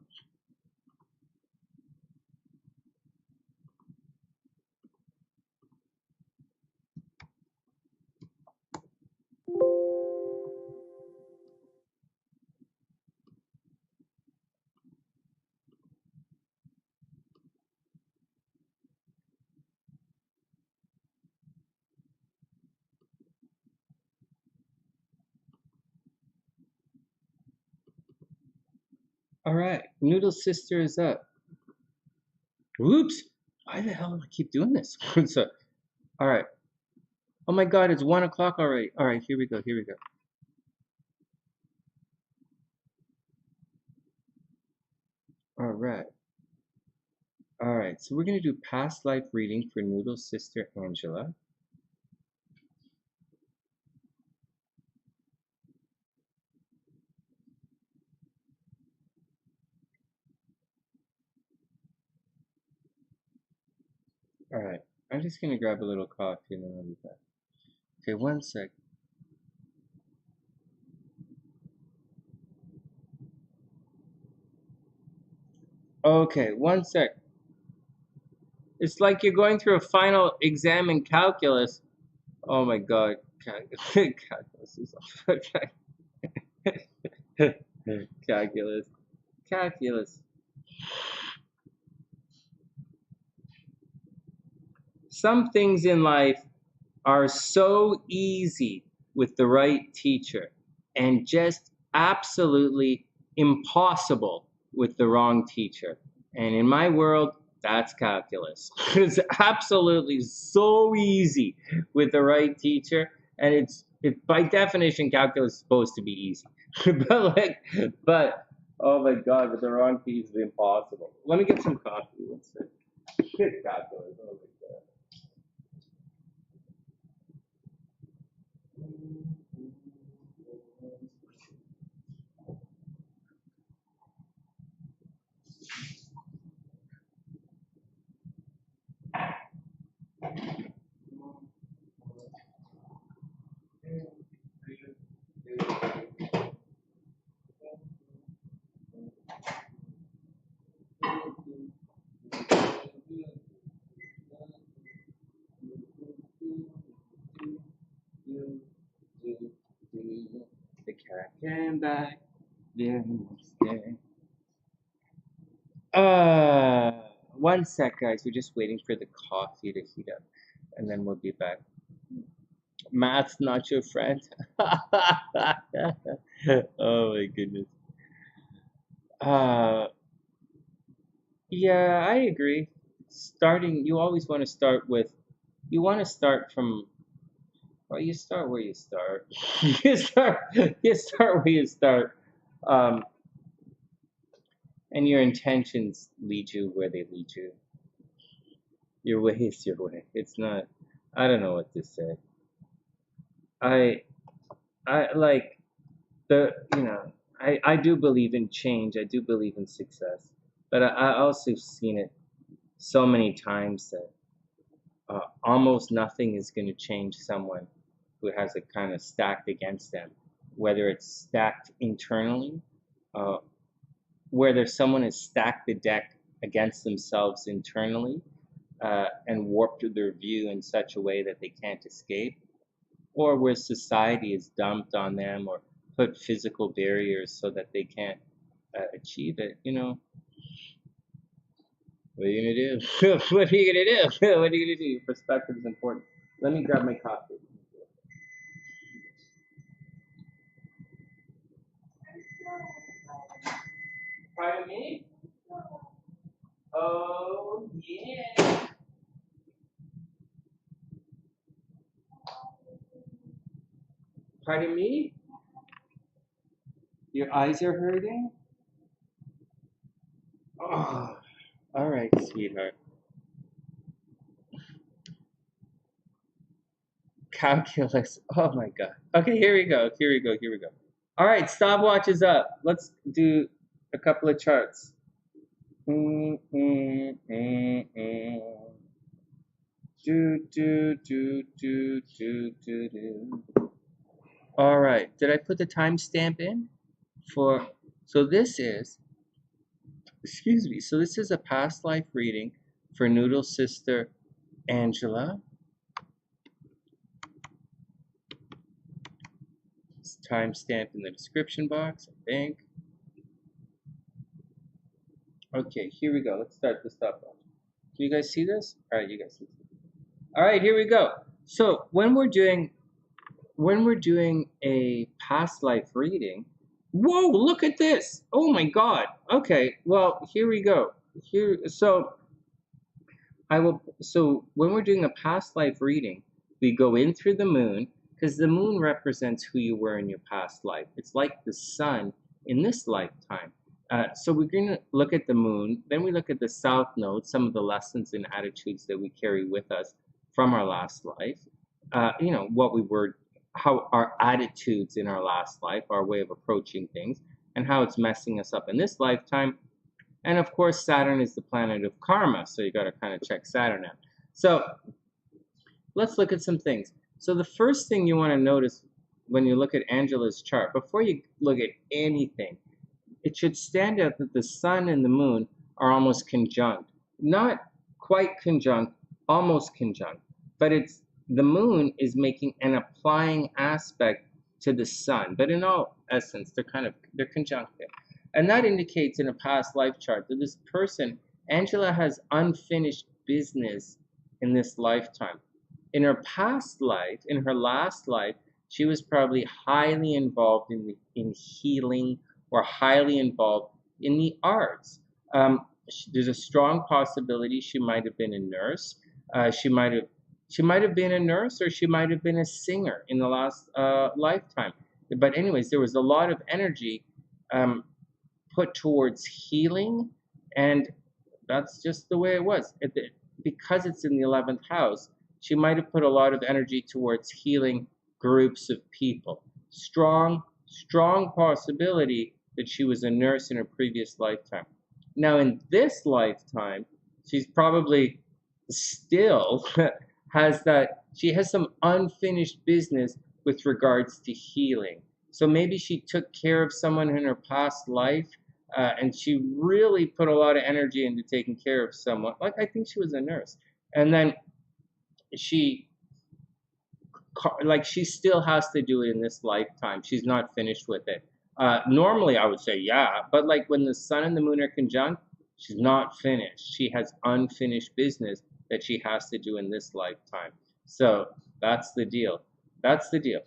All right, Noodle's sister is up. Whoops! Why the hell do I keep doing this? So, all right. Oh my God, it's 1 o'clock already. All right, here we go. All right. All right, so we're gonna do past life reading for Noodle's sister Angela. All right, I'm just gonna grab a little coffee and then I'll be back. Okay, 1 sec. Okay, 1 sec. It's like you're going through a final exam in calculus. Oh my God, calculus is okay. Calculus. Some things in life are so easy with the right teacher and just absolutely impossible with the wrong teacher. And in my world, that's calculus. It's absolutely so easy with the right teacher, and it's by definition calculus is supposed to be easy. but oh my God, with the wrong teacher, it's impossible. Let me get some coffee. Let's see. Calculus. Oh my God. The cat came back the next day. 1 sec, guys. We're just waiting for the coffee to heat up, and then we'll be back. Math's not your friend. Oh my goodness. Yeah, I agree. You always want to start with, you want to start from, well, you start where you start. You start where you start. Um, and your intentions lead you where they lead you. Your way is your way. It's not, I don't know what to say. I like I do believe in change. I do believe in success. But I also seen it so many times that almost nothing is going to change someone who has it kind of stacked against them, whether it's stacked internally, uh, whether someone has stacked the deck against themselves internally and warped their view in such a way that they can't escape, or where society is dumped on them or put physical barriers so that they can't achieve it. What are you gonna do? What are you gonna do? What are you gonna do? Your perspective is important. Let me grab my coffee. Pardon me? Oh, yeah. Pardon me? Your eyes are hurting? Oh, all right, sweetheart. Calculus. Oh my God. Okay, here we go. Here we go. Here we go. All right, stopwatch is up. Let's do a couple of charts. Do, do. All right. Did I put the timestamp in for? So this is, excuse me. So this is a past life reading for Noodles' sister Angela. It's timestamped in the description box, I think. Okay, here we go. Let's start the stopwatch. Can you guys see this? All right, you guys see this. All right, here we go. So when we're doing a past life reading, whoa, look at this. Oh my God. Okay, well, here we go. So when we're doing a past life reading, we go in through the moon because the moon represents who you were in your past life. It's like the sun in this lifetime. So we're going to look at the moon, then we look at the south node, some of the lessons and attitudes that we carry with us from our last life. What we were, how our attitudes in our last life, our way of approaching things, and how it's messing us up in this lifetime. And of course, Saturn is the planet of karma, so you got to kind of check Saturn out. So let's look at some things. So the first thing you want to notice when you look at Angela's chart, before you look at anything, it should stand out that the sun and the moon are almost conjunct. Not quite conjunct, almost conjunct. But the moon is making an applying aspect to the sun. But in all essence, they're conjunct there. And that indicates in a past life chart that this person, Angela, has unfinished business in this lifetime. In her past life, in her last life, she was probably highly involved in healing or highly involved in the arts. There's a strong possibility she might have been a nurse. She might have been a nurse, or she might have been a singer in the last lifetime. But anyways, there was a lot of energy put towards healing, and that's just the way it was. Because it's in the 11th house, she might have put a lot of energy towards healing groups of people. Strong possibility that she was a nurse in her previous lifetime. Now, in this lifetime, she's probably still she has some unfinished business with regards to healing. So maybe she took care of someone in her past life, and she really put a lot of energy into taking care of someone. Like, I think she was a nurse. And then she still has to do it in this lifetime. She's not finished with it. Normally, I would say, yeah, but like when the sun and the moon are conjunct, she's not finished. She has unfinished business that she has to do in this lifetime. So that's the deal. That's the deal.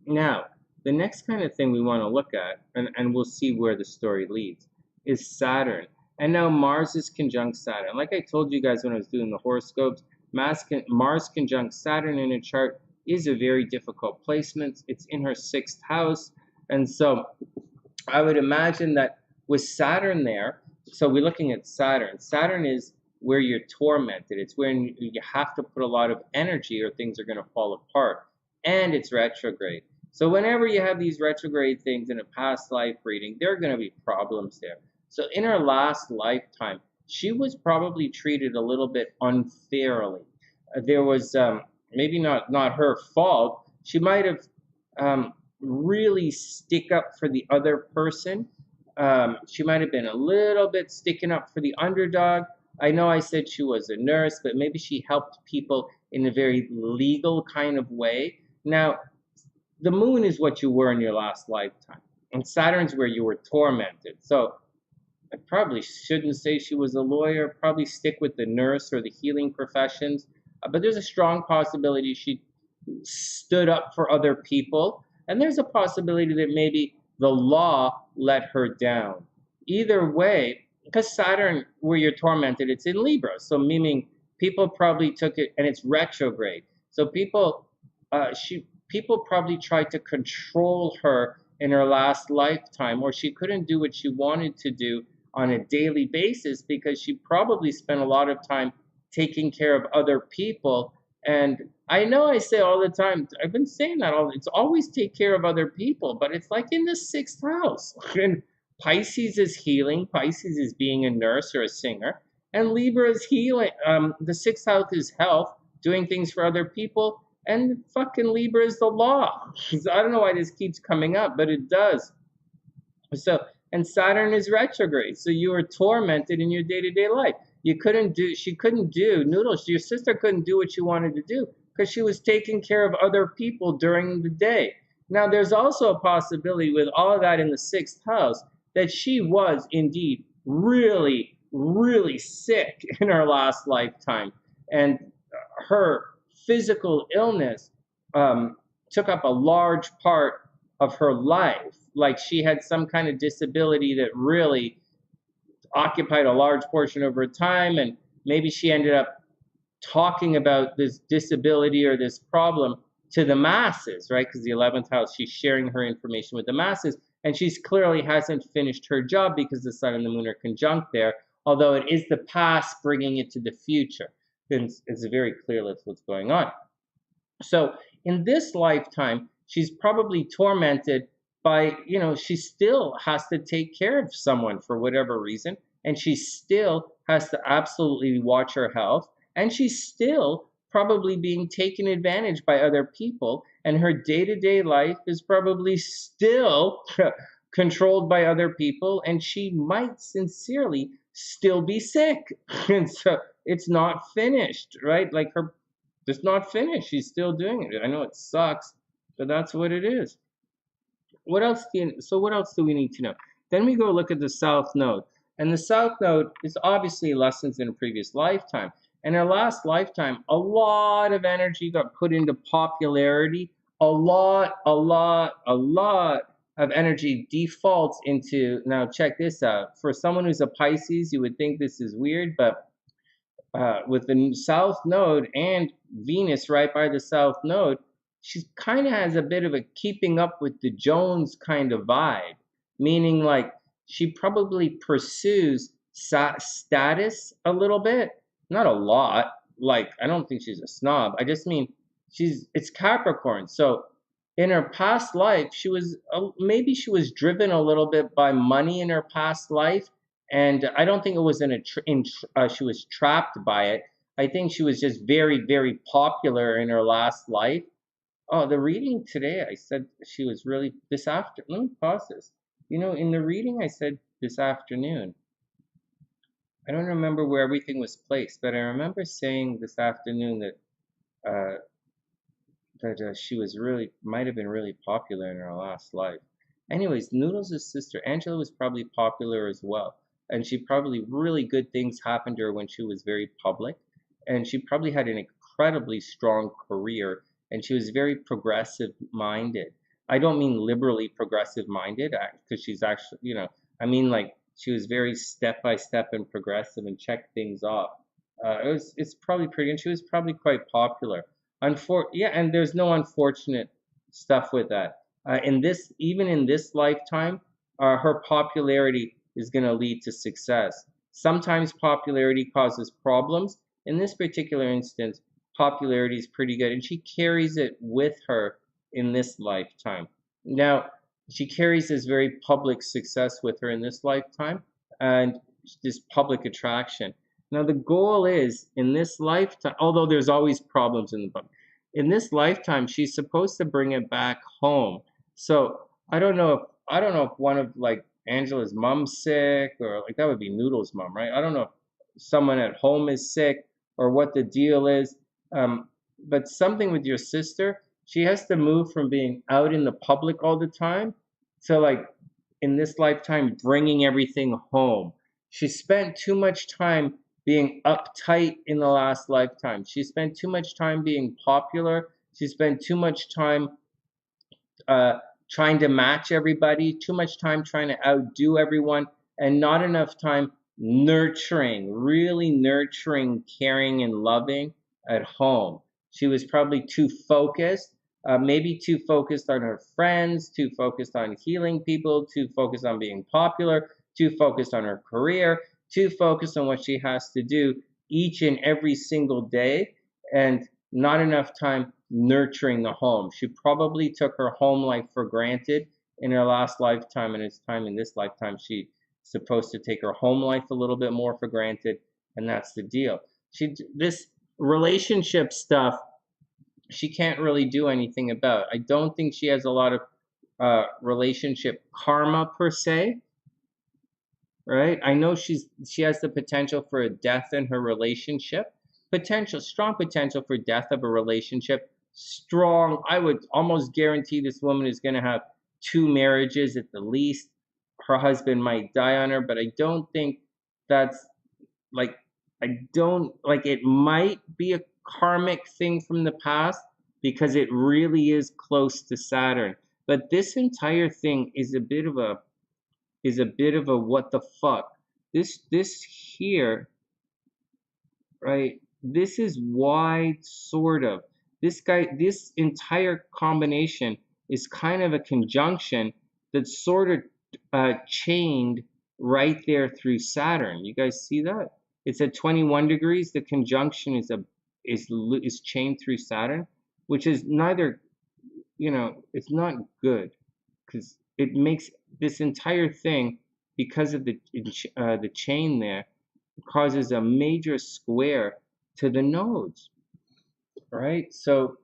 Now, the next kind of thing we want to look at, and we'll see where the story leads, is Saturn. And now Mars is conjunct Saturn. Like I told you guys when I was doing the horoscopes, Mars conjunct Saturn in a chart is a very difficult placement. It's in her 6th house. And so I would imagine that with Saturn there, so we're looking at Saturn. Saturn is where you're tormented. It's where you have to put a lot of energy or things are going to fall apart. And it's retrograde. So whenever you have these retrograde things in a past life reading, there are going to be problems there. So in her last lifetime, she was probably treated a little bit unfairly. There was maybe not her fault. She might have really stick up for the other person. She might have been a little bit sticking up for the underdog. I know I said she was a nurse, but maybe she helped people in a very legal kind of way. Now, the moon is what you were in your last lifetime, and Saturn's where you were tormented. So I probably shouldn't say she was a lawyer, probably stick with the nurse or the healing professions. But there's a strong possibility she stood up for other people. And there's a possibility that maybe the law let her down. either way, because Saturn, where you're tormented, it's in Libra. So meaning people probably took it, and it's retrograde. So people probably tried to control her in her last lifetime, or she couldn't do what she wanted to do on a daily basis because she probably spent a lot of time taking care of other people. And I know I say all the time, I've been saying that it's always take care of other people, but it's like in the 6th house. And Pisces is healing, Pisces is being a nurse or a singer, and Libra is healing. The 6th house is health, doing things for other people, and fucking Libra is the law. I don't know why this keeps coming up, but it does. So, and Saturn is retrograde, so you were tormented in your day-to-day life. She couldn't do, Noodles, your sister couldn't do what she wanted to do because she was taking care of other people during the day. Now, there's also a possibility with all of that in the 6th house that she was indeed really, really sick in her last lifetime. And her physical illness took up a large part of her life. Like she had some kind of disability that really occupied a large portion of her time, and maybe she ended up talking about this disability or this problem to the masses, right? Because the 11th house, she's sharing her information with the masses, and she's clearly hasn't finished her job because the sun and the moon are conjunct there, although it is the past bringing it to the future. It's very clear that's what's going on. So in this lifetime, she's probably tormented by, she still has to take care of someone for whatever reason, and she still has to absolutely watch her health, and she's still probably being taken advantage by other people, and her day-to-day life is probably still controlled by other people, and she might sincerely still be sick. And so it's not finished, right? Like it's not finished. She's still doing it. I know it sucks, but that's what it is. What else do we need to know? Then we go look at the South Node. And the South Node is obviously lessons in a previous lifetime. In her last lifetime, a lot of energy got put into popularity. A lot of energy defaults into, now check this out. For someone who's a Pisces, you would think this is weird, but with the South Node and Venus right by the South Node, she kind of has a bit of a keeping up with the Jones kind of vibe, meaning like she probably pursues status a little bit, not a lot. Like, I don't think she's a snob. I just mean it's Capricorn. So in her past life, maybe she was driven a little bit by money in her past life. And I don't think it was she was trapped by it. I think she was just very, very popular in her last life. Oh, the reading today, I said she was really this afternoon. Let me pause this. In the reading, I said this afternoon. I don't remember where everything was placed, but I remember saying this afternoon that she might have been really popular in her last life. Anyways, Noodles' sister, Angela, was probably popular as well. And she probably really good things happened to her when she was very public. And she probably had an incredibly strong career. And she was very progressive minded. I don't mean liberally progressive minded, because she's actually, I mean like she was very step by step and progressive and checked things off. It's probably pretty, and she was probably quite popular. And there's no unfortunate stuff with that. Even in this lifetime, her popularity is going to lead to success. Sometimes popularity causes problems. In this particular instance, popularity is pretty good, and she carries it with her in this lifetime. Now, she carries this very public success with her in this lifetime, and this public attraction. Now, the goal is, in this lifetime, although there's always problems in the book, in this lifetime, she's supposed to bring it back home. So I don't know if one of like Angela's mom's sick, or like that would be Noodles' mom, right? I don't know if someone at home is sick or what the deal is. But something with your sister, she has to move from being out in the public all the time to like in this lifetime bringing everything home. She spent too much time being uptight in the last lifetime. She spent too much time being popular. She spent too much time trying to match everybody, too much time trying to outdo everyone. and not enough time nurturing, really nurturing, caring, and loving at home. She was probably too focused, maybe too focused on her friends, too focused on healing people, too focused on being popular, too focused on her career, too focused on what she has to do each and every single day, and not enough time nurturing the home. She probably took her home life for granted in her last lifetime, and it's time in this lifetime she's supposed to take her home life a little bit more for granted, and that's the deal. This relationship stuff, she can't really do anything about. I don't think she has a lot of relationship karma per se, right? I know she has the potential for a death in her relationship, strong potential for death of a relationship. Strong, I would almost guarantee this woman is going to have 2 marriages at the least. Her husband might die on her, but I don't think that's like, I don't like, it might be a karmic thing from the past because it really is close to Saturn. But this entire thing is a bit of a what the fuck. This here, right? This is wide, sort of. This entire combination is kind of a conjunction that's sort of chained right there through Saturn. You guys see that? It's at 21 degrees. The conjunction is chained through Saturn, which is neither, it's not good, because it makes this entire thing, because of the chain there, causes a major square to the nodes, right? So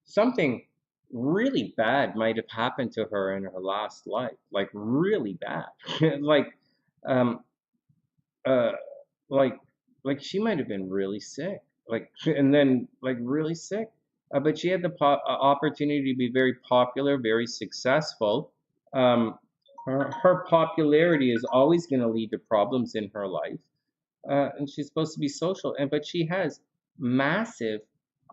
something really bad might have happened to her in her last life, like really bad, like um uh like she might have been really sick, like, and then like really sick, but she had the opportunity to be very popular, very successful. Her popularity is always going to lead to problems in her life, and she's supposed to be social, but she has massive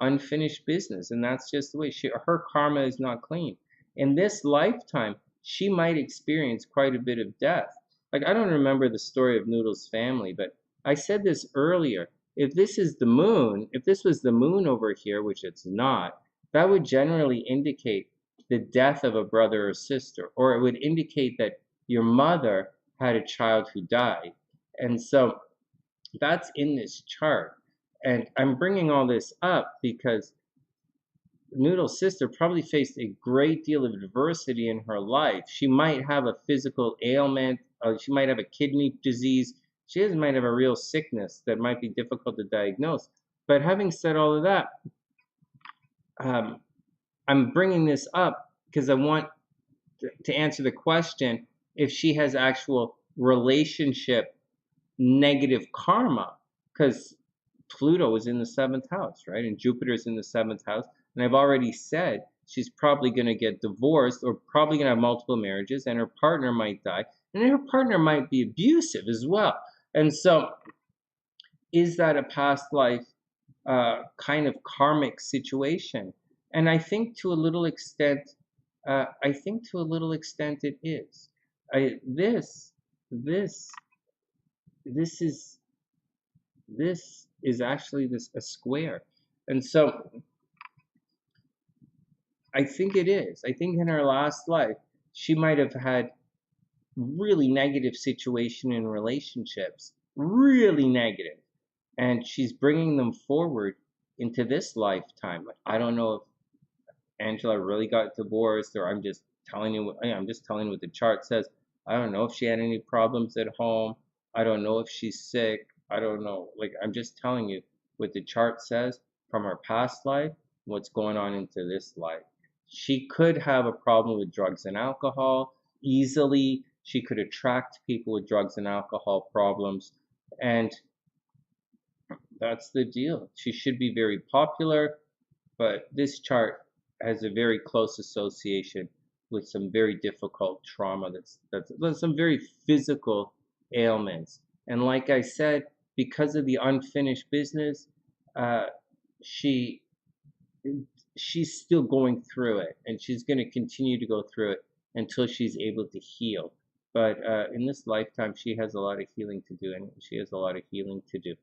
unfinished business, and that's just the way her karma is not clean. In this lifetime, she might experience quite a bit of death. Like, I don't remember the story of Noodles' family, but I said this earlier. If this is the moon, if this was the moon over here, which it's not, that would generally indicate the death of a brother or sister, or it would indicate that your mother had a child who died. And so that's in this chart. And I'm bringing all this up because Noodle's sister probably faced a great deal of adversity in her life. She might have a physical ailment, she might have a kidney disease, she might have a real sickness that might be difficult to diagnose. But having said all of that, I'm bringing this up because I want to answer the question if she has actual relationship negative karma, because Pluto is in the 7th house, right? And Jupiter's in the 7th house. And I've already said she's probably going to get divorced, or probably going to have multiple marriages, and her partner might die, and her partner might be abusive as well. And so, is that a past life kind of karmic situation? And I think to a little extent, it is. This is actually a square, and so I think it is. I think in her last life she might have had really negative situation in relationships, really negative, and she's bringing them forward into this lifetime. I don't know if Angela really got divorced, or I'm just telling you what the chart says. I don't know if she had any problems at home. I don't know if she's sick. I don't know. Like, I'm just telling you what the chart says from her past life, what's going on into this life. She could have a problem with drugs and alcohol easily. She could attract people with drugs and alcohol problems. And that's the deal. She should be very popular, but this chart has a very close association with some very difficult trauma. That's some very physical ailments. And like I said, because of the unfinished business, she's still going through it, and she's going to continue to go through it until she's able to heal. But in this lifetime, she has a lot of healing to do, and she has a lot of healing to do.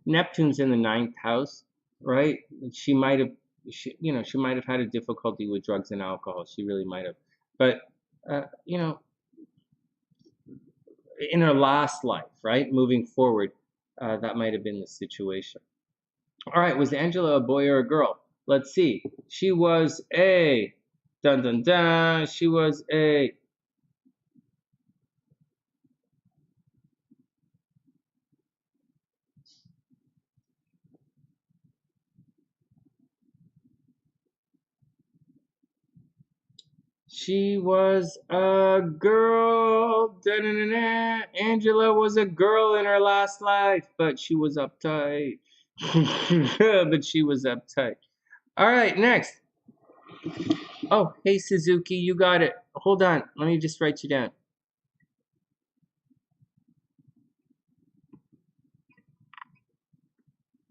Neptune's in the 9th house, right? She might have, she might have had a difficulty with drugs and alcohol. She really might have. But, in her last life, right? Moving forward, that might have been the situation. All right, was Angela a boy or a girl? Let's see. She was a, dun dun dun, she was a, she was a girl. Da-da-da-da. Angela was a girl in her last life, but she was uptight. But she was uptight. All right, next. Oh, hey, Suzuki, you got it. Hold on. Let me just write you down.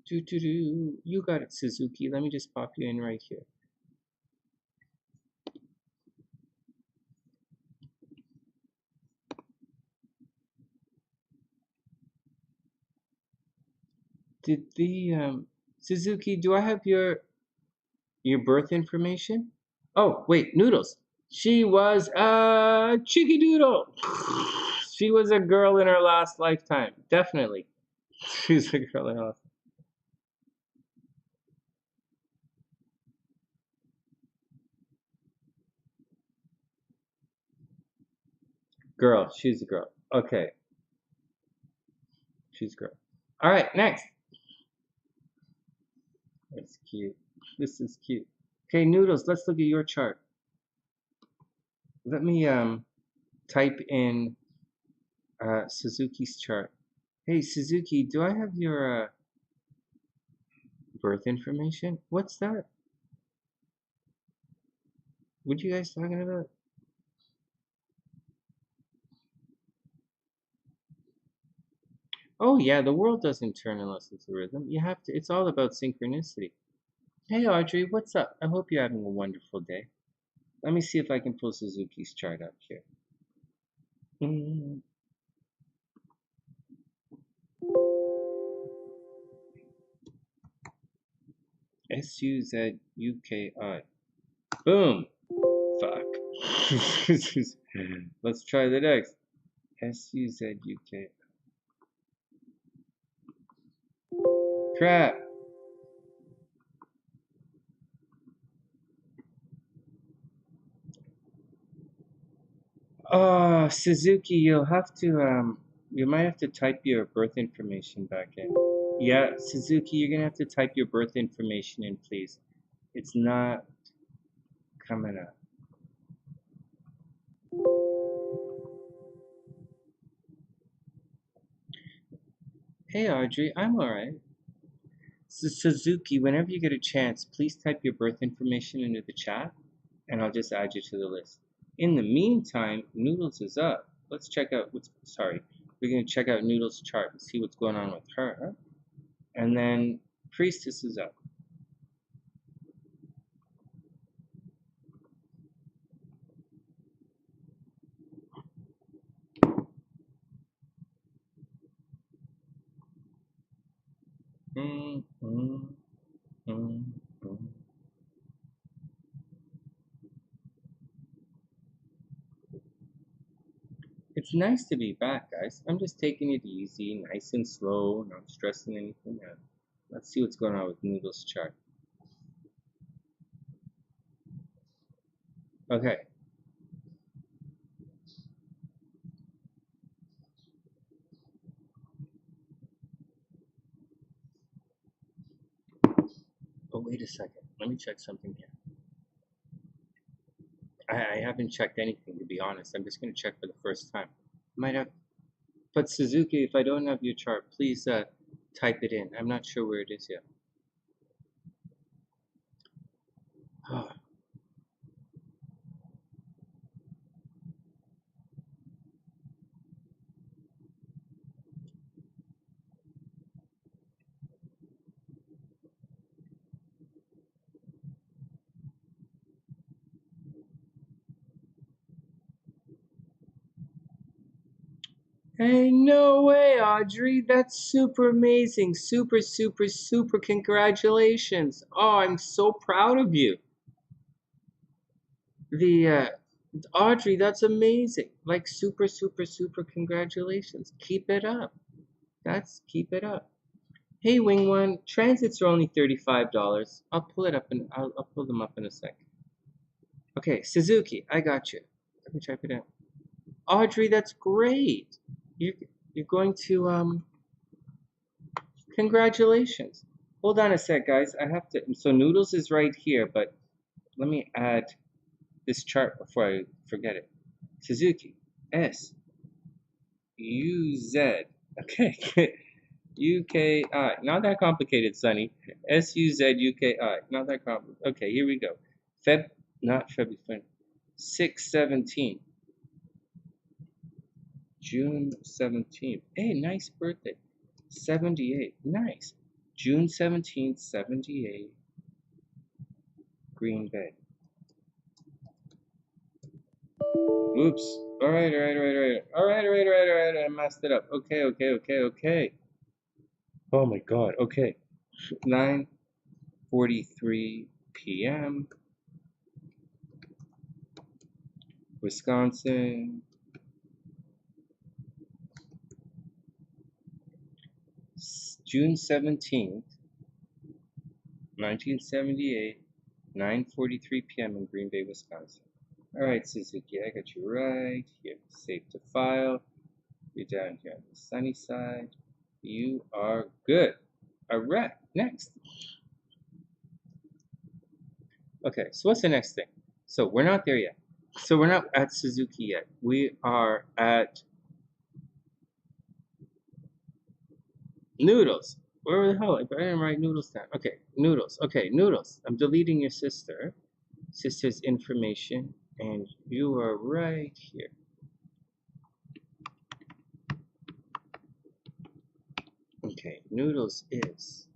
You got it, Suzuki. Let me just pop you in right here. Did the Suzuki, do I have your birth information? Oh, wait, Noodles. She was a cheeky doodle. She was a girl in her last lifetime. Definitely. She was a girl in her last. Girl. She's a girl. Okay. She's a girl. All right, next. That's cute. This is cute. Okay, Noodles, let's look at your chart. Let me type in Suzuki's chart. Hey, Suzuki, do I have your birth information? What's that? What are you guys talking about? Oh yeah, the world doesn't turn unless it's a rhythm. You have to, it's all about synchronicity. Hey Audrey, what's up? I hope you're having a wonderful day. Let me see if I can pull Suzuki's chart up here. Suzuki. Boom. Fuck. Let's try the next. Suzuki. Crap. Oh, Suzuki, you'll have to you might have to type your birth information back in. Yeah, Suzuki, you're gonna have to type your birth information in, please. It's not coming up. Hey Audrey, I'm alright. Suzuki, whenever you get a chance, please type your birth information into the chat and I'll just add you to the list. In the meantime, Noodles is up. Let's check out we're gonna check out Noodles' chart and see what's going on with her. And then Priestess is up. Mm, mm, mm, mm. It's nice to be back, guys. I'm just taking it easy, nice and slow, not stressing anything out. Let's see what's going on with Noodles' chart. Okay. Oh, wait a second. Let me check something here. I haven't checked anything, to be honest. I'm just going to check for the first time. Might have. But Suzuki, if I don't have your chart, please type it in. I'm not sure where it is yet. Oh. Hey, no way, Audrey. That's super amazing. Super, super, super congratulations. Oh, I'm so proud of you. Audrey, that's amazing. Like super, super, super congratulations. Keep it up. Keep it up. Hey, Wing One, transits are only $35. I'll pull it up and I'll pull them up in a sec. Okay, Suzuki, I got you. Let me type it in. Audrey, that's great. You're going to congratulations. Hold on a sec, guys. I have to. So Noodles is right here, but let me add this chart before I forget it. Suzuki, S U Z. Okay. UKI. Not that complicated, Sunny. SUZUKI. Not that complicated. Okay, here we go. Not February. 6/17. June 17th. Hey, nice birthday. 78. Nice. June 17th, 78. Green Bay. Oops. All right. I messed it up. Okay. Oh my God. Okay. 9:43 p.m. Wisconsin. June 17th, 1978, 9:43 p.m. in Green Bay, Wisconsin. All right, Suzuki, I got you right here. Save to file. You're down here on the sunny side. You are good. All right, next. Okay, so what's the next thing? So we're not there yet. So we're not at Suzuki yet. We are at Noodles. Where the hell? I didn't write Noodles down. Okay, Noodles. Okay, Noodles. I'm deleting your sister's information, and you are right here. Okay, Noodles is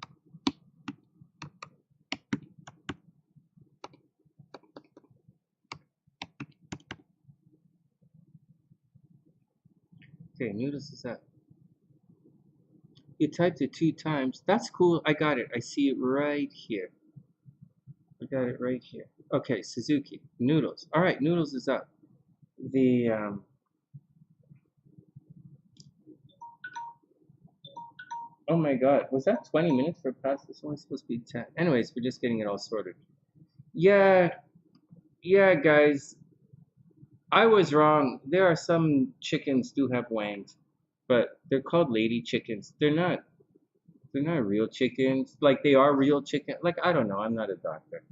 okay. Noodles is up. You typed it 2 times. That's cool. I got it. I see it right here. I got it right here. Okay, Suzuki. Noodles. All right, Noodles is up. Oh my God, was that 20 minutes for past? It's only supposed to be 10. Anyways, we're just getting it all sorted. Yeah, guys. I was wrong. There are some chickens do have wings, but they're called lady chickens. They're not real chickens. Like they are real chicken. Like I don't know. I'm not a doctor,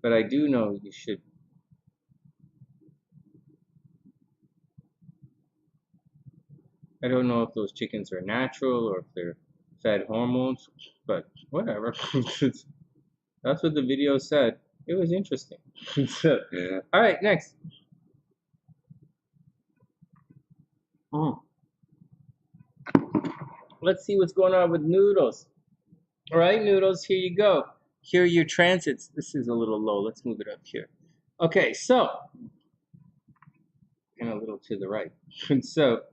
but I do know you should. I don't know if those chickens are natural or if they're fed hormones, but whatever. That's what the video said. It was interesting. So, all right, next. Let's see what's going on with Noodles. All right, Noodles, here you go. Here are your transits. This is a little low. Let's move it up here. Okay, so, and a little to the right. So,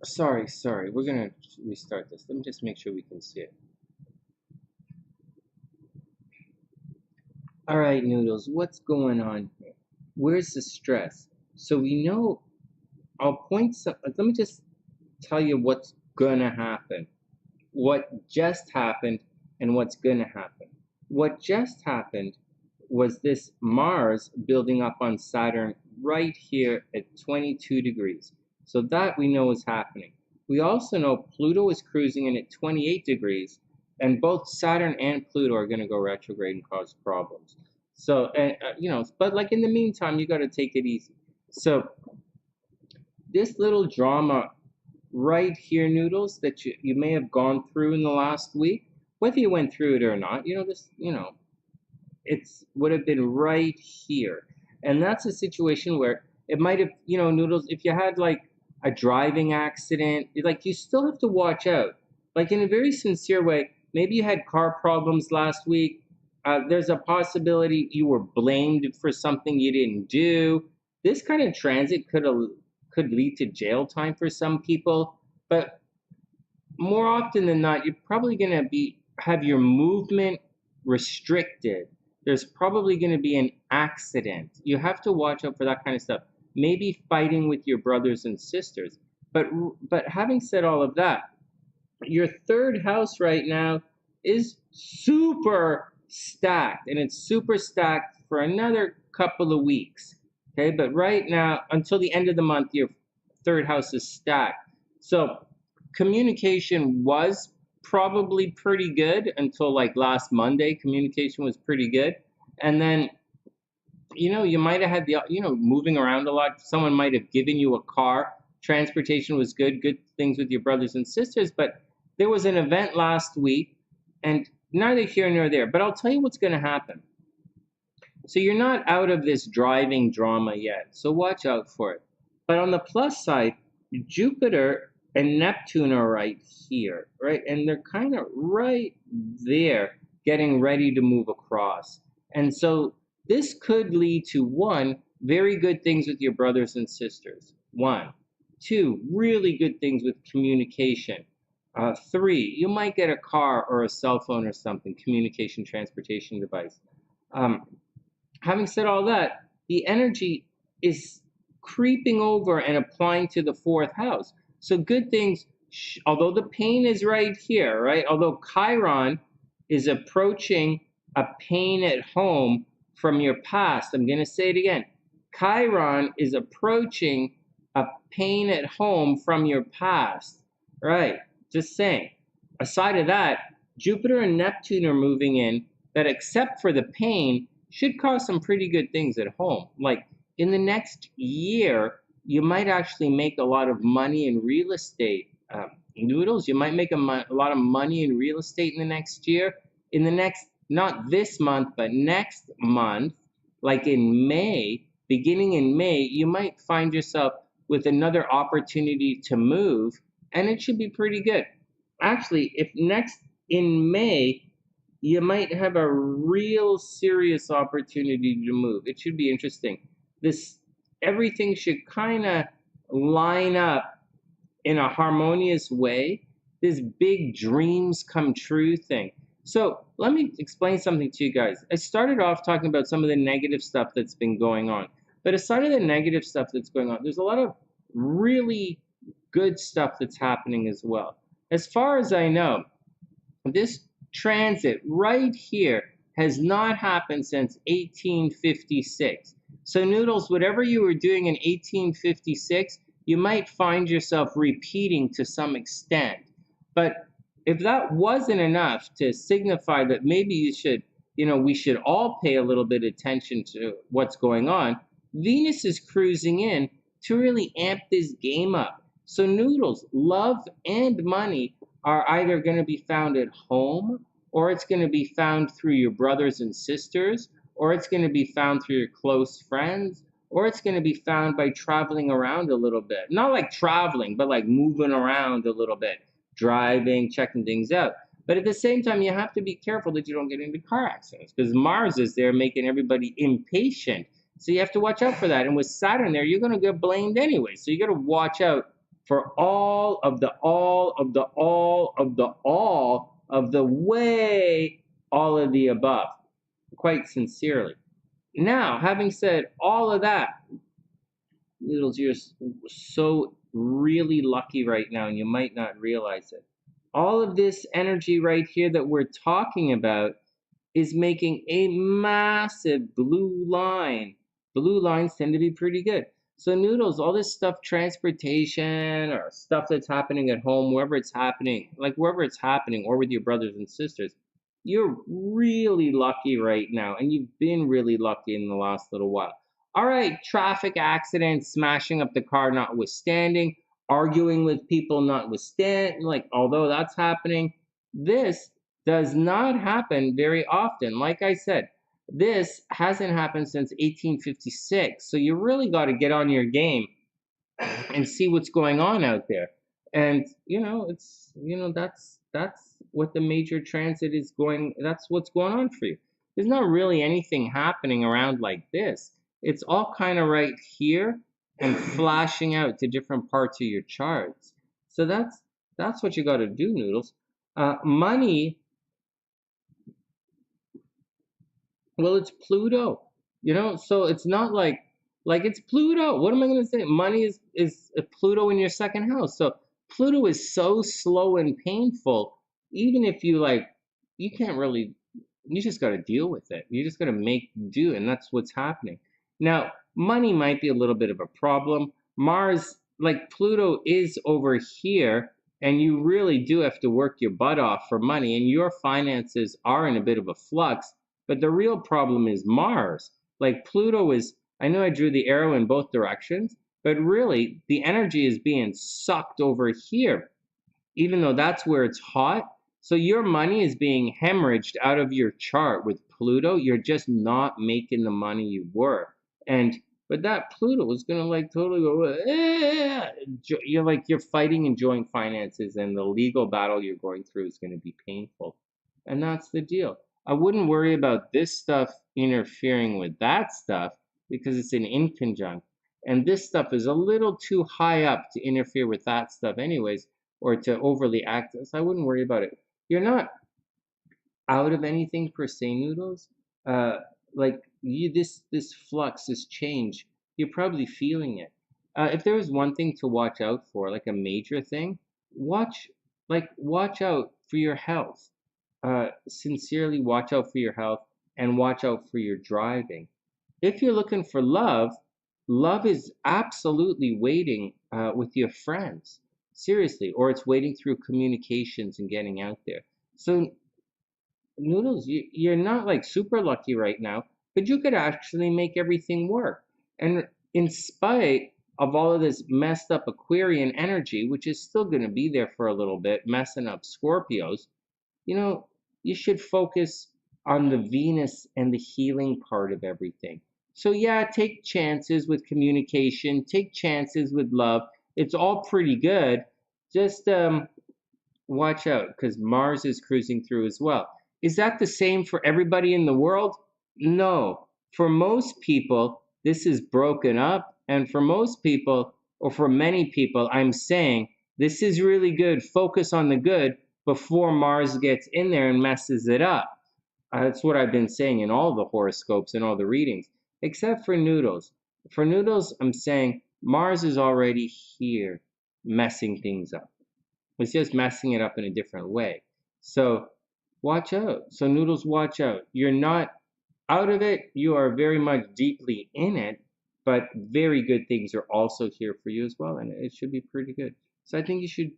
sorry. We're going to restart this. Let me just make sure we can see it. All right, Noodles, what's going on here? Where's the stress? So we know, let me just tell you what's gonna happen. What just happened and what's gonna happen. What just happened was this Mars building up on Saturn right here at 22 degrees. So that we know is happening. We also know Pluto is cruising in at 28 degrees, and both Saturn and Pluto are going to go retrograde and cause problems. So, but like in the meantime, you got to take it easy. So, this little drama right here, Noodles, that you may have gone through in the last week, whether you went through it or not, it would have been right here. And that's a situation where it might have, Noodles, if you had like a driving accident, like you still have to watch out. Like in a very sincere way, maybe you had car problems last week. There's a possibility you were blamed for something you didn't do. This kind of transit could could lead to jail time for some people, but more often than not, you're probably going to have your movement restricted. There's probably going to be an accident. You have to watch out for that kind of stuff. Maybe fighting with your brothers and sisters. But having said all of that, your third house right now is super stacked, and it's super stacked for another couple of weeks. Okay, but right now, until the end of the month, your third house is stacked. So communication was probably pretty good until like last Monday. Communication was pretty good. And then, you might have had moving around a lot. Someone might have given you a car. Transportation was good things with your brothers and sisters. But there was an event last week, and neither here nor there. But I'll tell you what's going to happen. So you're not out of this driving drama yet. So watch out for it. But on the plus side, Jupiter and Neptune are right here, right? And they're kind of right there, getting ready to move across. And so this could lead to, 1, very good things with your brothers and sisters. 1. 2, really good things with communication. 3, you might get a car or a cell phone or something, communication, transportation device. Having said all that, the energy is creeping over and applying to the 4th house. So good things, although the pain is right here, right? Although Chiron is approaching a pain at home from your past. I'm going to say it again. Chiron is approaching a pain at home from your past, right? Just saying. Aside of that, Jupiter and Neptune are moving in that, except for the pain, should cause some pretty good things at home. Like in the next year, you might actually make a lot of money in real estate. Noodles, you might make a lot of money in real estate in the next year. In the next, not this month, but next month, like in May, beginning in May, you might find yourself with another opportunity to move, and it should be pretty good. Actually, if next in May, you might have a real serious opportunity to move. It should be interesting. Everything should kind of line up in a harmonious way. This big dreams come true thing. So let me explain something to you guys. I started off talking about some of the negative stuff that's been going on. But aside of the negative stuff that's going on, there's a lot of really good stuff that's happening as well. As far as I know, this transit right here has not happened since 1856. So Noodles, whatever you were doing in 1856, you might find yourself repeating to some extent. But if that wasn't enough to signify that maybe you should, we should all pay a little bit of attention to what's going on, Venus is cruising in to really amp this game up. So Noodles, love and money are either going to be found at home, or it's going to be found through your brothers and sisters, or it's going to be found through your close friends, or it's going to be found by traveling around a little bit. Not like traveling, but like moving around a little bit, driving, checking things out. But at the same time, you have to be careful that you don't get into car accidents, because Mars is there making everybody impatient. So you have to watch out for that. And with Saturn there, you're going to get blamed anyway. So you got to watch out for all of the way, all of the above, quite sincerely. Now, having said all of that, Noodles, you're so really lucky right now, and you might not realize it. All of this energy right here that we're talking about is making a massive blue line. Blue lines tend to be pretty good. So Noodles, all this stuff, transportation or stuff that's happening at home, wherever it's happening, or with your brothers and sisters, you're really lucky right now, and you've been really lucky in the last little while. All right, traffic accidents, smashing up the car notwithstanding, arguing with people notwithstanding, although that's happening, this does not happen very often. Like I said, this hasn't happened since 1856. So you really got to get on your game and see what's going on out there. And that's what the major transit is going. That's what's going on for you. There's not really anything happening around like this. It's all kind of right here. and flashing out to different parts of your charts. So that's what you got to do, Noodles. Money, well, it's Pluto, so it's not like it's Pluto. What am I going to say? Money is Pluto in your second house. So Pluto is so slow and painful. Even if you can't really, you just got to deal with it. You just got to make do, and that's what's happening. Now, money might be a little bit of a problem. Mars, like Pluto, is over here, and you really do have to work your butt off for money, and your finances are in a bit of a flux. But the real problem is Mars. Like Pluto is, I know I drew the arrow in both directions, but really the energy is being sucked over here, even though that's where it's hot. So your money is being hemorrhaged out of your chart with Pluto. You're just not making the money you were. But that Pluto is gonna totally go, you're fighting and joint finances, and the legal battle you're going through is gonna be painful. And that's the deal. I wouldn't worry about this stuff interfering with that stuff because it's an inconjunct. And this stuff is a little too high up to interfere with that stuff anyways, or to overly act. So I wouldn't worry about it. You're not out of anything per se, Noodles. Uh, this flux, this change, you're probably feeling it. If there was one thing to watch out for, like a major thing, watch watch out for your health. Sincerely watch out for your health and watch out for your driving. If you're looking for love, love is absolutely waiting with your friends. Seriously, or it's waiting through communications and getting out there. So Noodles, you're not super lucky right now, but you could actually make everything work. And in spite of all of this messed up Aquarian energy, which is still going to be there for a little bit, messing up Scorpios, you know, you should focus on the Venus and the healing part of everything. So, yeah, take chances with communication, take chances with love. It's all pretty good. Just watch out because Mars is cruising through as well. Is that the same for everybody in the world? No. For most people, this is broken up. And for most people, or for many people, I'm saying this is really good. Focus on the good before Mars gets in there and messes it up. That's what I've been saying in all the horoscopes and all the readings, except for Noodles. For Noodles, I'm saying Mars is already here messing things up. It's just messing it up in a different way. So watch out. So Noodles, watch out. You're not out of it. You are very much deeply in it, but very good things are also here for you as well, and it should be pretty good. So I think you should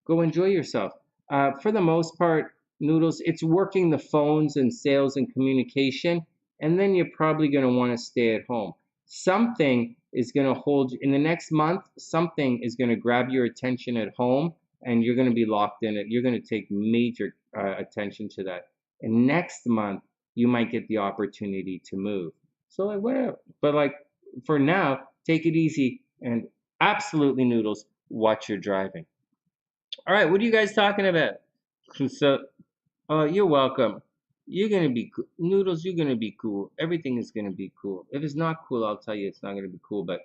go enjoy yourself. For the most part, Noodles, it's working the phones and sales and communication, and then you're probably going to want to stay at home. Something is going to hold you in the next month. Something is going to grab your attention at home, and you're going to be locked in it. You're going to take major attention to that. And next month, you might get the opportunity to move. So whatever. But for now, take it easy and absolutely, Noodles, watch your driving. All right, what are you guys talking about? So, you're welcome. You're gonna be cool. Noodles, you're gonna be cool. Everything is gonna be cool. If it's not cool, I'll tell you it's not gonna be cool. But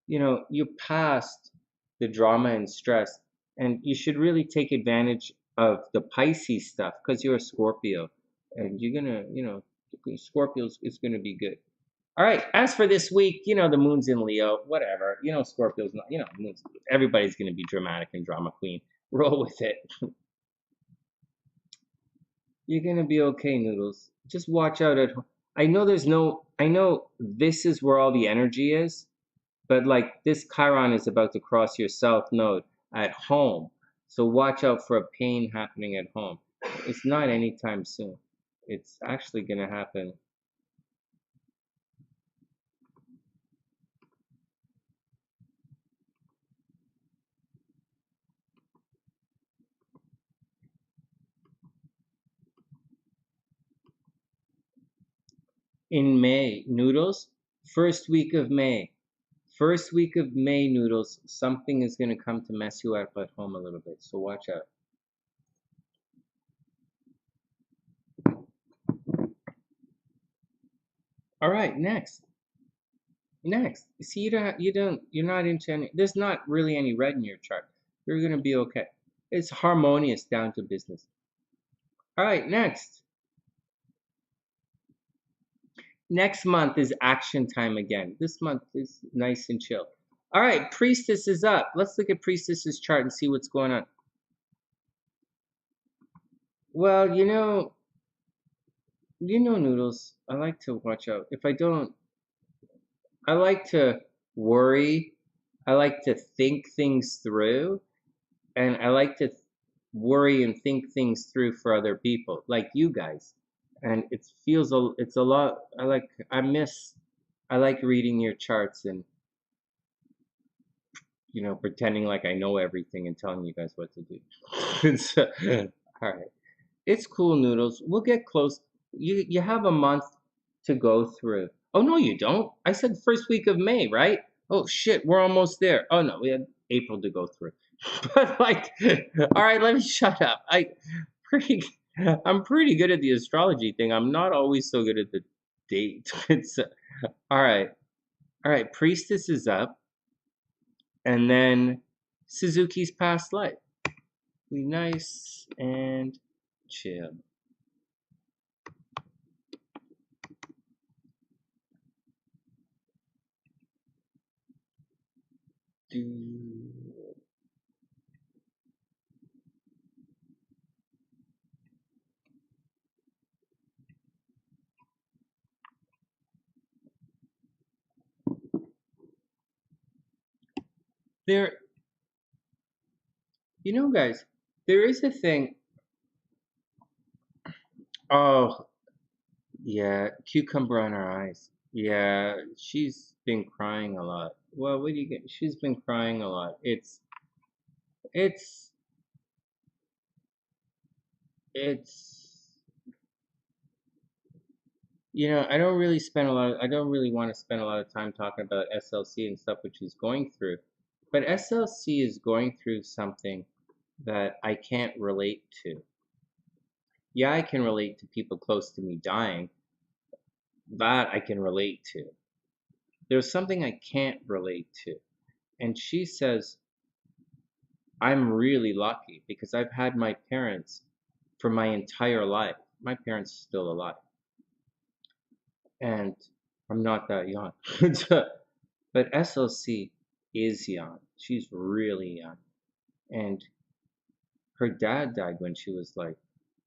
you're past the drama and stress, and you should really take advantage of the Pisces stuff because you're a Scorpio, and you're gonna, Scorpios is gonna be good. All right. As for this week, the moon's in Leo. Whatever. Scorpio's not. Everybody's gonna be dramatic and drama queen. Roll with it. You're gonna be okay, Noodles. Just watch out at home. I know this is where all the energy is, but this Chiron is about to cross your south node at home. So watch out for a pain happening at home. It's not anytime soon. It's actually gonna happen. In May, Noodles, first week of May. First week of May, Noodles, something is going to come to mess you up at home a little bit, so watch out. All right, next. Next, see, you're not into any, there's not really any red in your chart. You're gonna be okay. It's harmonious down to business. All right, next. Next month is action time again. This month is nice and chill. All right, Priestess is up. Let's look at Priestess's chart and see what's going on. Well, Noodles, I like to watch out. If I don't, I like to worry. I like to think things through, and I like to worry and think things through for other people, like you guys. And it's a lot. I like reading your charts and pretending like I know everything and telling you guys what to do. So, all right, it's cool, Noodles. We'll get close. You have a month to go through. Oh no, you don't. I said first week of May, right? Oh shit, we're almost there. Oh no, we have April to go through. But like, all right, let me shut up. Pretty, I'm pretty good at the astrology thing. I'm not always so good at the date. It's all right. All right, Priestess is up, and then Suzuki's past life. Be nice and chill. There, guys, there is a thing. Oh, yeah, cucumber on her eyes. Yeah, she's been crying a lot. Well, what do you get? She's been crying a lot. It's, it's, I don't really want to spend a lot of time talking about SLC and stuff which she's going through. But SLC is going through something that I can't relate to. Yeah, I can relate to people close to me dying. That I can relate to. There's something I can't relate to. And she says, I'm really lucky because I've had my parents for my entire life. My parents are still alive. And I'm not that young. But SLC is young. She's really young. And her dad died when she was like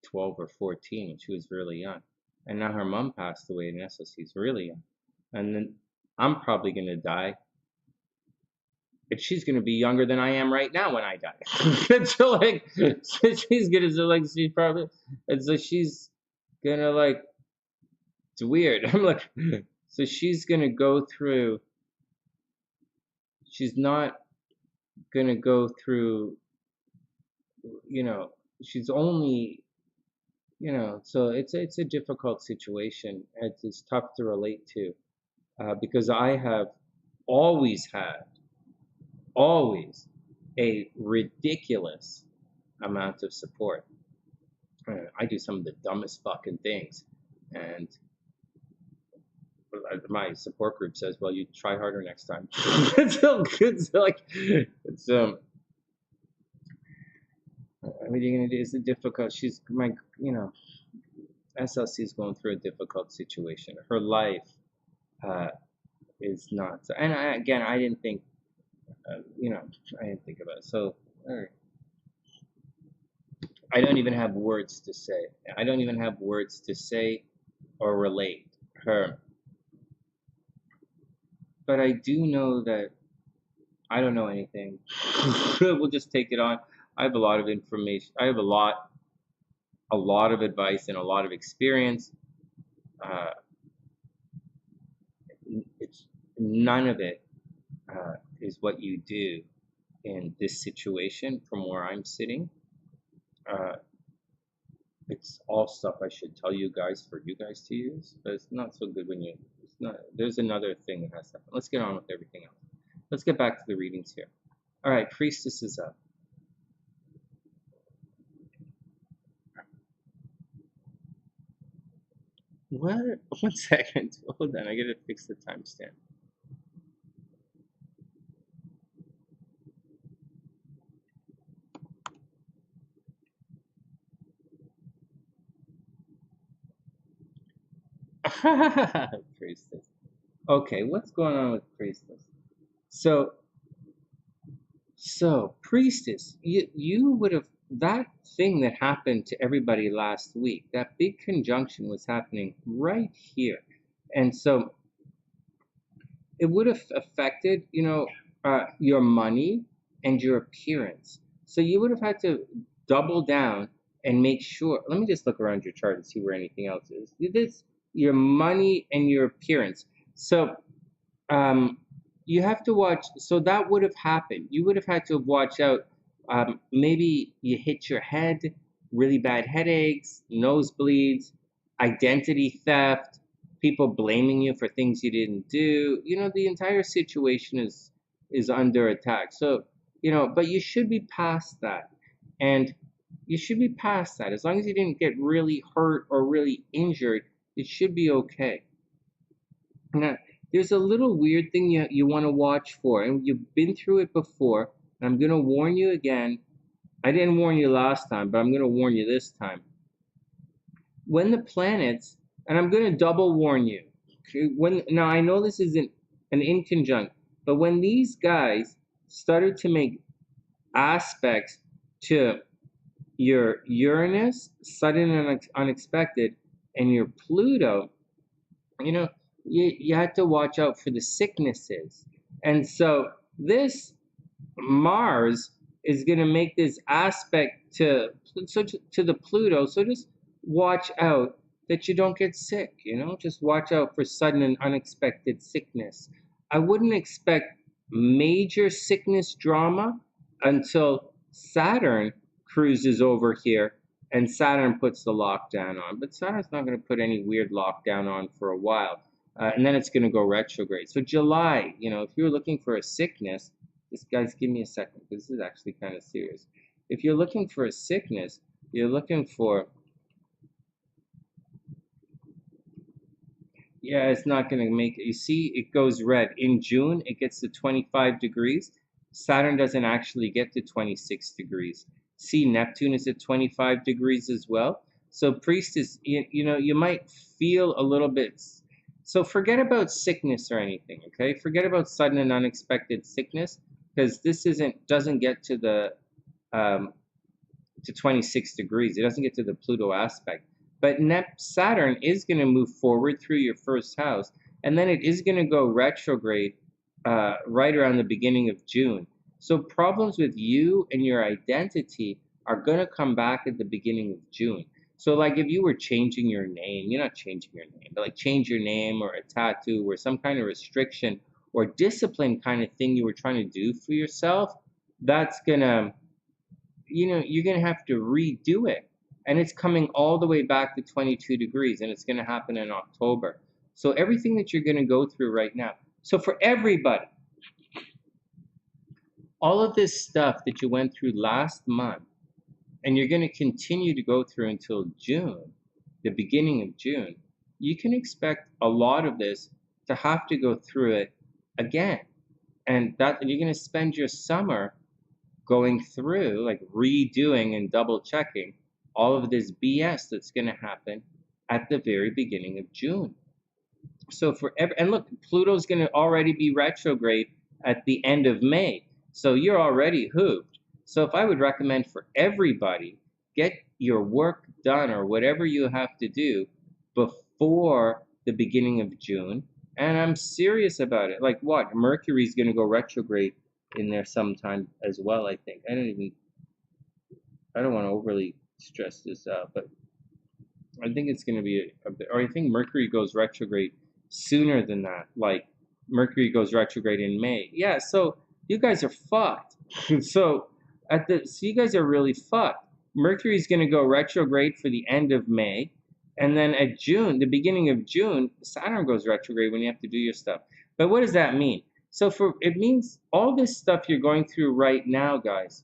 12 or 14, and she was really young. And now her mom passed away, and SLC is really young. And then I'm probably going to die. But she's gonna be younger than I am right now when I die. So like, so she's gonna she's probably, and so she's gonna like, it's weird. I'm like, so she's gonna go through. She's not gonna go through. You know, she's only. So it's a difficult situation. It's tough to relate to, because I have always had always a ridiculous amount of support. I do some of the dumbest fucking things, and my support group says, "Well, you try harder next time." It's like it's what are you gonna do? It's a difficult. She's my SLC is going through a difficult situation. Her life uh, is not. And again, I didn't think. I didn't think about it. So. I don't even have words to say. I don't even have words to say or relate her. But I do know that I don't know anything. We'll just take it on. I have a lot of information. I have a lot of advice and a lot of experience. Uh, it's none of it is what you do in this situation from where I'm sitting. Uh, it's all stuff I should tell you guys for you guys to use, but it's not so good when it's not, there's another thing that has to happen. Let's get on with everything else. Let's get back to the readings here. All right, Priestess is up. What? 1 second. Hold on, I gotta fix the timestamp. Priestess. Okay, what's going on with Priestess? So, Priestess, you would have that thing that happened to everybody last week. That big conjunction was happening right here, and so it would have affected, your money and your appearance. So you would have had to double down and make sure. Let me just look around your chart and see where anything else is. This your money and your appearance. So you have to watch. So that would have happened. You would have had to watch out. Maybe you hit your head, really bad headaches, nosebleeds, identity theft, people blaming you for things you didn't do. The entire situation is under attack. So, but you should be past that. And you should be past that. As long as you didn't get really hurt or really injured, it should be okay. Now, there's a little weird thing you want to watch for, and you've been through it before, and I'm going to warn you again. I didn't warn you last time, but I'm going to warn you this time. When the planets, and I'm going to double warn you, now I know this isn't an inconjunct, but when these guys started to make aspects to your Uranus, sudden and unexpected, and your Pluto, you had to watch out for the sicknesses. And so this Mars is going to make this aspect to the Pluto. So just watch out that you don't get sick, just watch out for sudden and unexpected sickness. I wouldn't expect major sickness drama until Saturn cruises over here and Saturn puts the lockdown on. But Saturn's not going to put any weird lockdown on for a while. And then it's going to go retrograde. So July, if you're looking for a sickness, guys, give me a second, because this is actually kind of serious. If you're looking for a sickness, you're looking for, it's not going to make it. You see, it goes red. In June, it gets to 25 degrees. Saturn doesn't actually get to 26 degrees. See, Neptune is at 25 degrees as well. So Priestess, you might feel a little bit. So forget about sickness or anything, okay? Forget about sudden and unexpected sickness, because this doesn't get to the to 26 degrees. It doesn't get to the Pluto aspect. But Saturn is going to move forward through your first house, and then it is going to go retrograde right around the beginning of June. So problems with you and your identity are going to come back at the beginning of June. So like if you were changing your name, you're not changing your name, but like change your name or a tattoo or some kind of restriction or discipline kind of thing you were trying to do for yourself, that's gonna, you're gonna have to redo it. And it's coming all the way back to 22 degrees, and it's gonna happen in October. So everything that you're gonna go through right now. So for everybody, all of this stuff that you went through last month, and you're going to continue to go through until June, the beginning of June, you can expect a lot of this to have to go through it again. And you're going to spend your summer going through, like redoing and double checking all of this BS that's going to happen at the very beginning of June. So and look, Pluto's going to already be retrograde at the end of May. So you're already hooped. So if I would recommend for everybody, get your work done or whatever you have to do before the beginning of June. And I'm serious about it. Like what? Mercury's going to go retrograde in there sometime as well, I think. I don't want to overly stress this out, but I think it's going to be a bit, or I think Mercury goes retrograde sooner than that. Like Mercury goes retrograde in May. Yeah, so you guys are fucked. So you guys are really fucked. Mercury's going to go retrograde for the end of May, and then at June, the beginning of June, Saturn goes retrograde when you have to do your stuff. But what does that mean? So it means all this stuff you're going through right now, guys.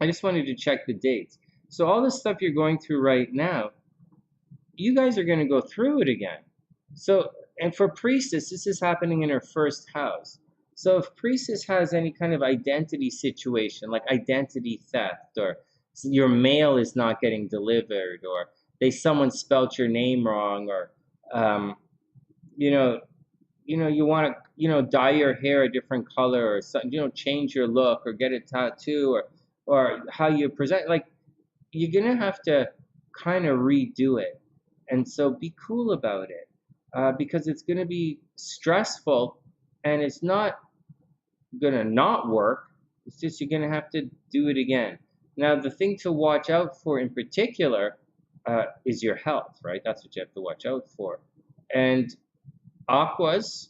I just wanted to check the dates. So all this stuff you're going through right now, you guys are going to go through it again. So, and for Priestess, this is happening in her first house. So if Priestess has any kind of identity situation, like identity theft, or your mail is not getting delivered, or someone spelt your name wrong, or Um, you know, you want to, dye your hair a different color or something, change your look or get a tattoo or how you present. Like, you're gonna have to kind of redo it. And so be cool about it, because it's gonna be stressful and it's not gonna not work. It's just you're gonna have to do it again. Now, the thing to watch out for in particular is your health, right? That's what you have to watch out for. And aquas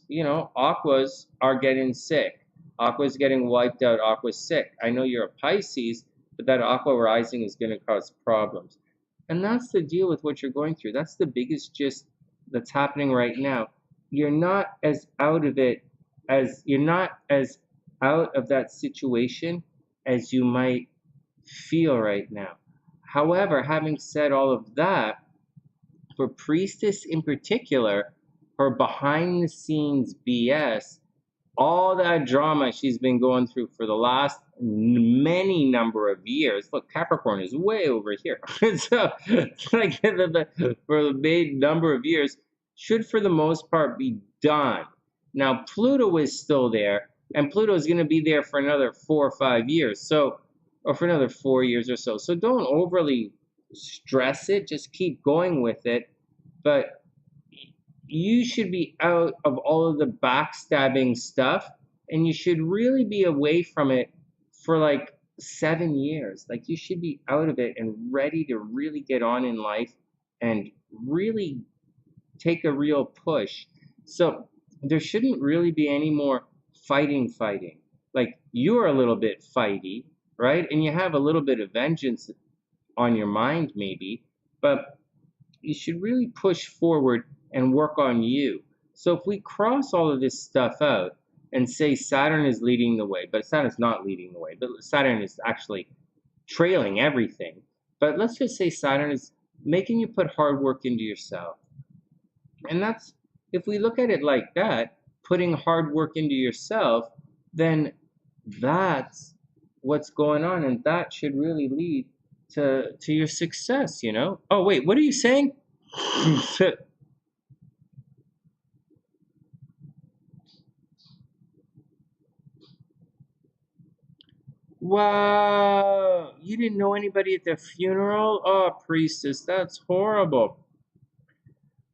are getting sick. Aqua's getting wiped out. Aqua's sick. I know you're a Pisces, but that aqua rising is going to cause problems. And that's the deal with what you're going through. That's the biggest gist that's happening right now. You're not as out of it you're not as out of that situation as you might feel right now. However, having said all of that, for Priestess in particular, her behind the scenes BS, all that drama she's been going through for the last many number of years. Look, Capricorn is way over here. So, like, for the main number of years, should for the most part be done. Now, Pluto is still there, and Pluto is going to be there for another 4 or 5 years. So, or for another 4 years or so. So don't overly stress it. Just keep going with it. But you should be out of all of the backstabbing stuff, and you should really be away from it for like 7 years. Like, you should be out of it and ready to really get on in life and really take a real push. So there shouldn't really be any more fighting. Like, you're a little bit fighty, right? And you have a little bit of vengeance on your mind maybe, but you should really push forward and work on you. So if we cross all of this stuff out and say Saturn is leading the way, but Saturn's not leading the way, but Saturn is actually trailing everything. But let's just say Saturn is making you put hard work into yourself. And that's, if we look at it like that, putting hard work into yourself, then that's what's going on, and that should really lead to your success, Oh, wait, what are you saying? Wow, you didn't know anybody at the funeral? Oh, priestess, that's horrible.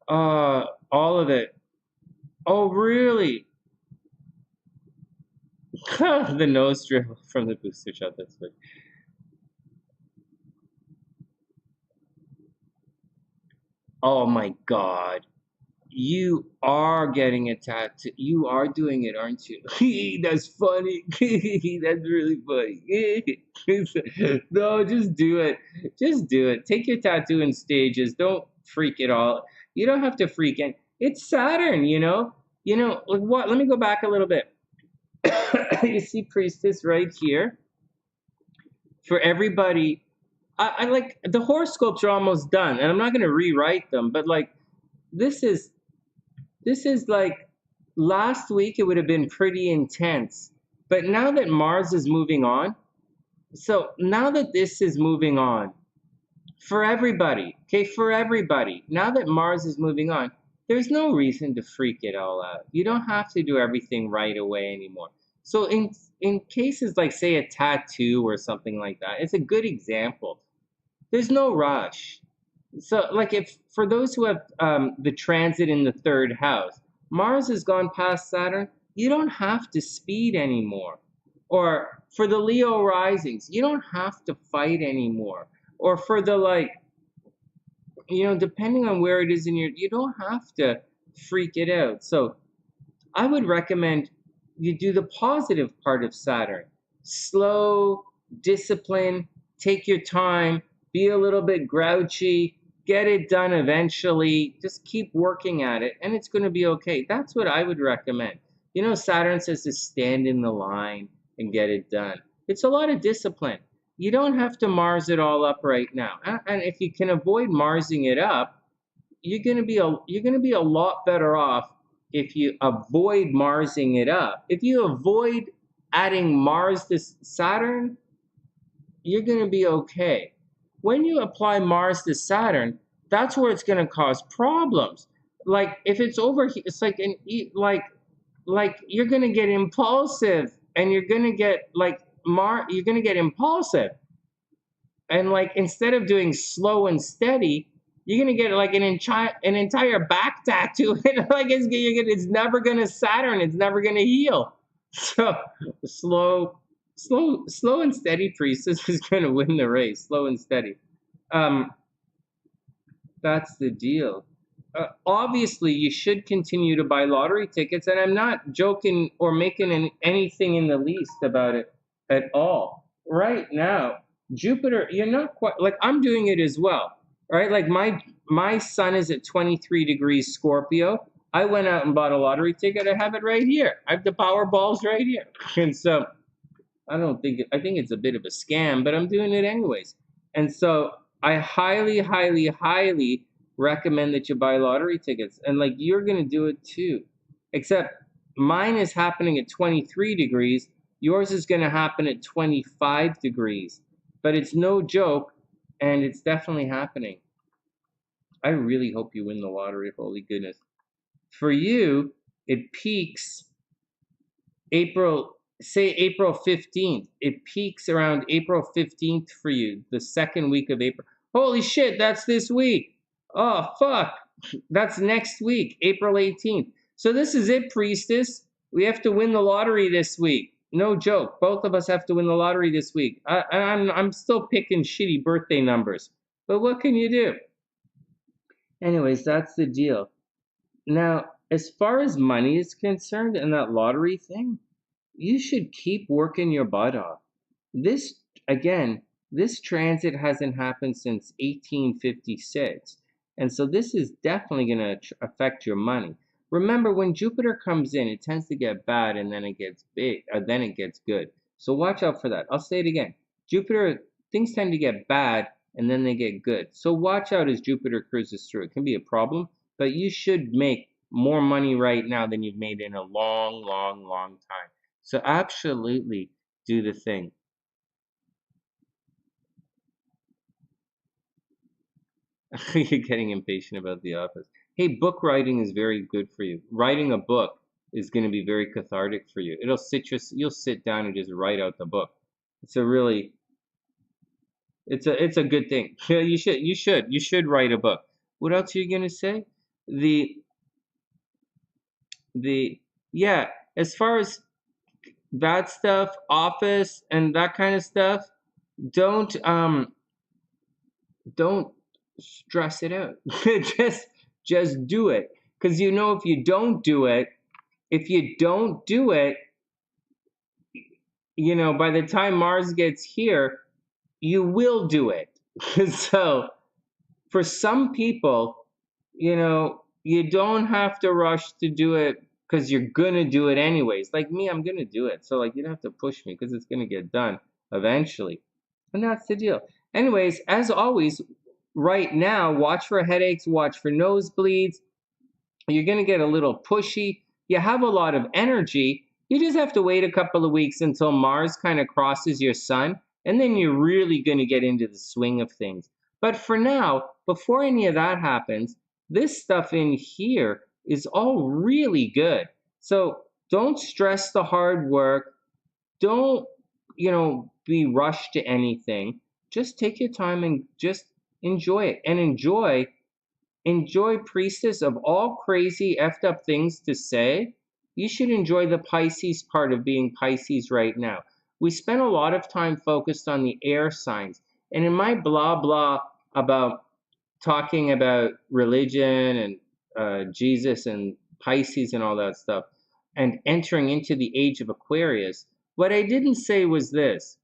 All of it. Oh, really? The nose dribble from the booster shot, that's good. Oh my God. You are getting a tattoo. You are doing it, aren't you? That's funny. That's really funny. No, just do it. Just do it. Take your tattoo in stages. Don't freak it all. You don't have to freak it. It's Saturn, like what? Let me go back a little bit. You see Priestess right here. For everybody, I like the horoscopes are almost done, and I'm not going to rewrite them, but like this is like last week it would have been pretty intense. But now that Mars is moving on, so now that this is moving on for everybody, okay, for everybody, now that Mars is moving on, there's no reason to freak it all out. You don't have to do everything right away anymore. So in cases like, say, a tattoo or something like that, it's a good example. There's no rush. So, like, if for those who have the transit in the third house, Mars has gone past Saturn, you don't have to speed anymore. Or for the Leo risings, you don't have to fight anymore. Or for the, like, depending on where it is in you don't have to freak it out. So I would recommend you do the positive part of Saturn. Slow, discipline, take your time, be a little bit grouchy, get it done eventually. Just keep working at it, and it's going to be okay. That's what I would recommend. Saturn says to stand in the line and get it done. It's a lot of discipline. You don't have to Mars it all up right now. And if you can avoid Marsing it up, you're going to be a lot better off if you avoid Marsing it up. If you avoid adding Mars to Saturn, you're going to be okay. When you apply Mars to Saturn, that's where it's going to cause problems. like if it's over, it's like like you're gonna get impulsive, and you're gonna get like you're gonna get impulsive, and like instead of doing slow and steady, you're gonna get like an entire back tattoo. Like it's never gonna Saturn. It's never gonna heal. So slow and steady priestess is gonna win the race. Slow and steady. Um, that's the deal. Obviously, you should continue to buy lottery tickets, and I'm not joking or making anything in the least about it at all. Right now, Jupiter, you're not quite like I'm doing it as well, right? Like my sun is at 23 degrees Scorpio. I went out and bought a lottery ticket. I have it right here. I have the Powerballs right here, and so I think it's a bit of a scam, but I'm doing it anyways. And so I highly, highly, highly recommend that you buy lottery tickets. And like you're gonna do it too. Except mine is happening at 23 degrees. Yours is gonna happen at 25 degrees. But it's no joke, and it's definitely happening. I really hope you win the lottery, holy goodness. For you, it peaks April 15th. It peaks around April 15th for you, the second week of April. Holy shit, that's this week. Oh, fuck. That's next week, April 18th. So this is it, priestess. We have to win the lottery this week. No joke. Both of us have to win the lottery this week. I'm still picking shitty birthday numbers. But what can you do? Anyways, that's the deal. Now, as far as money is concerned and that lottery thing, you should keep working your butt off. This, again, this transit hasn't happened since 1856. And so this is definitely going to affect your money. Remember, when Jupiter comes in, it tends to get bad and then it gets big, then it gets good. So watch out for that. I'll say it again. Jupiter, things tend to get bad and then they get good. So watch out as Jupiter cruises through. It can be a problem, but you should make more money right now than you've made in a long, long, long time. So absolutely do the thing. You're getting impatient about the office. Hey, book writing is very good for you. Writing a book is going to be very cathartic for you. You'll sit down and just write out the book. It's a good thing. You should write a book. What else are you going to say? Yeah, as far as that stuff, office and that kind of stuff, don't don't stress it out. just do it, because you know if you don't do it, you know, by the time Mars gets here, you will do it. So for some people, you know, you don't have to rush to do it because you're gonna do it anyways. Like me, I'm gonna do it. So like you don't have to push me because it's gonna get done eventually. And that's the deal. Anyways, as always, right now, watch for headaches, watch for nosebleeds. You're gonna get a little pushy. You have a lot of energy. You just have to wait a couple of weeks until Mars kind of crosses your sun, and then you're really gonna get into the swing of things. But for now, before any of that happens, this stuff in here is all really good. So don't stress the hard work. Don't, you know, be rushed to anything. Just take your time and just enjoy it. And enjoy, priestess, of all crazy effed up things to say. You should enjoy the Pisces part of being Pisces right now. We spent a lot of time focused on the air signs. And in my blah blah about talking about religion and Jesus and Pisces and all that stuff, and entering into the age of Aquarius, what I didn't say was this.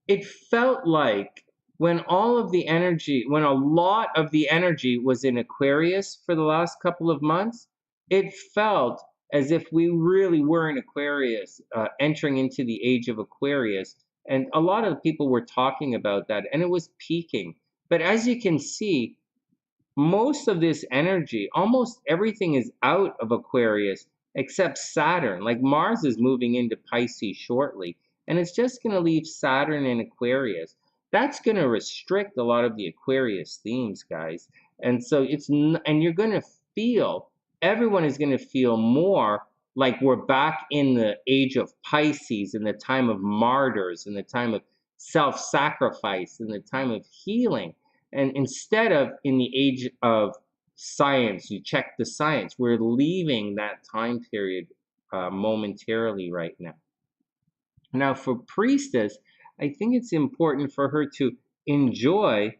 It felt like when when a lot of the energy was in Aquarius for the last couple of months, it felt as if we really were in Aquarius, entering into the age of Aquarius. And a lot of people were talking about that, and it was peaking. But as you can see, most of this energy, almost everything is out of Aquarius except Saturn. Like Mars is moving into Pisces shortly, and it's just going to leave Saturn in Aquarius. That's going to restrict a lot of the Aquarius themes, guys. And so and you're going to feel, everyone is going to feel more like we're back in the age of Pisces, in the time of martyrs, in the time of self-sacrifice, in the time of healing. And instead of in the age of science, you check the science, we're leaving that time period momentarily right now. Now for Priestess, I think it's important for her to enjoy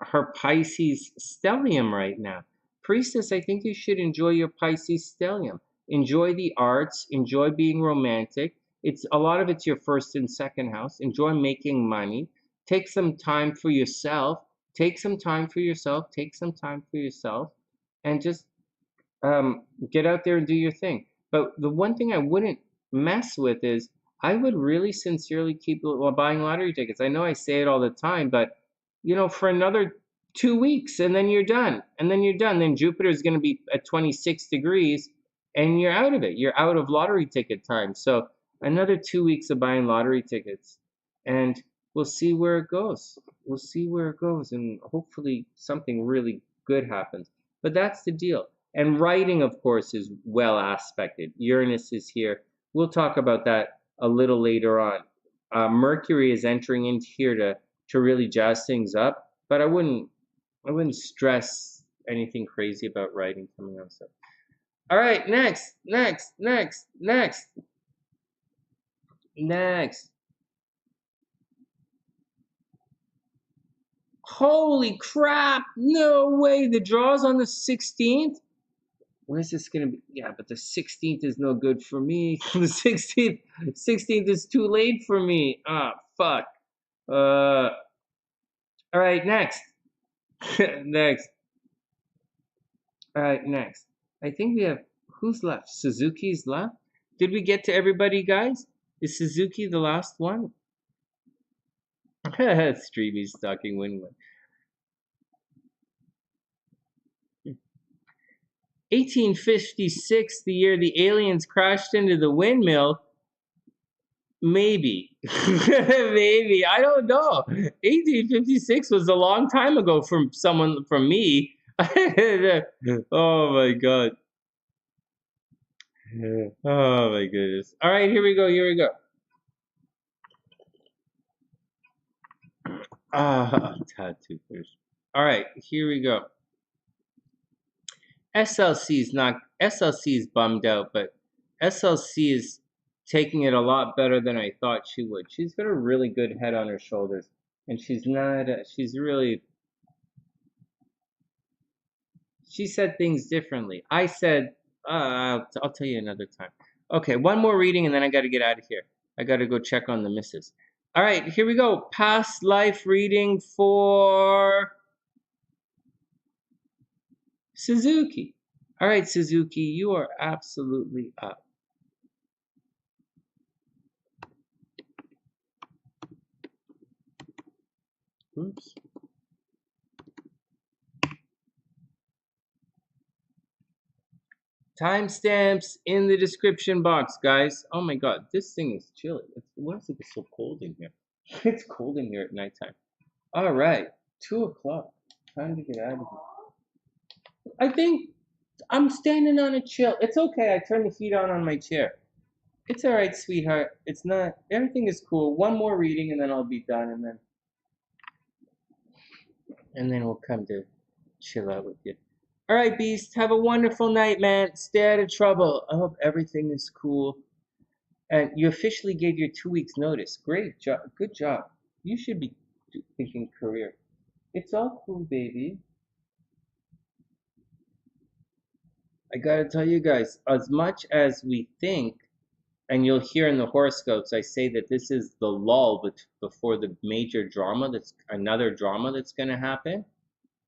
her Pisces stellium right now. Priestess, I think you should enjoy your Pisces stellium. Enjoy the arts, enjoy being romantic. It's a lot of it's your first and second house. Enjoy making money. Take some time for yourself. Take some time for yourself. Take some time for yourself, and just get out there and do your thing. But the one thing I wouldn't mess with is I would really sincerely keep buying lottery tickets. I know I say it all the time, but you know, for another 2 weeks and then you're done. And then you're done. Then Jupiter is going to be at 26 degrees and you're out of it. You're out of lottery ticket time. So another 2 weeks of buying lottery tickets and we'll see where it goes. We'll see where it goes and hopefully something really good happens. But that's the deal. And writing, of course, is well aspected. Uranus is here. We'll talk about that a little later on. Mercury is entering into here to really jazz things up, but I wouldn't stress anything crazy about writing coming out. So, all right, next. Holy crap! No way. The draw's on the 16th. Where's this gonna be? Yeah, but the 16th is no good for me. The 16th is too late for me. Ah, fuck. All right, next. Next. All right, next. I think we have, who's left? Suzuki's left? Did we get to everybody, guys? Is Suzuki the last one? Streamy stalking win-win. 1856, the year the aliens crashed into the windmill. Maybe. Maybe. I don't know. 1856 was a long time ago from someone, from me. Oh my God. Oh my goodness. All right, here we go. Tattoo fish. All right, here we go. SLC is bummed out, but SLC is taking it a lot better than I thought she would. She's got a really good head on her shoulders, and she said things differently. I said, I'll tell you another time. Okay, one more reading, and then I got to get out of here. I got to go check on the missus. All right, here we go. Past life reading for Suzuki. All right, Suzuki, you are absolutely up. Oops. Timestamps in the description box, guys. Oh my God, this thing is chilly. Why is it so cold in here? It's cold in here at nighttime. All right, 2 o'clock. Time to get out of here. I think I'm standing on a chill. It's okay. I turned the heat on my chair. It's all right, sweetheart. It's not. Everything is cool. One more reading, and then I'll be done, and then we'll come to chill out with you. All right, Beast. Have a wonderful night, man. Stay out of trouble. I hope everything is cool. And you officially gave your 2 weeks notice. Great job. Good job. You should be thinking career. It's all cool, baby. I gotta tell you guys, as much as we think, and you'll hear in the horoscopes, I say that this is the lull before the major drama, another drama that's gonna happen.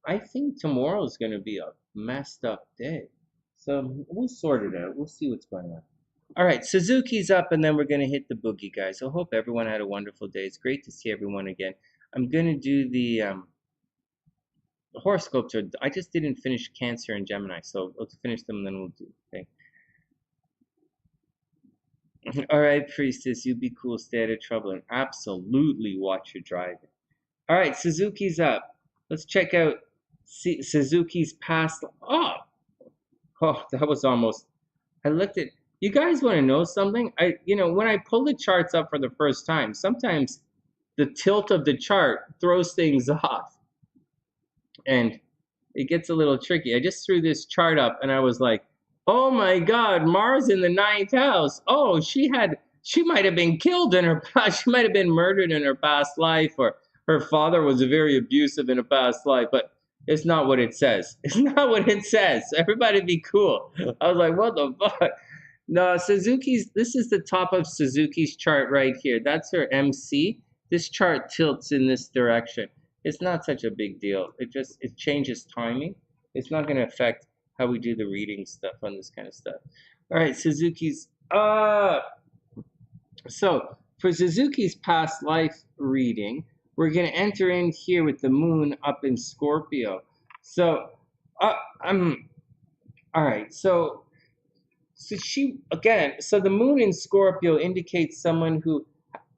I think tomorrow is gonna be a messed up day. So we'll sort it out. We'll see what's going on. All right, Suzuki's up, and then we're gonna hit the boogie, guys. I hope everyone had a wonderful day. It's great to see everyone again. I'm gonna do the horoscopes. I just didn't finish Cancer and Gemini, so let's finish them, and then we'll do the thing. All right, Priestess, you be cool, stay out of trouble, and absolutely watch your driving. All right, Suzuki's up. Let's check out Suzuki's past. Oh, that was almost. I looked at. You guys want to know something? When I pull the charts up for the first time, sometimes the tilt of the chart throws things off, and it gets a little tricky. I just threw this chart up, and I was like, "Oh my God, Mars in the ninth house. Oh, she might have been killed in her past. She might have been murdered in her past life, or her father was very abusive in a past life." But it's not what it says. It's not what it says. Everybody be cool. I was like, what the fuck? No, this is the top of Suzuki's chart right here. That's her MC. This chart tilts in this direction. It's not such a big deal. It changes timing. It's not going to affect how we do the reading stuff on this kind of stuff. All right, Suzuki's so for Suzuki's past life reading, we're going to enter in here with the moon up in Scorpio. So all right. So the moon in Scorpio indicates someone who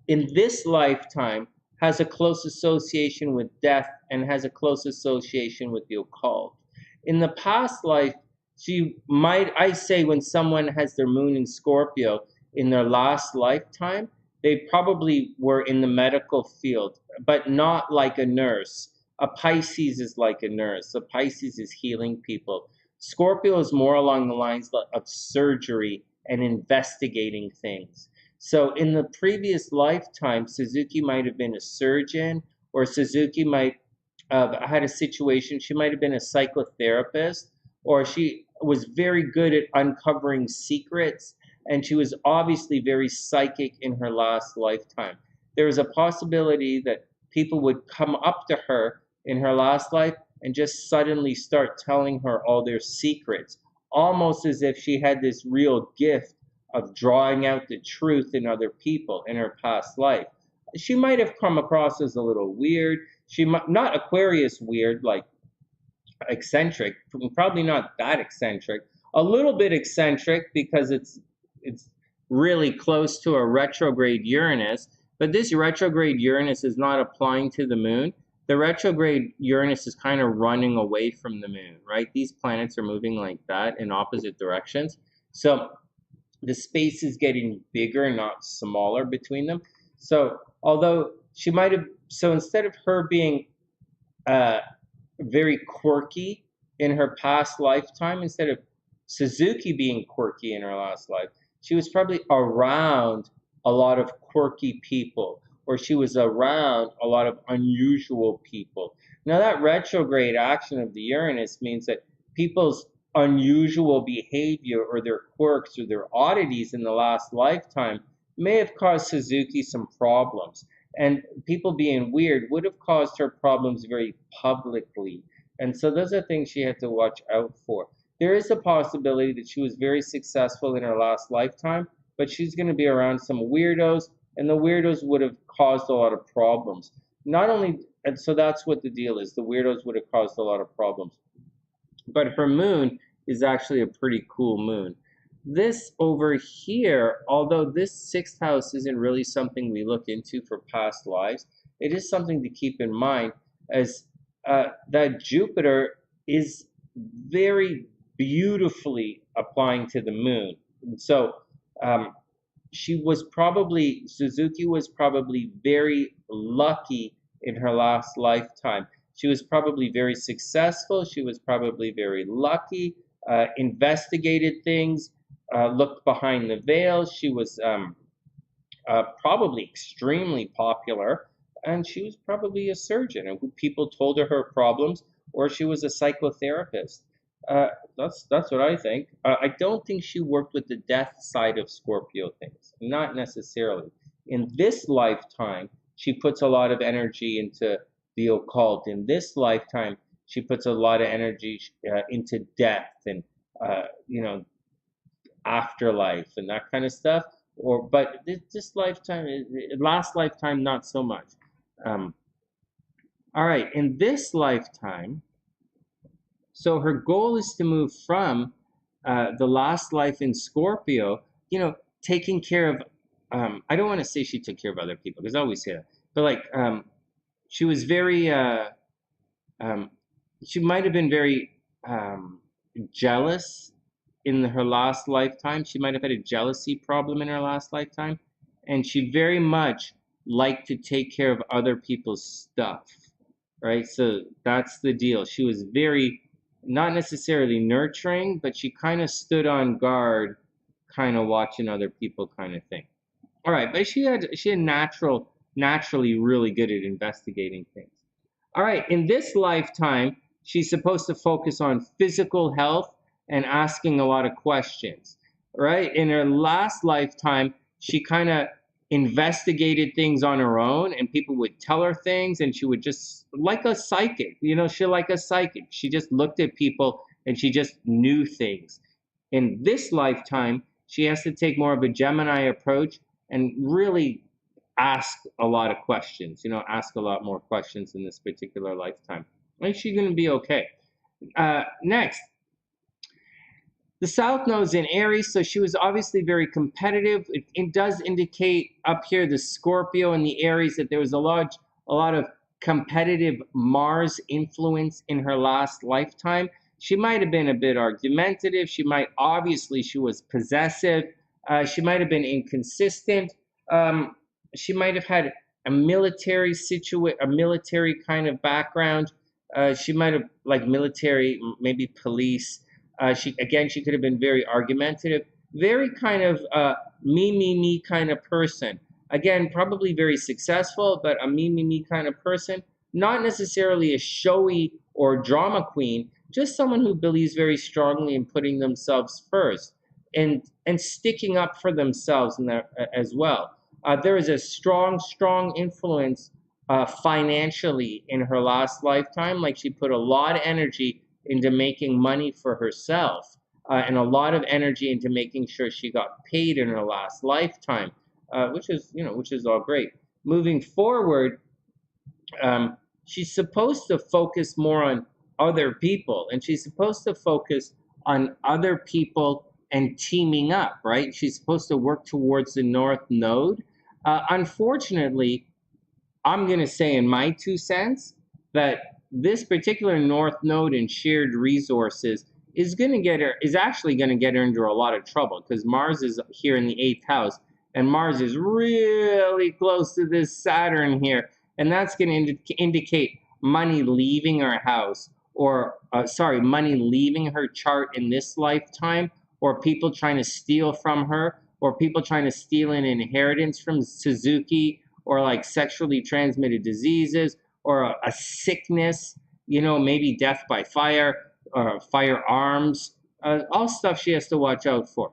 in this lifetime has a close association with death and has a close association with the occult. In the past life, I say when someone has their moon in Scorpio in their last lifetime, they probably were in the medical field, but not like a nurse. A Pisces is like a nurse. A Pisces is healing people. Scorpio is more along the lines of surgery and investigating things. So in the previous lifetime, Suzuki might have been a surgeon, or Suzuki might have had a situation. She might have been a psychotherapist, or she was very good at uncovering secrets, and she was obviously very psychic in her last lifetime. There is a possibility that people would come up to her in her last life and just suddenly start telling her all their secrets, almost as if she had this real gift of drawing out the truth in other people in her past life. She might have come across as a little weird. She might not Aquarius weird, like eccentric, probably not that eccentric. A little bit eccentric because it's really close to a retrograde Uranus, but this retrograde Uranus is not applying to the moon. The retrograde Uranus is kind of running away from the moon, right? These planets are moving like that in opposite directions. So the space is getting bigger, not smaller between them. So although instead of her being very quirky in her past lifetime, instead of Suzuki being quirky in her last life, she was probably around a lot of quirky people, or she was around a lot of unusual people. Now that retrograde action of the Uranus means that people's unusual behavior or their quirks or their oddities in the last lifetime may have caused Suzuki some problems. And people being weird would have caused her problems very publicly. And so those are things she had to watch out for. There is a possibility that she was very successful in her last lifetime, but she's going to be around some weirdos, and the weirdos would have caused a lot of problems. And so that's what the deal is. The weirdos would have caused a lot of problems. But her moon is actually a pretty cool moon. This over here, although this sixth house isn't really something we look into for past lives, it is something to keep in mind as that Jupiter is very beautifully applying to the moon. And so Suzuki was probably very lucky in her last lifetime. She was probably very successful. She was probably very lucky, investigated things, looked behind the veil. She was probably extremely popular, and she was probably a surgeon, and people told her problems, or she was a psychotherapist. That's what I think. I don't think she worked with the death side of Scorpio things, not necessarily. In this lifetime, she puts a lot of energy into the occult. In this lifetime, she puts a lot of energy into death and afterlife and that kind of stuff. But this lifetime, last lifetime, not so much. All right, in this lifetime, so her goal is to move from the last life in Scorpio, taking care of, I don't want to say she took care of other people, because I always say that, but like, she was very she might have been very jealous in her last lifetime. She might have had a jealousy problem in her last lifetime, and she very much liked to take care of other people's stuff, right? So that's the deal. She was very, not necessarily nurturing, but she kind of stood on guard, kind of watching other people kind of thing. All right, but she had naturally really good at investigating things. All right, in this lifetime, she's supposed to focus on physical health and asking a lot of questions, right? In her last lifetime, she kind of investigated things on her own, and people would tell her things, and she would just, like a psychic, she like a psychic. She just looked at people and she just knew things. In this lifetime, she has to take more of a Gemini approach and really ask a lot of questions, ask a lot more questions in this particular lifetime. And she's going to be okay. Next, the South Node's in Aries, so she was obviously very competitive. It does indicate up here the Scorpio and the Aries that there was a lot of competitive Mars influence in her last lifetime. She might have been a bit argumentative. She was possessive. She might have been inconsistent. She might have had a military kind of background. She might have like military, maybe police. She could have been very argumentative, very kind of me kind of person. Again, probably very successful, but a me kind of person. Not necessarily a showy or drama queen, just someone who believes very strongly in putting themselves first and sticking up for themselves in there as well. There is a strong influence financially in her last lifetime. Like she put a lot of energy into making money for herself and a lot of energy into making sure she got paid in her last lifetime, which is all great. Moving forward, she's supposed to focus more on other people, and she's supposed to focus on other people and teaming up, right? She's supposed to work towards the North Node. Unfortunately, I'm going to say in my 2 cents that this particular North Node and shared resources is actually going to get her into a lot of trouble, because Mars is here in the 8th house, and Mars is really close to this Saturn here, and that's going to indicate money leaving her house, or money leaving her chart in this lifetime, or people trying to steal from her, or people trying to steal an inheritance from Suzuki, or like sexually transmitted diseases, or a sickness, maybe death by fire, or firearms, all stuff she has to watch out for.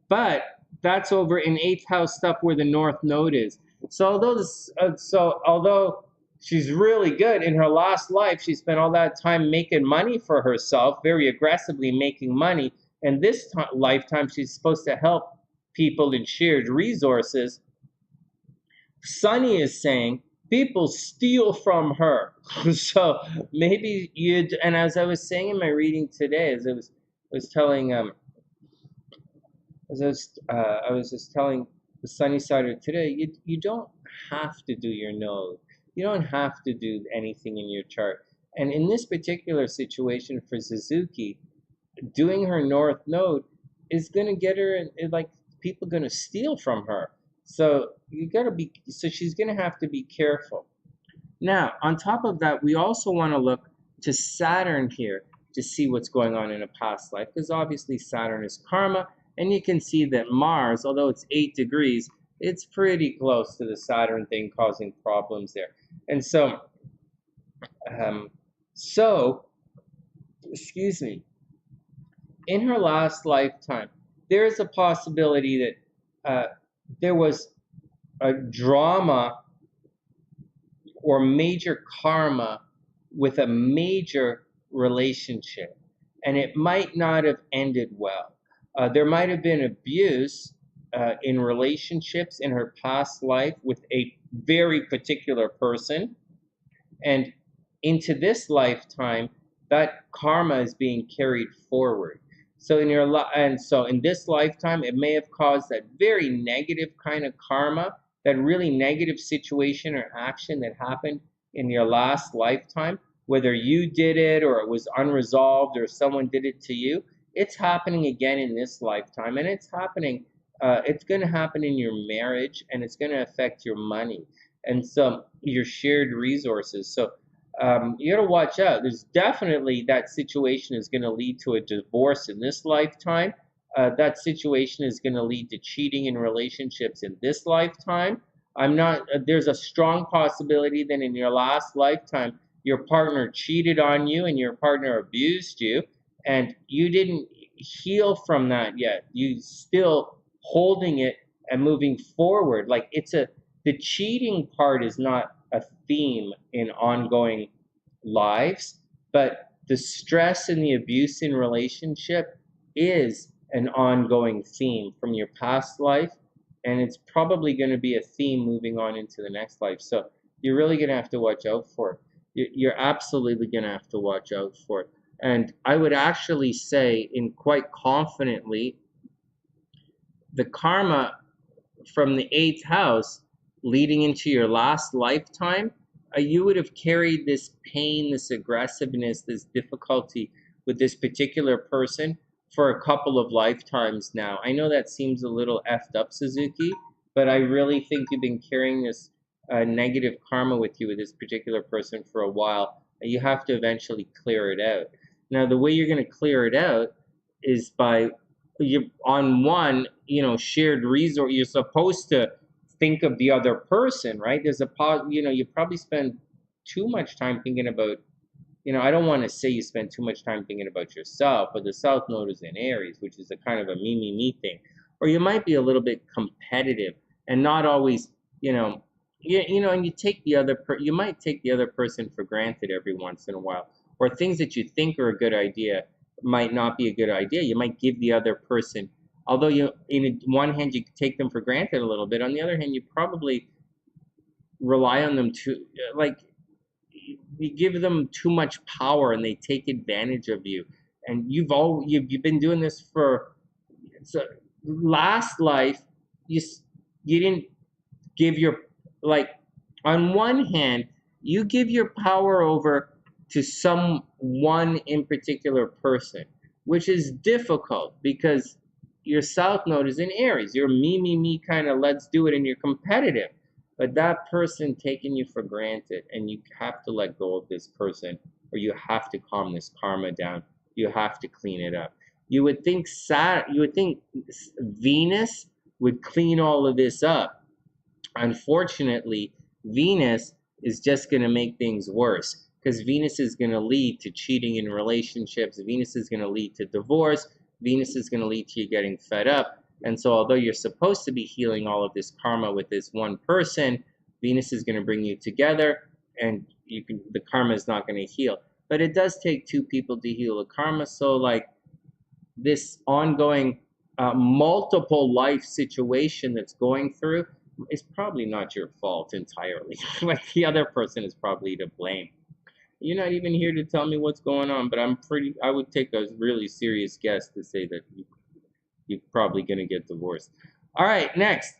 But that's over in 8th house stuff where the North Node is. So although she's really good in her last life, she spent all that time making money for herself, very aggressively making money. And this lifetime, she's supposed to help people in shared resources. Sunny is saying people steal from her. So maybe and as I was saying in my reading today, as I was telling, I was just telling the Sunnysider today, you don't have to do your node. You don't have to do anything in your chart. And in this particular situation for Suzuki, doing her North Node is going to get her, like, people going to steal from her. So she's going to have to be careful. Now, on top of that, we also want to look to Saturn here to see what's going on in a past life, because obviously Saturn is karma, and you can see that Mars, although it's 8 degrees, it's pretty close to the Saturn thing, causing problems there. And so, excuse me, in her last lifetime, there is a possibility that there was a drama or major karma with a major relationship, and it might not have ended well. There might have been abuse in relationships in her past life with a very particular person, and into this lifetime, that karma is being carried forward. So in this lifetime, it may have caused that very negative kind of karma, that really negative situation or action that happened in your last lifetime, whether you did it or it was unresolved or someone did it to you, it's happening again in this lifetime, and it's happening. It's going to happen in your marriage, and it's going to affect your money, and so your shared resources. So you got to watch out. There's definitely that situation is going to lead to a divorce in this lifetime. That situation is going to lead to cheating in relationships in this lifetime. I'm not. There's a strong possibility that in your last lifetime, your partner cheated on you and your partner abused you, and you didn't heal from that yet. You still holding it and moving forward. Like the cheating part is not a theme in ongoing lives, but the stress and the abuse in relationship is an ongoing theme from your past life, and it's probably going to be a theme moving on into the next life. So you're really going to have to watch out for it. You're absolutely going to have to watch out for it. And I would actually say, in quite confidently, the karma from the 8th house leading into your last lifetime, you would have carried this pain, this aggressiveness, this difficulty with this particular person for a couple of lifetimes now. I know that seems a little effed up, Suzuki, but I really think you've been carrying this negative karma with you with this particular person for a while. You have to eventually clear it out. Now, the way you're going to clear it out is by you on one, shared resource. You're supposed to think of the other person, right? There's you probably spend too much time thinking about, I don't want to say you spend too much time thinking about yourself, but the South Node is in Aries, which is a kind of a me thing. Or you might be a little bit competitive and not always, and you take you might take the other person for granted every once in a while, or things that you think are a good idea might not be a good idea. You might give the other person, although in one hand you take them for granted a little bit, on the other hand you probably rely on them to, like, you give them too much power and they take advantage of you. And you've been doing this for, so last life you didn't give your, like, on one hand you give your power over to someone in particular person, which is difficult because your South Node is in Aries. You're me kind of let's do it, and you're competitive. But that person taking you for granted, and you have to let go of this person, or you have to calm this karma down. You have to clean it up. You would think Venus would clean all of this up. Unfortunately, Venus is just going to make things worse, because Venus is going to lead to cheating in relationships. Venus is going to lead to divorce. Venus is going to lead to you getting fed up. And so although you're supposed to be healing all of this karma with this one person, Venus is going to bring you together, and the karma is not going to heal. But it does take two people to heal the karma. So like this ongoing multiple life situation that's going through is probably not your fault entirely. Like the other person is probably to blame. You're not even here to tell me what's going on, but I would take a really serious guess to say that you're probably going to get divorced. All right, next.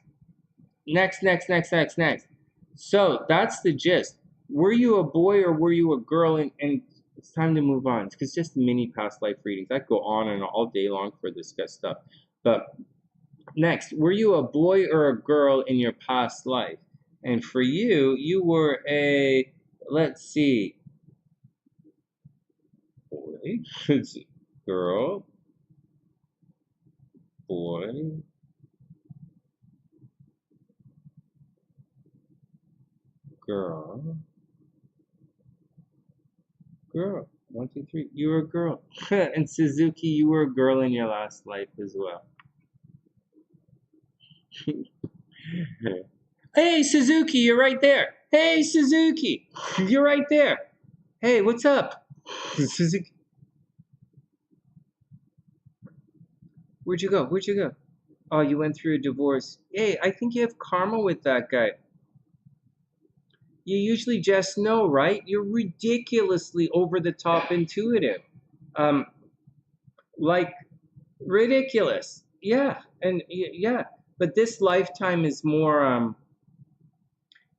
So that's the gist. Were you a boy or were you a girl? And it's time to move on, because just mini past life readings. I go on and all day long for this kind of stuff. But next, were you a boy or a girl in your past life? And for you, you were a, let's see, boy, girl, boy, girl, girl. 1, 2, 3. You were a girl. And Suzuki, you were a girl in your last life as well. Hey, Suzuki, you're right there. Hey, Suzuki, you're right there. Hey, what's up? Suzuki. Where'd you go? Where'd you go? Oh, you went through a divorce. Hey, I think you have karma with that guy. You usually just know, right? You're ridiculously over-the-top intuitive. Like, ridiculous. Yeah, and yeah. But this lifetime is more,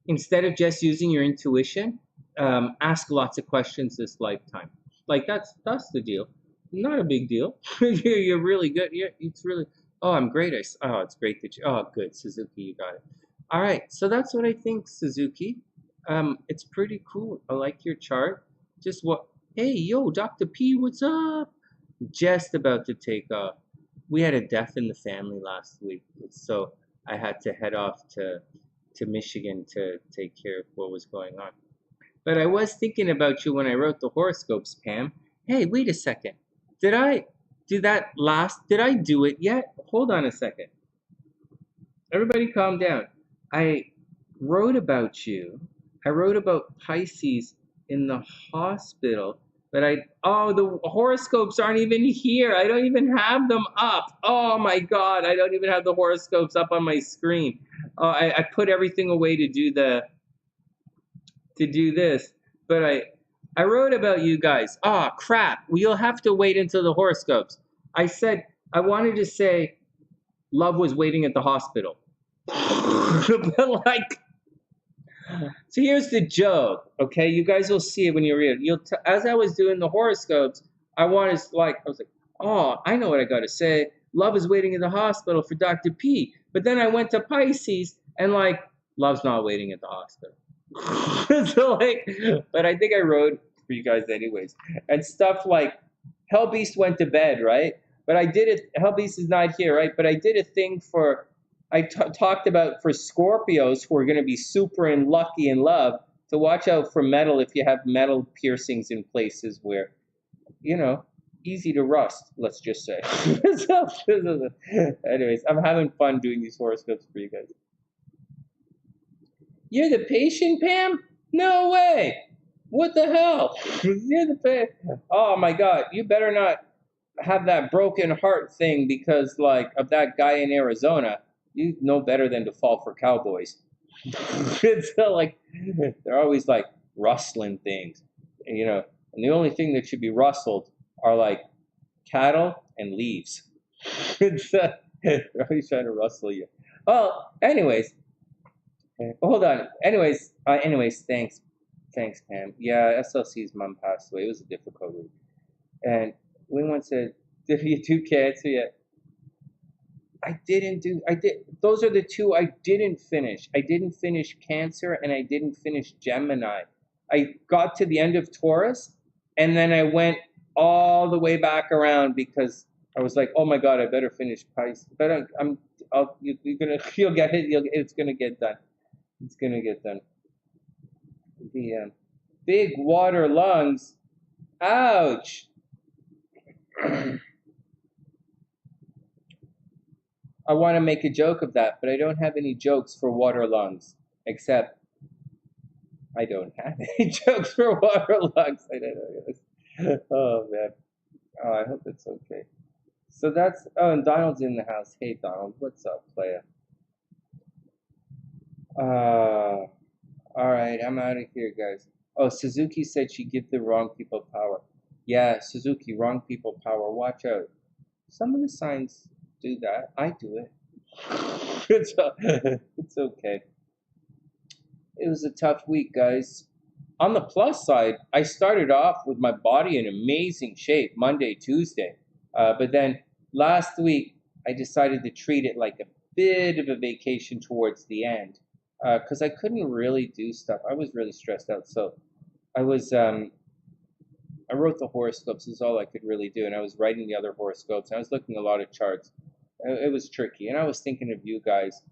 instead of just using your intuition, ask lots of questions this lifetime. Like that's the deal. Not a big deal. You're really good. It's really. Oh, I'm great. Oh, it's great that you. Oh, good, Suzuki, you got it. All right, so that's what I think, Suzuki. It's pretty cool. I like your chart. Just what? Hey, yo, Dr. P, what's up? Just about to take off. We had a death in the family last week, so I had to head off to Michigan to take care of what was going on. But I was thinking about you when I wrote the horoscopes, Pam. Hey, wait a second. Did I do that last? Did I do it yet? Hold on a second. Everybody calm down. I wrote about you. I wrote about Pisces in the hospital, but oh, the horoscopes aren't even here. I don't even have them up. Oh my God, I don't even have the horoscopes up on my screen. Oh, I put everything away to do this, but I wrote about you guys. Oh crap, you'll have to wait until the horoscopes. I said I wanted to say love was waiting at the hospital. But like, so here's the joke, okay? You guys will see it when you read it. As I was doing the horoscopes, I was like, oh, I know what I got to say. Love is waiting in the hospital for Dr. P. But then I went to Pisces, and like, love's not waiting at the hospital. So like, but I think I wrote for you guys anyways, and stuff like, Hell Beast went to bed, right? But I did it. Hell Beast is not here, right? But I did a thing for. I talked about for Scorpios who are going to be super and lucky in love to watch out for metal if you have metal piercings in places where, easy to rust, let's just say. Anyways, I'm having fun doing these horoscopes for you guys. You're the patient, Pam? No way. What the hell? You're the patient. Oh my God, you better not have that broken heart thing because like of that guy in Arizona. You know better than to fall for cowboys. It's like they're always like rustling things, and the only thing that should be rustled are like cattle and leaves. They're always trying to rustle you. Well, anyways, hold on. Anyways, thanks, Pam. Yeah, SLC's mom passed away. It was a difficult week, and we once said, "Did you do cancer yet?" I did. Those are the two I didn't finish. I didn't finish Cancer and I didn't finish Gemini. I got to the end of Taurus and then I went all the way back around because I was like, oh my God, I better finish Pisces. But you'll get it. It's gonna get done. It's gonna get done. The big water lungs. Ouch. I want to make a joke of that, but I don't have any jokes for water lungs, except I don't have any jokes for water lungs. I don't know. Oh, man. Oh, I hope it's okay. So that's, and Donald's in the house. Hey, Donald, what's up, playa? All right, I'm out of here, guys. Oh, Suzuki said she give the wrong people power. Yeah, Suzuki, wrong people power. Watch out. Some of the signs do that. I do it. It's okay. It was a tough week, guys. On the plus side, I started off with my body in amazing shape Monday, Tuesday. But then last week, I decided to treat it like a bit of a vacation towards the end because I couldn't really do stuff. I was really stressed out. So I wrote the horoscopes is all I could really do. And I was writing the other horoscopes. And I was looking at a lot of charts. It was tricky. And I was thinking of you guys.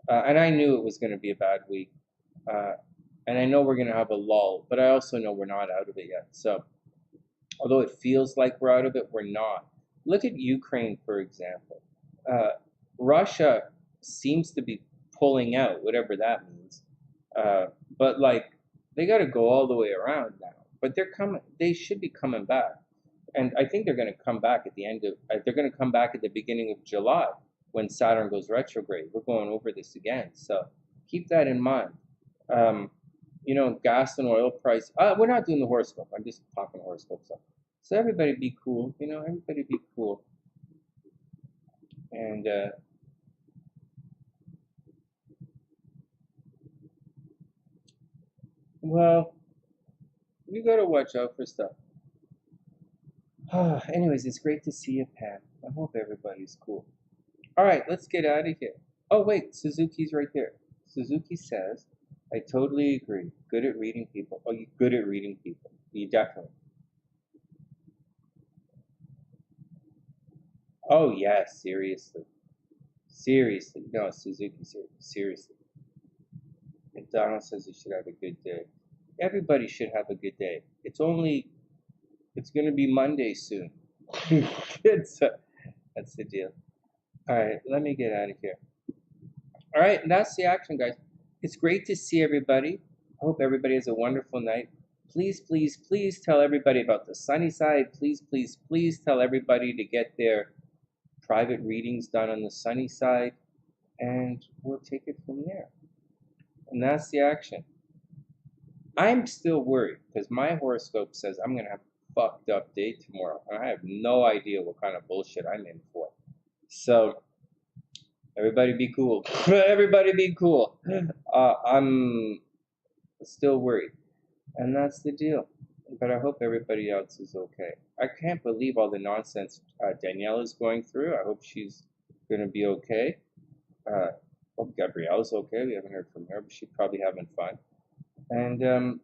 And I knew it was going to be a bad week. And I know we're going to have a lull. But I also know we're not out of it yet. So although it feels like we're out of it, we're not. Look at Ukraine, for example. Russia seems to be pulling out, whatever that means. But like, they got to go all the way around now. But they're coming. They should be coming back. And I think they're going to come back at the end of. They're going to come back at the beginning of July when Saturn goes retrograde. We're going over this again, so keep that in mind. Gas and oil price. We're not doing the horoscope. I'm just talking horoscope stuff. So everybody be cool. Everybody be cool. And well, You gotta watch out for stuff. Anyways, it's great to see you, Pam. I hope everybody's cool. All right, let's get out of here. Oh, wait, Suzuki's right there. Suzuki says, I totally agree. Good at reading people. Oh, you're good at reading people. You definitely. Oh, yeah, seriously. Seriously. No, Suzuki, seriously. And Donald says you should have a good day. Everybody should have a good day. It's going to be Monday soon. That's the deal. All right, let me get out of here. All right, that's the action, guys. It's great to see everybody. I hope everybody has a wonderful night. Please, please, please tell everybody about the sunny side. Please, please, please tell everybody to get their private readings done on the sunny side, and we'll take it from there. And that's the action. I'm still worried because my horoscope says I'm going to have a fucked up day tomorrow. And I have no idea what kind of bullshit I'm in for. So, everybody be cool. Everybody be cool. I'm still worried. And that's the deal. But I hope everybody else is okay. I can't believe all the nonsense Daniella's going through. I hope she's going to be okay. Hope Gabrielle's okay. We haven't heard from her, but she's probably having fun. And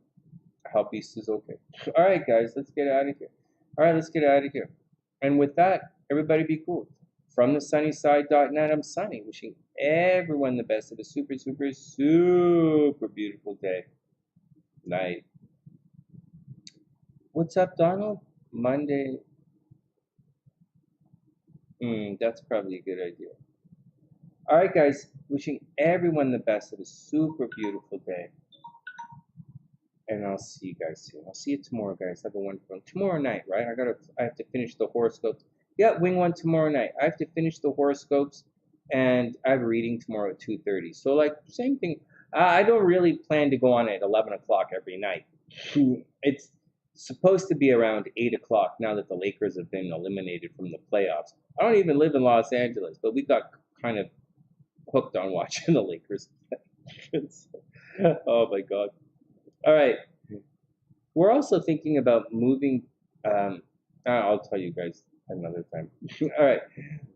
Beast is okay. All right, guys, let's get out of here. All right, let's get out of here. And with that, everybody be cool. From TheSunnySide.net, I'm Sunny, wishing everyone the best of a super, super, super beautiful day. Night. What's up, Donald? Monday. That's probably a good idea. All right, guys, wishing everyone the best of a super beautiful day. And I'll see you guys soon. I'll see you tomorrow, guys. Have a wonderful one. Tomorrow night, right? I have to finish the horoscopes. Yeah, wing one tomorrow night. I have to finish the horoscopes, and I have a reading tomorrow at 2:30. So, like, same thing. I don't really plan to go on at 11 o'clock every night. It's supposed to be around 8 o'clock now that the Lakers have been eliminated from the playoffs. I don't even live in Los Angeles, but we got kind of hooked on watching the Lakers play. Oh, my God. All right. We're also thinking about moving. I'll tell you guys another time. All right.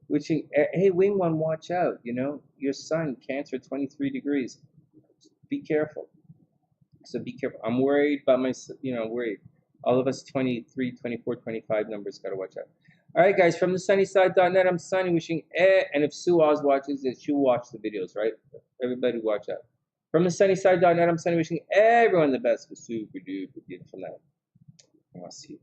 Wishing, hey, Wing One, watch out. You know, your sun, Cancer, 23 degrees. Be careful. So be careful. I'm worried about worried. All of us 23, 24, 25 numbers got to watch out. All right, guys, from TheSunnySide.net, I'm Sunny, wishing, and if Sue Oz watches this, she'll watch the videos, right? Everybody watch out. From TheSunnySide.net, I'm Sunny, wishing everyone the best for super duper beautiful night. And I'll see you.